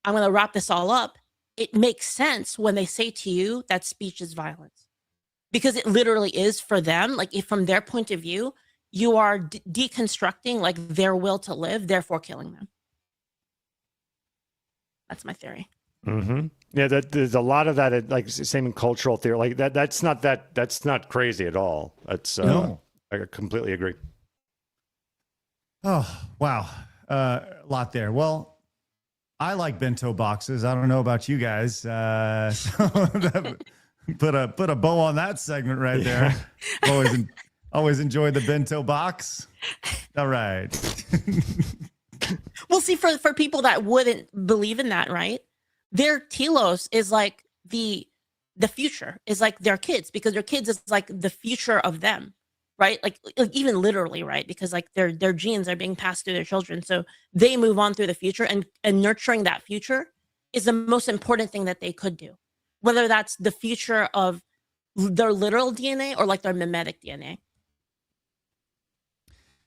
I'm going to wrap this all up. It makes sense when they say to you that speech is violence, because it literally is for them. Like if from their point of view, you are deconstructing like their will to live, therefore killing them. That's my theory. Yeah, there's a lot of that, like same in cultural theory, like that's not crazy at all. That's No. I completely agree. Oh, wow. A lot there. Well, I like bento boxes. I don't know about you guys. So put a bow on that segment right there. Always enjoyed the bento box. All right. Well, see, for people that wouldn't believe in that, right? Their telos is like the future, is like their kids, because their kids is like the future of them, right? Like even literally, right? Because like their genes are being passed through their children, so they move on through the future, and nurturing that future is the most important thing that they could do, whether that's the future of their literal DNA or like their mimetic DNA.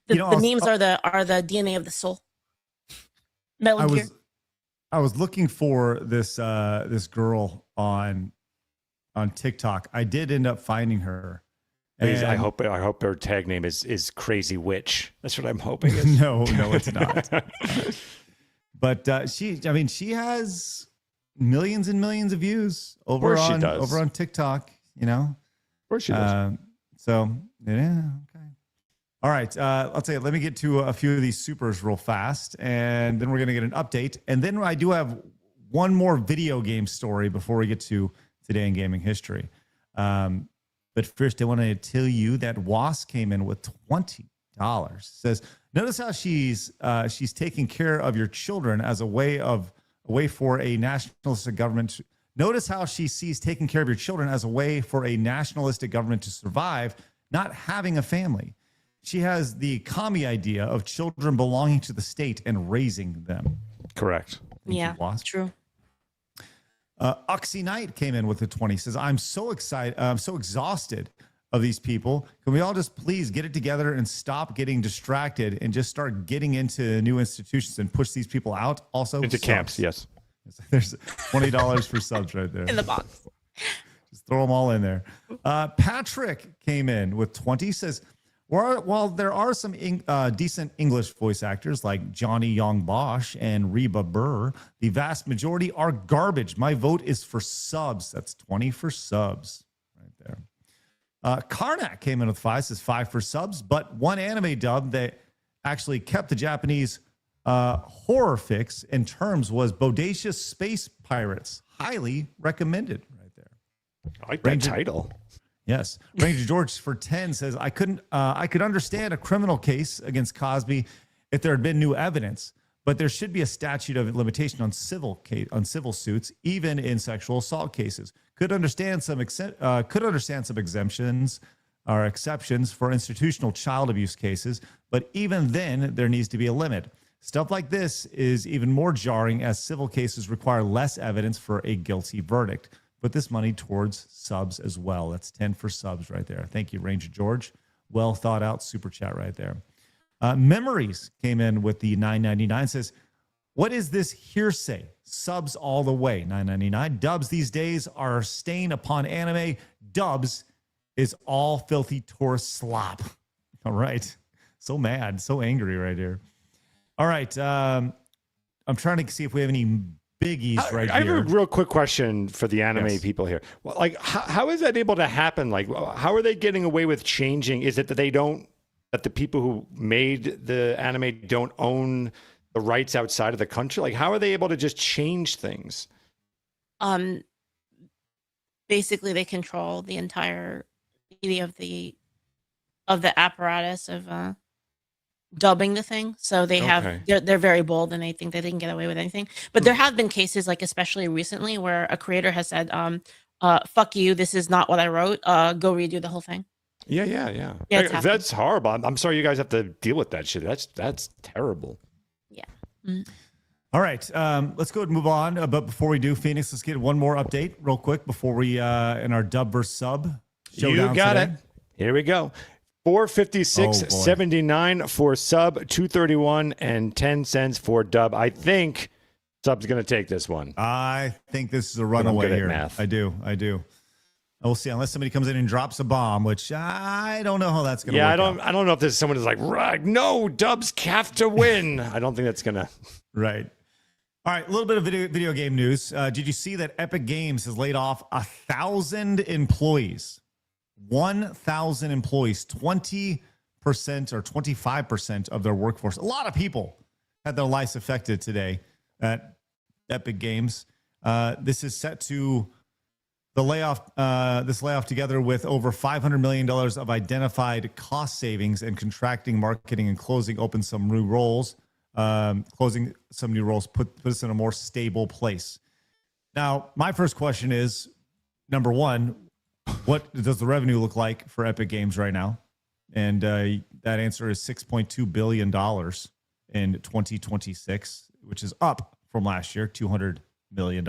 The memes are the DNA of the soul. Metal Gear. I was looking for this girl on TikTok. I did end up finding her. Please, I hope her tag name is Crazy Witch. That's what I'm hoping. No, it's not. But she has millions and millions of views over on TikTok. Of course she does. So yeah, okay. All right, let me get to a few of these supers real fast, and then we're going to get an update. And then I do have one more video game story before we get to Today in Gaming History. But first, I want to tell you that Was came in with $20. Says, notice how she's taking care of your children as a way for a nationalistic government. Notice how she sees taking care of your children as a way for a nationalistic government to survive, not having a family. She has the commie idea of children belonging to the state and raising them. Correct. Yeah, true. Oxy Knight came in with a 20. Says, I'm so excited. I'm so exhausted of these people. Can we all just please get it together and stop getting distracted and just start getting into new institutions and push these people out? Also, into camps. Yes. There's $20 for subs right there. In the box. Just throw them all in there. Patrick came in with 20. Says, while there are some decent English voice actors like Johnny Young Bosch and Reba Burr, the vast majority are garbage. My vote is for subs. That's 20 for subs right there. Karnak came in with 5. Says 5 for subs, but one anime dub that actually kept the Japanese horror fix in terms was Bodacious Space Pirates. Highly recommended right there. I like that title. Yes. Ranger George for 10 says, I could understand a criminal case against Cosby if there had been new evidence, but there should be a statute of limitation on civil suits, even in sexual assault cases. Could understand some exemptions or exceptions for institutional child abuse cases, but even then there needs to be a limit. Stuff like this is even more jarring as civil cases require less evidence for a guilty verdict. Put this money towards subs as well. That's 10 for subs right there. Thank you, Ranger George. Well thought out super chat right there. Memories came in with the $9.99. Says, what is this hearsay? Subs all the way. $9.99. Dubs these days are a stain upon anime. Dubs is all filthy tourist slop. All right. So mad, so angry right here. All right. I'm trying to see if we have any biggies right here. I have a real quick question for the anime people here. Well, like, how is that able to happen? Like, how are they getting away with changing? Is it that that the people who made the anime don't own the rights outside of the country? Like, how are they able to just change things? Basically, they control the entire media of the apparatus of dubbing the thing. So they have they're very bold and they think that they can get away with anything. But there have been cases, like especially recently, where a creator has said, fuck you, this is not what I wrote. Go redo the whole thing. Yeah. That's horrible. I'm sorry you guys have to deal with that shit. That's terrible. Yeah. Mm. All right. Let's go ahead and move on. But before we do, Phoenix, let's get one more update real quick before we in our dub versus sub showdown. You got today. it. Here we go. 456.79 for sub, 231 and 10 cents for dub. I think sub's going to take this one. I think this is a runaway here. Math. I do. We'll see, unless somebody comes in and drops a bomb, which I don't know how that's going to work. I don't know if there's someone who's like, no, dubs have to win. I don't think that's going to. Right. All right, a little bit of video game news. Did you see that Epic Games has laid off 1,000 employees? 1,000 employees, 20% or 25% of their workforce. A lot of people had their lives affected today at Epic Games. This is set to the layoff. This layoff, together with over $500 million of identified cost savings and contracting, marketing, and closing some new roles, put us in a more stable place. Now, my first question is, number one, what does the revenue look like for Epic Games right now? And that answer is $6.2 billion in 2026, which is up from last year, $200 million.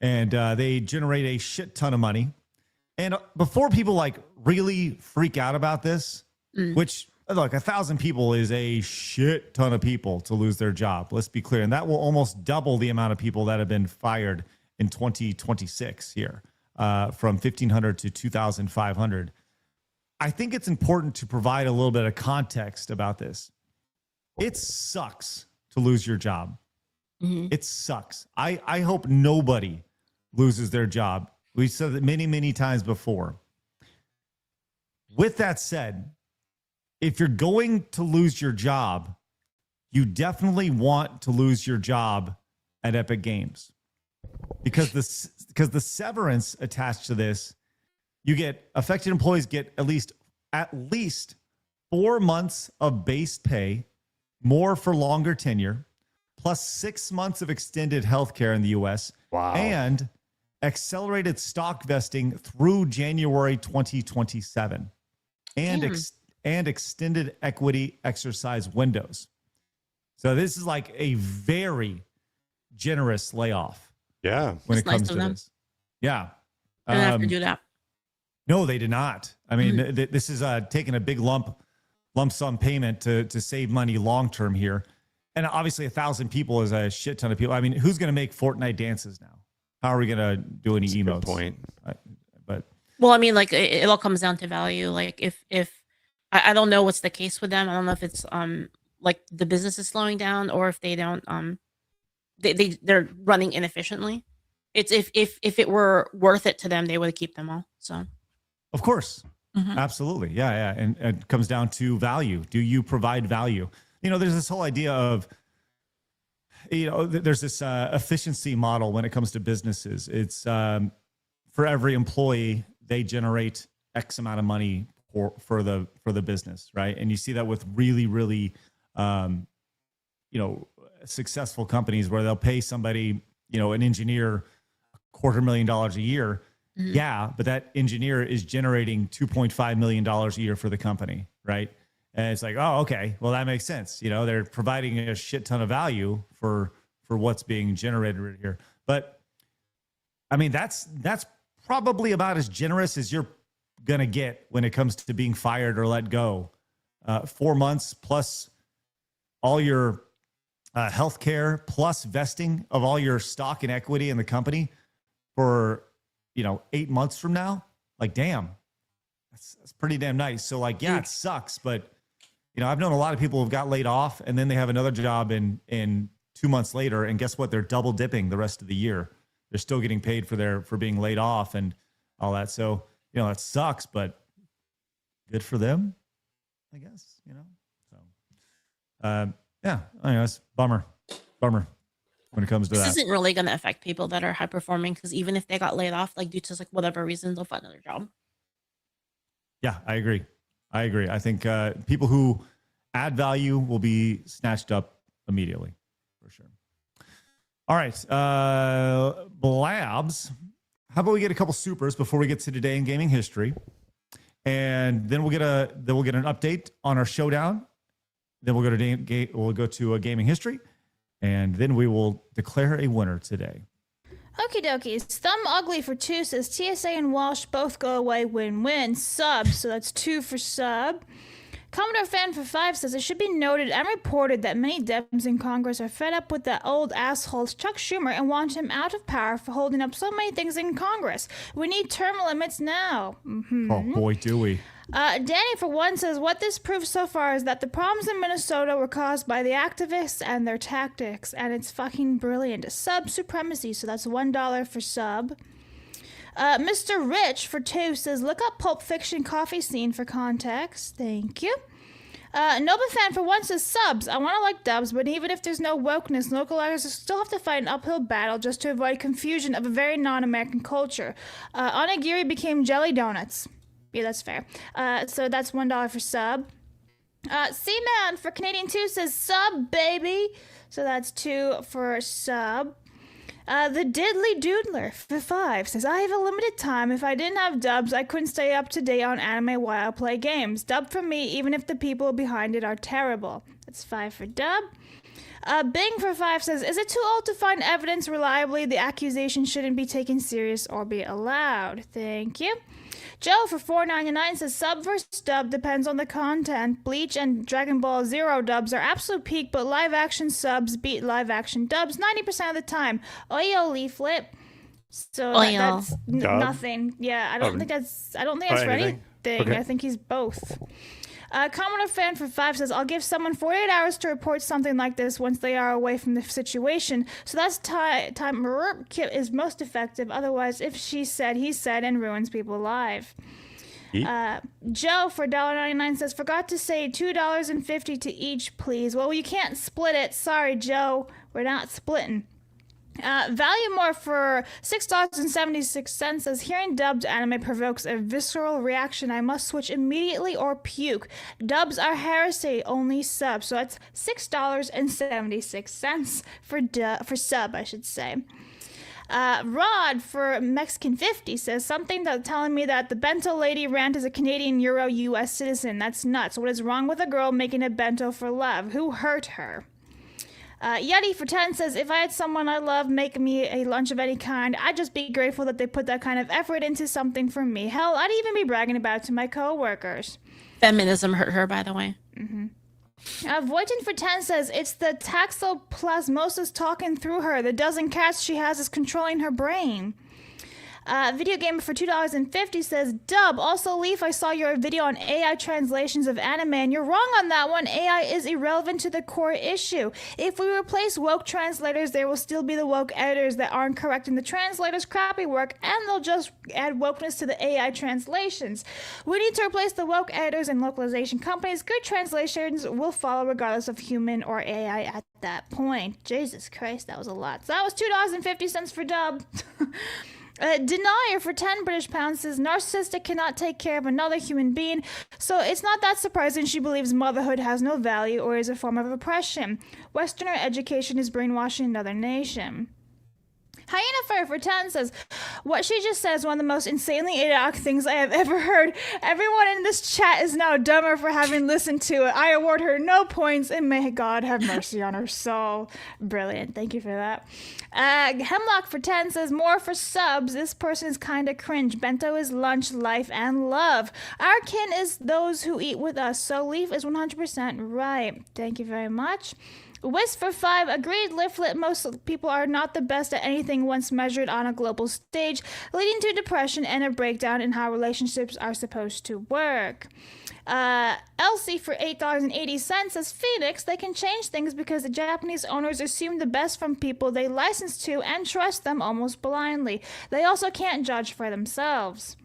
And they generate a shit ton of money. And before people like really freak out about this, which look, 1,000 people is a shit ton of people to lose their job. Let's be clear. And that will almost double the amount of people that have been fired in 2026 here, from 1,500 to 2,500. I think it's important to provide a little bit of context about this. It sucks to lose your job. Mm-hmm. It sucks. I hope nobody loses their job. We said that many, many times before. With that said, if you're going to lose your job, you definitely want to lose your job at Epic Games. Because the severance attached to this affected employees get at least 4 months of base pay, more for longer tenure, plus 6 months of extended health care in the U.S. Wow. And accelerated stock vesting through January 2027, and extended equity exercise windows. So this is like a very generous layoff. Yeah, when That's it comes nice of to them. this. Yeah, They didn't have to do that. no, they did not. I mean, this is taking a big lump sum payment to save money long term here, and obviously 1,000 people is a shit ton of people. I mean, who's going to make Fortnite dances now? How are we going to do any emotes? Good point. But Well, I mean, like it all comes down to value. Like if I don't know what's the case with them. I don't know if it's like the business is slowing down or if they don't they're running inefficiently. It's if it were worth it to them, they would keep them all. So of course, absolutely, yeah, and it comes down to value. Do you provide value? You know, there's this whole idea of, you know, there's this efficiency model when it comes to businesses. It's for every employee, they generate X amount of money for the business, right? And you see that with really, really, you know, successful companies where they'll pay somebody, you know, an engineer $250,000 a year. Yeah, but that engineer is generating $2.5 million a year for the company, right? And it's like, oh, okay, well, that makes sense. You know, they're providing a shit ton of value for what's being generated right here. But I mean, that's probably about as generous as you're gonna get when it comes to being fired or let go. 4 months plus all your health care, plus vesting of all your stock and equity in the company for, you know, 8 months from now. Like, damn, that's pretty damn nice. So like, yeah, it sucks, but you know, I've known a lot of people who've got laid off and then they have another job in 2 months later, and guess what? They're double dipping the rest of the year. They're still getting paid for being laid off and all that. So, you know, that sucks, but good for them, I guess, you know? So, yeah, I mean, that's bummer when it comes to this that. isn't really going to affect people that are high performing because even if they got laid off, like due to like whatever reason, they'll find another job. Yeah, I agree. I think people who add value will be snatched up immediately, for sure. All right, Blabs. How about we get a couple supers before we get to today in gaming history, and then we'll get an update on our showdown. Then we'll go to a gaming history, and then we will declare a winner today. Okie dokies. Thumb Ugly for 2 says TSA and Walsh both go away win-win. Sub, so that's 2 for sub. Commodore Fan for 5 says it should be noted and reported that many Dems in Congress are fed up with that old asshole Chuck Schumer and want him out of power for holding up so many things in Congress. We need term limits now. Oh boy, do we. Danny for 1 says what this proves so far is that the problems in Minnesota were caused by the activists and their tactics, and it's fucking brilliant. Sub supremacy, so that's $1 for sub. Mr. Rich for 2 says look up Pulp Fiction coffee scene for context. Thank you. Nova Fan for 1 says subs. I want to like dubs, but even if there's no wokeness, localizers still have to fight an uphill battle just to avoid confusion of a very non-American culture. Onigiri became jelly donuts. Yeah, that's fair. So that's $1 for sub. C-Man for Canadian 2 says sub, baby. So that's 2 for sub. The Diddly Doodler for 5 says, I have a limited time. If I didn't have dubs, I couldn't stay up to date on anime while I play games. Dub for me, even if the people behind it are terrible. That's 5 for dub. Bing for 5 says, is it too old to find evidence reliably? The accusation shouldn't be taken serious or be allowed. Thank you. Joe for $4.99 says sub versus dub depends on the content. Bleach and Dragon Ball Zero dubs are absolute peak, but live action subs beat live action dubs 90% of the time. Oyo Leaflit. So that's nothing. Yeah, I don't think that's for anything. Okay. I think he's both. Commodore Fan for 5 says, I'll give someone 48 hours to report something like this once they are away from the situation. So that's time is most effective. Otherwise, if she said, he said, and ruins people alive. Joe for $1.99 says, forgot to say $2.50 to each, please. Well, you can't split it. Sorry, Joe. We're not splitting. Value More for $6.76 says, hearing dubbed anime provokes a visceral reaction. I must switch immediately or puke. Dubs are heresy, only sub. So that's $6.76 for sub, I should say. Rod for Mexican 50 says, something that's telling me that the bento lady rant is a Canadian Euro US citizen. That's nuts. What is wrong with a girl making a bento for love? Who hurt her? Yeti for 10 says, if I had someone I love make me a lunch of any kind, I'd just be grateful that they put that kind of effort into something for me. Hell, I'd even be bragging about it to my coworkers. Feminism hurt her, by the way. Mm-hmm. Voitin for 10 says, it's the toxoplasmosis talking through her. The dozen cats she has is controlling her brain. Video Gamer for $2.50 says, Dub, also Leaf, I saw your video on AI translations of anime, and you're wrong on that one. AI is irrelevant to the core issue. If we replace woke translators, there will still be the woke editors that aren't correcting the translators' crappy work, and they'll just add wokeness to the AI translations. We need to replace the woke editors and localization companies. Good translations will follow regardless of human or AI at that point. Jesus Christ, that was a lot. So that was $2.50 for Dub. Denier for 10 British pounds says, narcissistic cannot take care of another human being, so it's not that surprising she believes motherhood has no value or is a form of oppression. Westerner education is brainwashing another nation. Hyena Fur for 10 says, what she just said is one of the most insanely idiotic things I have ever heard. Everyone in this chat is now dumber for having listened to it. I award her no points, and may God have mercy on her soul. Brilliant. Thank you for that. Hemlock for 10 says, more for subs. This person is kind of cringe. Bento is lunch, life, and love. Our kin is those who eat with us, so Leaf is 100% right. Thank you very much. Wisp for 5, agreed. Leaflit, most people are not the best at anything once measured on a global stage, leading to depression and a breakdown in how relationships are supposed to work. Elsie for $8.80 says, Phoenix, they can change things because the Japanese owners assume the best from people they license to and trust them almost blindly. They also can't judge for themselves.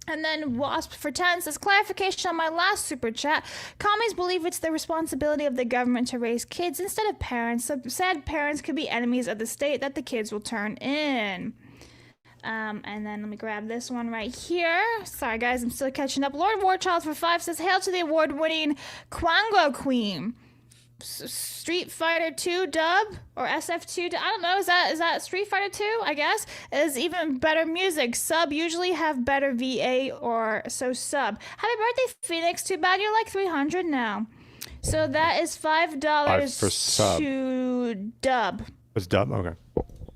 And then Wasp for 10 says, clarification on my last super chat. Commies believe it's the responsibility of the government to raise kids instead of parents. So sad parents could be enemies of the state that the kids will turn in. And then let me grab this one right here. Sorry, guys, I'm still catching up. Lord Warchild for 5 says, hail to the award-winning Kwango Queen. Street Fighter 2 dub or SF2 I don't know, is that Street Fighter 2, I guess, is even better music. Sub usually have better VA, or so sub. Happy birthday, Phoenix. Too bad you're like 300 now. So that is $5 for sub. To dub. It's dub? Okay.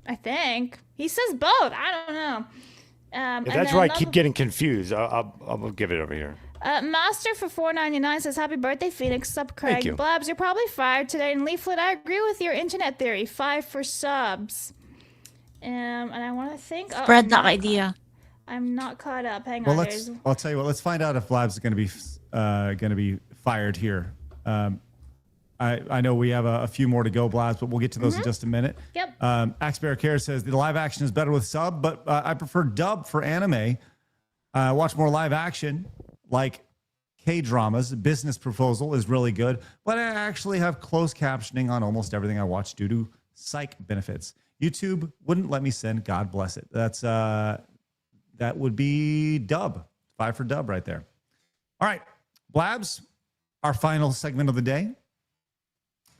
I think he says both. I don't know. If that's why I keep getting confused, I'll give it over here. Master for $4.99 says, happy birthday, Phoenix. Sub Craig. Thank you. Blabs, you're probably fired today. And Leaflet, I agree with your internet theory. 5 for subs. And I want to think. Spread the idea. I'm not caught up. Hang well, on. I'll tell you what. Let's find out if Blabs is going to be fired here. I know we have a few more to go, Blabs, but we'll get to those in just a minute. Yep. Axe Bear Care says the live action is better with sub, but I prefer dub for anime. Watch more live action. Like K-dramas, Business Proposal is really good, but I actually have closed captioning on almost everything I watch due to psych benefits. YouTube wouldn't let me send. God bless it. That's that would be dub. 5 for dub right there. All right, Blabs, our final segment of the day.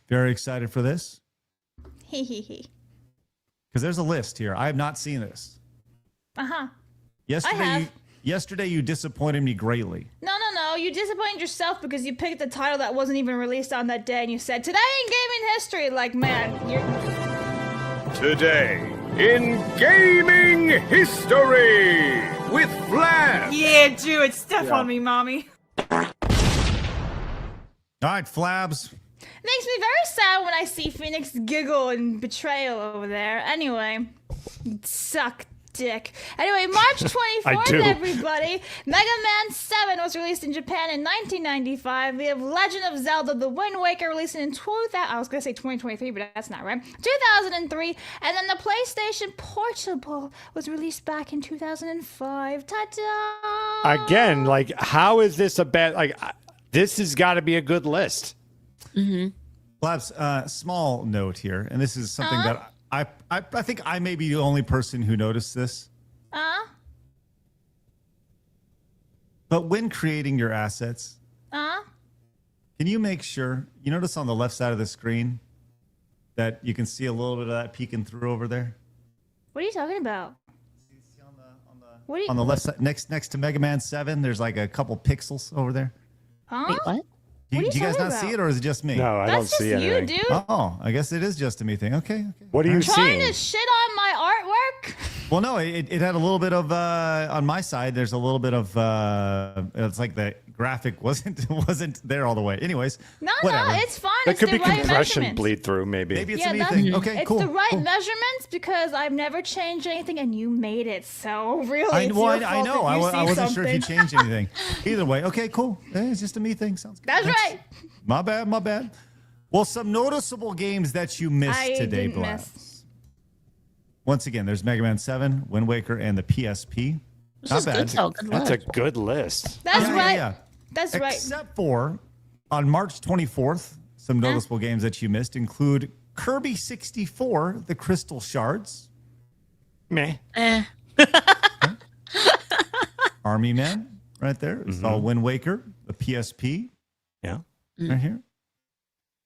Very excited for this. Because there's a list here. I have not seen this. Yesterday you disappointed me greatly. No. You disappointed yourself because you picked a title that wasn't even released on that day, and you said, today in gaming history. Like, man, you're... Today in gaming history with Flab. Yeah, do it. Step on me, mommy. All right, Flabs. It makes me very sad when I see Phoenix giggle and betrayal over there. Anyway, suck dick. Anyway, March 24th, everybody. Mega Man 7 was released in Japan in 1995. We have Legend of Zelda The Wind Waker released in 2000. I was going to say 2023, but that's not right. 2003. And then the PlayStation Portable was released back in 2005. Ta-da! Again, like, how is this a bad... Like, this has got to be a good list. Blabs, small note here, and this is something that I think I may be the only person who noticed this. But when creating your assets, can you make sure, you notice on the left side of the screen that you can see a little bit of that peeking through over there? What are you talking about? On the left side, next to Mega Man 7, there's like a couple pixels over there. Huh? Wait, what? Do you guys not see it, or is it just me? No, I don't see anything. That's just you, dude. Oh, I guess it is just a me thing. Okay. What are you Trying seeing? to shit on my artwork? Well, no, it had a little bit of on my side. There's a little bit of it's like the graphic wasn't there all the way. Anyways, No, whatever. it's fine. That It's could the be right compression measurements. bleed through, maybe. Maybe it's Yeah, a me that's- thing. Okay, it's cool. the right cool. measurements because I've never changed anything and you made it. So really, I it's know. your fault I if you see wasn't sure if you something. changed anything. Either way, okay, cool. It's just a me thing. Sounds good. That's right. My bad. Well, some noticeable games that you missed I today, didn't Blast. miss. Once again, there's Mega Man 7, Wind Waker, and the PSP. This Not is bad. good, though. Good That's luck. a good list. That's Yeah, right. yeah. That's right. Except for on March 24th, some noticeable games that you missed include Kirby 64, The Crystal Shards, Meh. Army Man, right there. It's all Wind Waker, the PSP, Yeah. right here.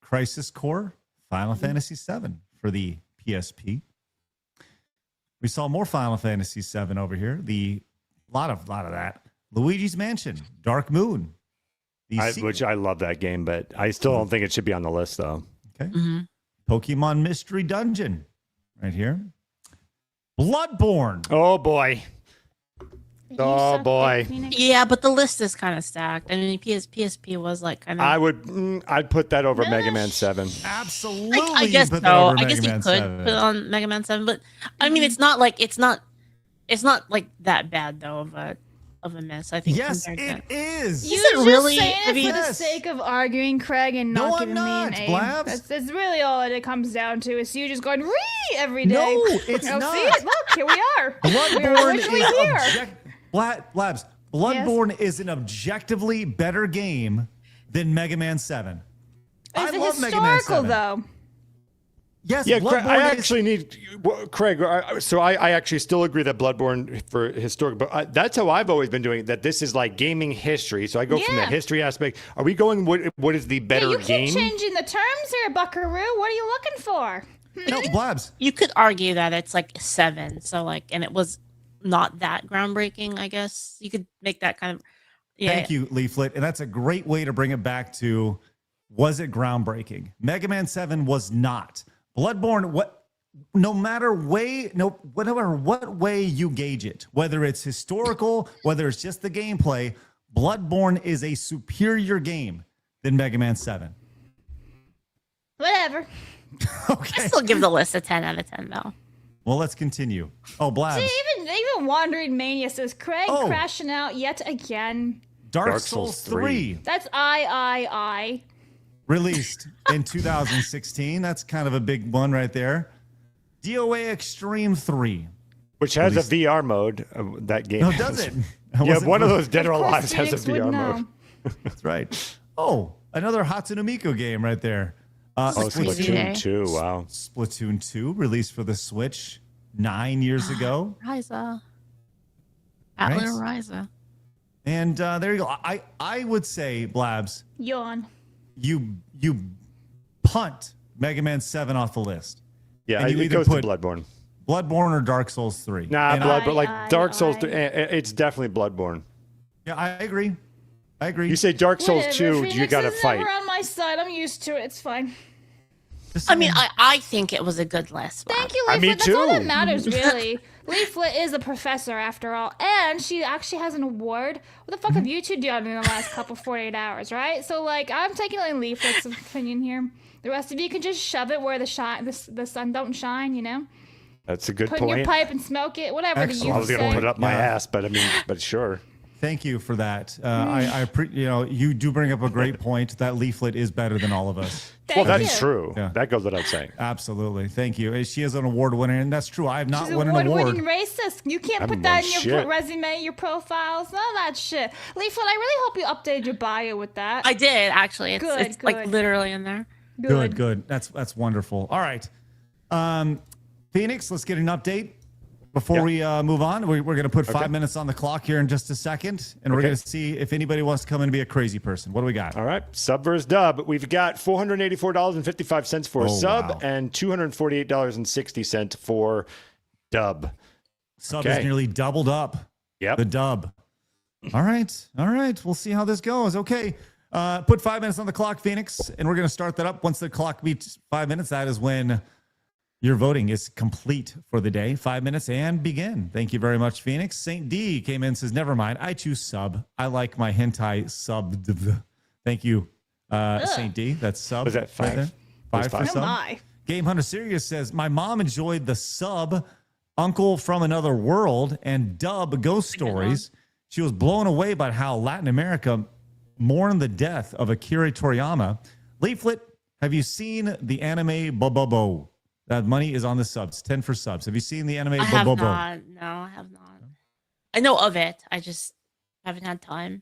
Crisis Core, Final Fantasy 7 for the PSP. We saw more Final Fantasy 7 over here. The lot of that. Luigi's Mansion, Dark Moon. Which I love that game, but I still don't think it should be on the list, though. Okay. Pokemon Mystery Dungeon, right here. Bloodborne. Oh, boy. Oh, boy. Yeah, but the list is kind of stacked. I mean, PSP was like kind of. I'd put that over Mega Man 7. Absolutely. I guess put so. that over I guess Mega you Man could 7. put it on Mega Man 7, but I mean, it's not like that bad though of a miss. I think. Yes, compared it to- is. You're it just really? saying I it mean, for the sake of arguing, Craig, and No, not I'm giving not, me an A. Blabs. That's really all it comes down to. Is you just going "Ree" every day. No, it's Oh, not. See it? Look, here we are. we are Bloodborne literally is here. Blabs. Bloodborne is an objectively better game than Mega Man 7. I Is it love Mega Man historical 7. though? Yes, Yeah, Craig, Bloodborne I is- actually need Craig. I actually still agree that Bloodborne for historic, but that's how I've always been doing it. That this is like gaming history. So I go from the Yeah. history aspect. Are we going? What is the better You keep game? changing the terms here, Buckaroo. What are you looking for? No, Blabs. You could argue that it's like 7, so like, and it was not that groundbreaking. I guess you could make that kind of. Yeah. Thank you, Leaflit. And that's a great way to bring it back to, was it groundbreaking? Mega Man 7 was not. Bloodborne, whatever what way you gauge it, whether it's historical, whether it's just the gameplay, Bloodborne is a superior game than Mega Man 7. Whatever. Okay. I still give the list a 10 out of 10 though. Well, let's continue. Oh, Blabs. See, even Wandering Mania says Craig Oh. crashing out yet again. Dark Souls 3. That's I. Released in 2016. That's kind of a big one right there. DOA Extreme 3. Which has Released- a VR mode. That game. No, has. does it? Yeah, one of those Dead or Of course Alive has a Phoenix would VR know. mode. That's right. Oh, another Hatsune Miku game right there. Splatoon 2. Wow. Splatoon 2 released for the Switch 9 years ago. Ryza. Right. Atlas Ryza. And there you go. I would say, Blabs, Yawn. you punt Mega Man 7 off the list. Yeah, And you it either goes to put Bloodborne. Bloodborne or Dark Souls 3. Nah, And Bloodborne. Like Dark Souls 3. It's definitely Bloodborne. Yeah, I agree. You say Dark Souls Whatever, 2, Phoenix you got to is fight. never on my side. I'm used to it. It's fine. I mean, I think it was a good list. Thank you, Me Leaflet. That's all that too. matters, really. Leaflet is a professor, after all. And she actually has an award. What the fuck have you two done in the last 48 hours, right? So, like, I'm taking in Leaflet's opinion here. The rest of you can just shove it where the sun don't shine, you know? That's a good Put in your point. pipe and smoke it, whatever Excellent. the I was youth going to say. put it up my Yeah. ass, but sure. Thank you for that. You do bring up a great point. That Leaflet is better than all of us. Well, that's you. true. Yeah. That goes without saying. Absolutely. Thank you. She is an award winner, and that's true. I have not She's won an an award. award-winning racist. You can't I'm put that in on your shit. resume, your profiles, none of that shit. Leaflet, I really hope you updated your bio with that. I did actually. It's, Good, it's like good. literally in there. Good. That's wonderful. All right. Phoenix, let's get an update before we move on. We're going to put 5 minutes on the clock here in just a second, and we're going to see if anybody wants to come in and be a crazy person. What do we got? All right, sub versus dub. We've got $484.55 for sub and $248.60 for dub. Sub is nearly doubled up. Yep. The dub. All right. We'll see how this goes. Okay. Put 5 minutes on the clock, Phoenix, and we're going to start that up. Once the clock beats 5 minutes, that is when your voting is complete for the day. 5 minutes and begin. Thank you very much, Phoenix. Saint D came in and says, never mind. I choose sub. I like my hentai sub. Thank you, Saint D. That's sub. Was that 5? Right there? 5 for sub. My. Game Hunter Sirius says, my mom enjoyed the sub Uncle from Another World and dub Ghost Stories. She was blown away by how Latin America mourned the death of Akira Toriyama. Leaflit, have you seen the anime Bobobo? That money is on the subs. 10 for subs. Have you seen the anime I have Bobobo? not. No, I have not. I know of it. I just haven't had time.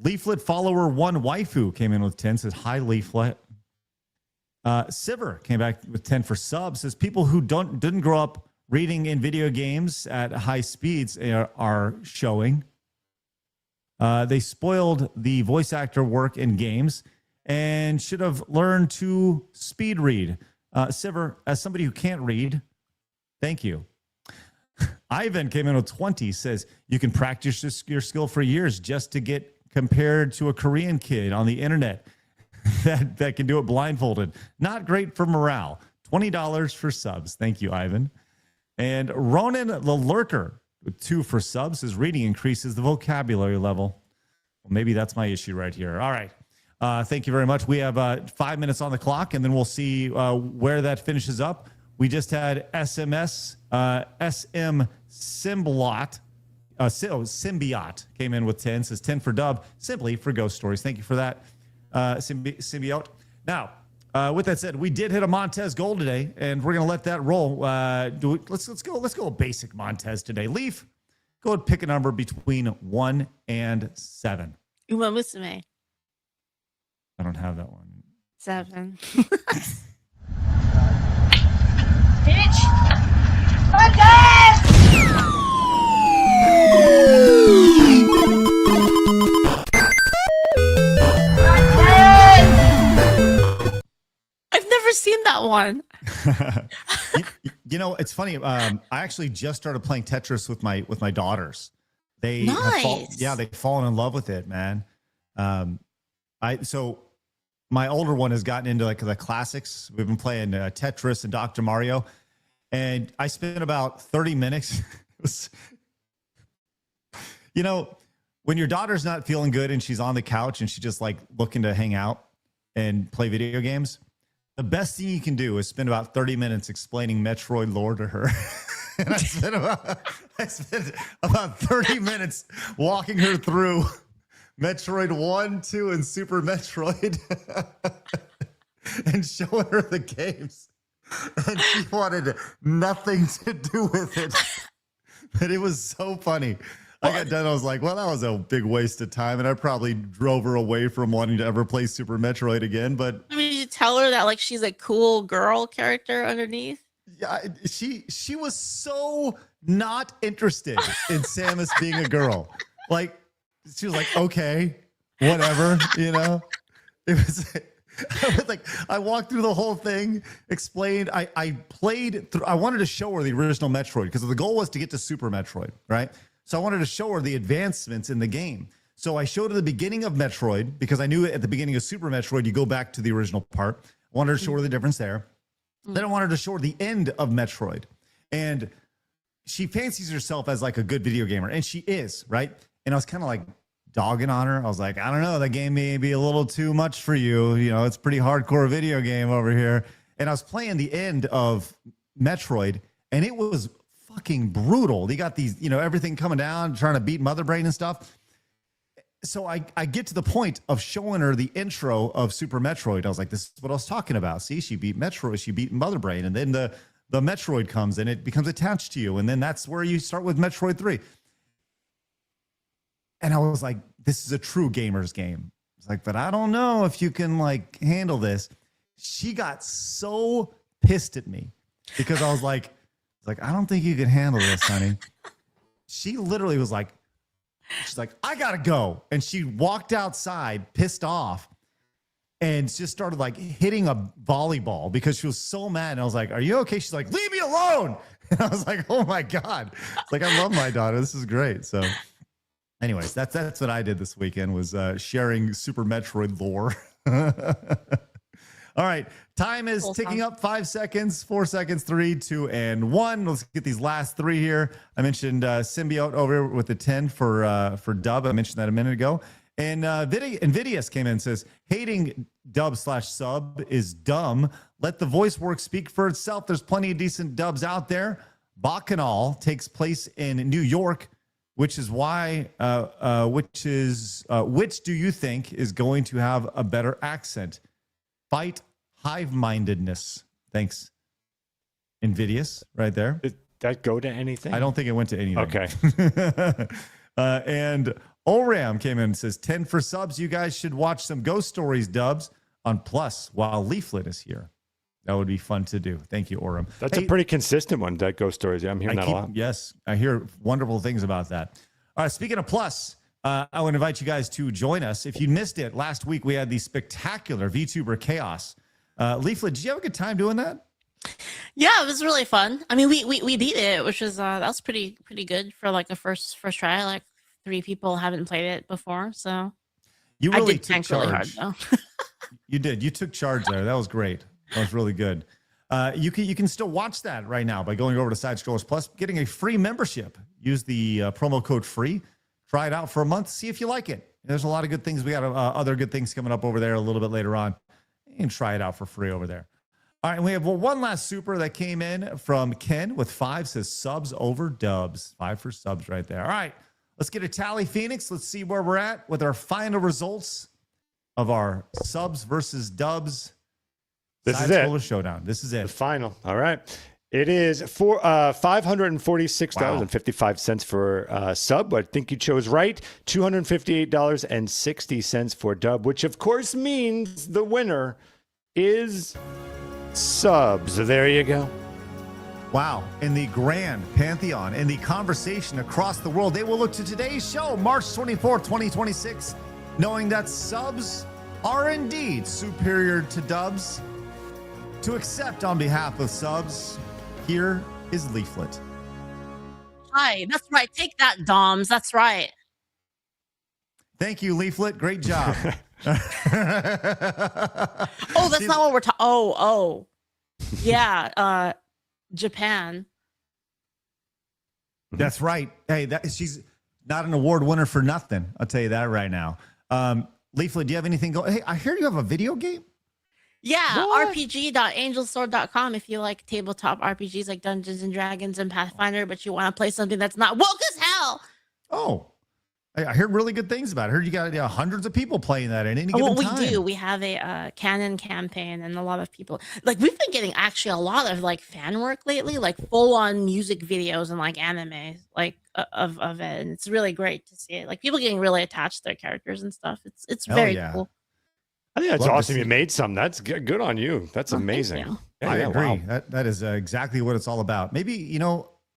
Leaflit follower one waifu came in with 10. Says, hi, Leaflit. Siver came back with 10 for subs. Says, people who didn't grow up reading in video games at high speeds are showing. They spoiled the voice actor work in games and should have learned to speed read. Siver, as somebody who can't read, thank you. Ivan came in with 20, says, you can practice your skill for years just to get compared to a Korean kid on the internet that can do it blindfolded. Not great for morale. $20 for subs. Thank you, Ivan. And Ronan the Lurker with 2 for subs. His reading increases the vocabulary level. Well, maybe that's my issue right here. All right. Thank you very much. We have 5 minutes on the clock, and then we'll see where that finishes up. We just had SM Symbiot. Symbiote came in with 10. Says 10 for dub, simply for Ghost Stories. Thank you for that, Symbiote. Now, with that said, we did hit a Montez goal today, and we're going to let that roll. Let's go basic Montez today. Leaf, go and pick a number between 1 and 7. Uma Musume. I don't have that one. 7. Bitch! Montez! I've never seen that one. you know, it's funny. I actually just started playing Tetris with my daughters. They they've fallen in love with it, man. So my older one has gotten into like the classics. We've been playing Tetris and Dr. Mario, and I spent about 30 minutes. You know, when your daughter's not feeling good and she's on the couch and she's just like looking to hang out and play video games, the best thing you can do is spend about 30 minutes explaining Metroid lore to her. And I spent about 30 minutes walking her through Metroid 1, 2, and Super Metroid and showing her the games. And she wanted nothing to do with it. But it was so funny. I got done. I was like, well, that was a big waste of time. And I probably drove her away from wanting to ever play Super Metroid again. But I mean, you tell her that like she's a cool girl character underneath. Yeah, she was so not interested in Samus being a girl. Like, she was like, okay, whatever, you know. It was I walked through the whole thing, explained. I played through. I wanted to show her the original Metroid because the goal was to get to Super Metroid, right? So I wanted to show her the advancements in the game. So I showed her the beginning of Metroid because I knew at the beginning of Super Metroid, you go back to the original part. I wanted to show her the difference there. Then I wanted to show her the end of Metroid. And she fancies herself as like a good video gamer. And she is, right? And I was kind of like dogging on her. I was like, I don't know, that game may be a little too much for you. You know, it's a pretty hardcore video game over here. And I was playing the end of Metroid, and it was fucking brutal. They got these, you know, everything coming down, trying to beat Mother Brain and stuff. So I get to the point of showing her the intro of Super Metroid. I was like, this is what I was talking about. See, she beat Metroid, she beat Mother Brain, and then the Metroid comes and it becomes attached to you. And then that's where you start with Metroid 3. And I was like, this is a true gamer's game. It's like, but I don't know if you can like handle this. She got so pissed at me. because I was like, I don't think you can handle this, honey. She literally was like, she's like, I gotta go. And she walked outside pissed off and just started like hitting a volleyball because she was so mad. And I was like, are you okay? She's like, leave me alone. And I was like, oh my God. It's like, I love my daughter. This is great. So anyways, that's what I did this weekend was sharing Super Metroid lore. All right. Time is ticking up. 5 seconds, 4 seconds, 3, 2, and 1. Let's get these last three here. I mentioned Symbiote over here with the 10 for dub. I mentioned that a minute ago. And Nvidius came in and says, hating dub/sub is dumb. Let the voice work speak for itself. There's plenty of decent dubs out there. Bacchanal takes place in New York, which is why, which do you think is going to have a better accent? Fight hive-mindedness. Thanks. Nvidius, right there. Did that go to anything? I don't think it went to anything. Okay. And ORAM came in and says, 10 for subs. You guys should watch some Ghost Stories dubs on Plus while Leaflit is here. That would be fun to do. Thank you, ORAM. That's a pretty consistent one, that Ghost Stories. Yeah, I'm hearing that a lot. Yes, I hear wonderful things about that. All right, speaking of Plus, I would invite you guys to join us. If you missed it, last week we had the spectacular VTuber Chaos. Leaflit, did you have a good time doing that? Yeah, it was really fun. I mean, we beat it, which was that was pretty good for like a first try. Like 3 people haven't played it before, so you really I did took tank charge. really hard though. You did. You took charge there. That was great. That was really good. You can still watch that right now by going over to Side Scrollers Plus, getting a free membership. Use the promo code FREE. Try it out for a month. See if you like it. There's a lot of good things. We got other good things coming up over there a little bit later on. You can try it out for free over there. All right, and we have one last super that came in from Ken with 5. Says subs over dubs. 5 for subs right there. All right, let's get a tally, Phoenix. Let's see where we're at with our final results of our subs versus dubs. This is it. Showdown. This is it. The final. All right. It is for $546.55 for sub. I think you chose right. $258.60 for dub, which of course means the winner is subs. So there you go. Wow. In the grand pantheon, in the conversation across the world, they will look to today's show, March 24th, 2026, knowing that subs are indeed superior to dubs. To accept on behalf of subs, here is Leaflit. Hi, that's right. Take that, Doms. That's right. Thank you, Leaflit. Great job. Oh, that's not what we're talking. Oh, yeah. Japan. That's right. Hey, she's not an award winner for nothing. I'll tell you that right now. Leaflit, do you have anything going? Hey, I hear you have a video game. Yeah, rpg.angelsword.com if you like tabletop RPGs like Dungeons and Dragons and Pathfinder, but you want to play something that's not woke as hell. Oh, I heard really good things about it. I heard you got hundreds of people playing that at any given time. We do. We have a canon campaign, and a lot of people like we've been getting actually a lot of like fan work lately, like full on music videos and like anime like of it, and it's really great to see it. Like people getting really attached to their characters and stuff. It's very cool. I think that's awesome. You made some. That's good on you. That's amazing. I agree. Wow. That is exactly what it's all about. Maybe,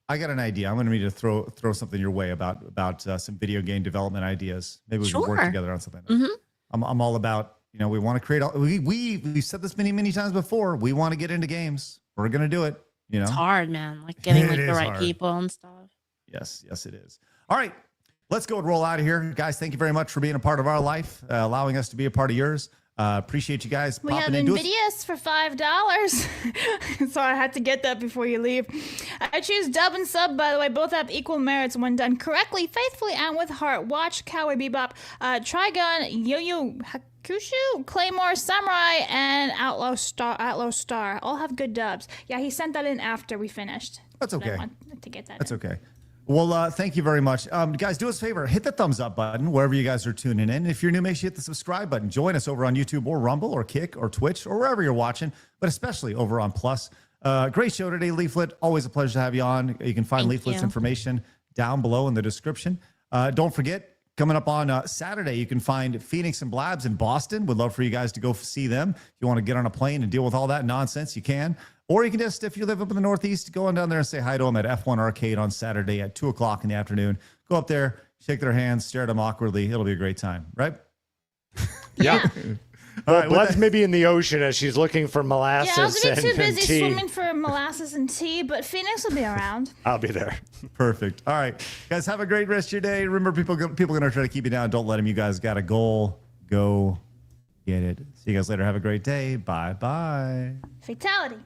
I got an idea. I'm going to need to throw something your way about some video game development ideas. Maybe we can work together on something. Mm-hmm. I'm all about, we want to create. We've said this many times before. We want to get into games. We're going to do it. It's hard, man. Like getting like the right people and stuff. Yes, it is. All right, let's go and roll out of here, guys. Thank you very much for being a part of our life, allowing us to be a part of yours. Appreciate you guys we have popping into it. Nvidius for $5. So I had to get that before you leave. I choose dub and sub, by the way. Both have equal merits when done correctly, faithfully, and with heart. Watch Cowboy Bebop, Trigun, Yo-Yo Hakusho, Claymore Samurai, and Outlaw Star. All have good dubs. Yeah, he sent that in after we finished. That's okay. I wanted to get that. That's okay. Well, thank you very much. Guys, do us a favor. Hit the thumbs up button wherever you guys are tuning in. If you're new, make sure you hit the subscribe button. Join us over on YouTube or Rumble or Kick or Twitch or wherever you're watching, but especially over on Plus. Great show today, Leaflit. Always a pleasure to have you on. You can find Leaflit's information down below in the description. Don't forget, Coming up on Saturday, you can find Phoenix and Blabs in Boston. Would love for you guys to go see them. If you want to get on a plane and deal with all that nonsense, you can. Or you can just, if you live up in the Northeast, go on down there and say hi to them at F1 Arcade on Saturday at 2 o'clock in the afternoon. Go up there, shake their hands, stare at them awkwardly. It'll be a great time, right? Yeah. All right, Blab's maybe in the ocean as she's looking for molasses. Yeah, I was a bit too and busy tea. swimming for molasses and tea, but Phoenix will be around. I'll be there. Perfect. All right, guys, have a great rest of your day. Remember, people are going to try to keep you down. Don't let them. You guys got a goal. Go get it. See you guys later. Have a great day. Bye-bye. Fatality.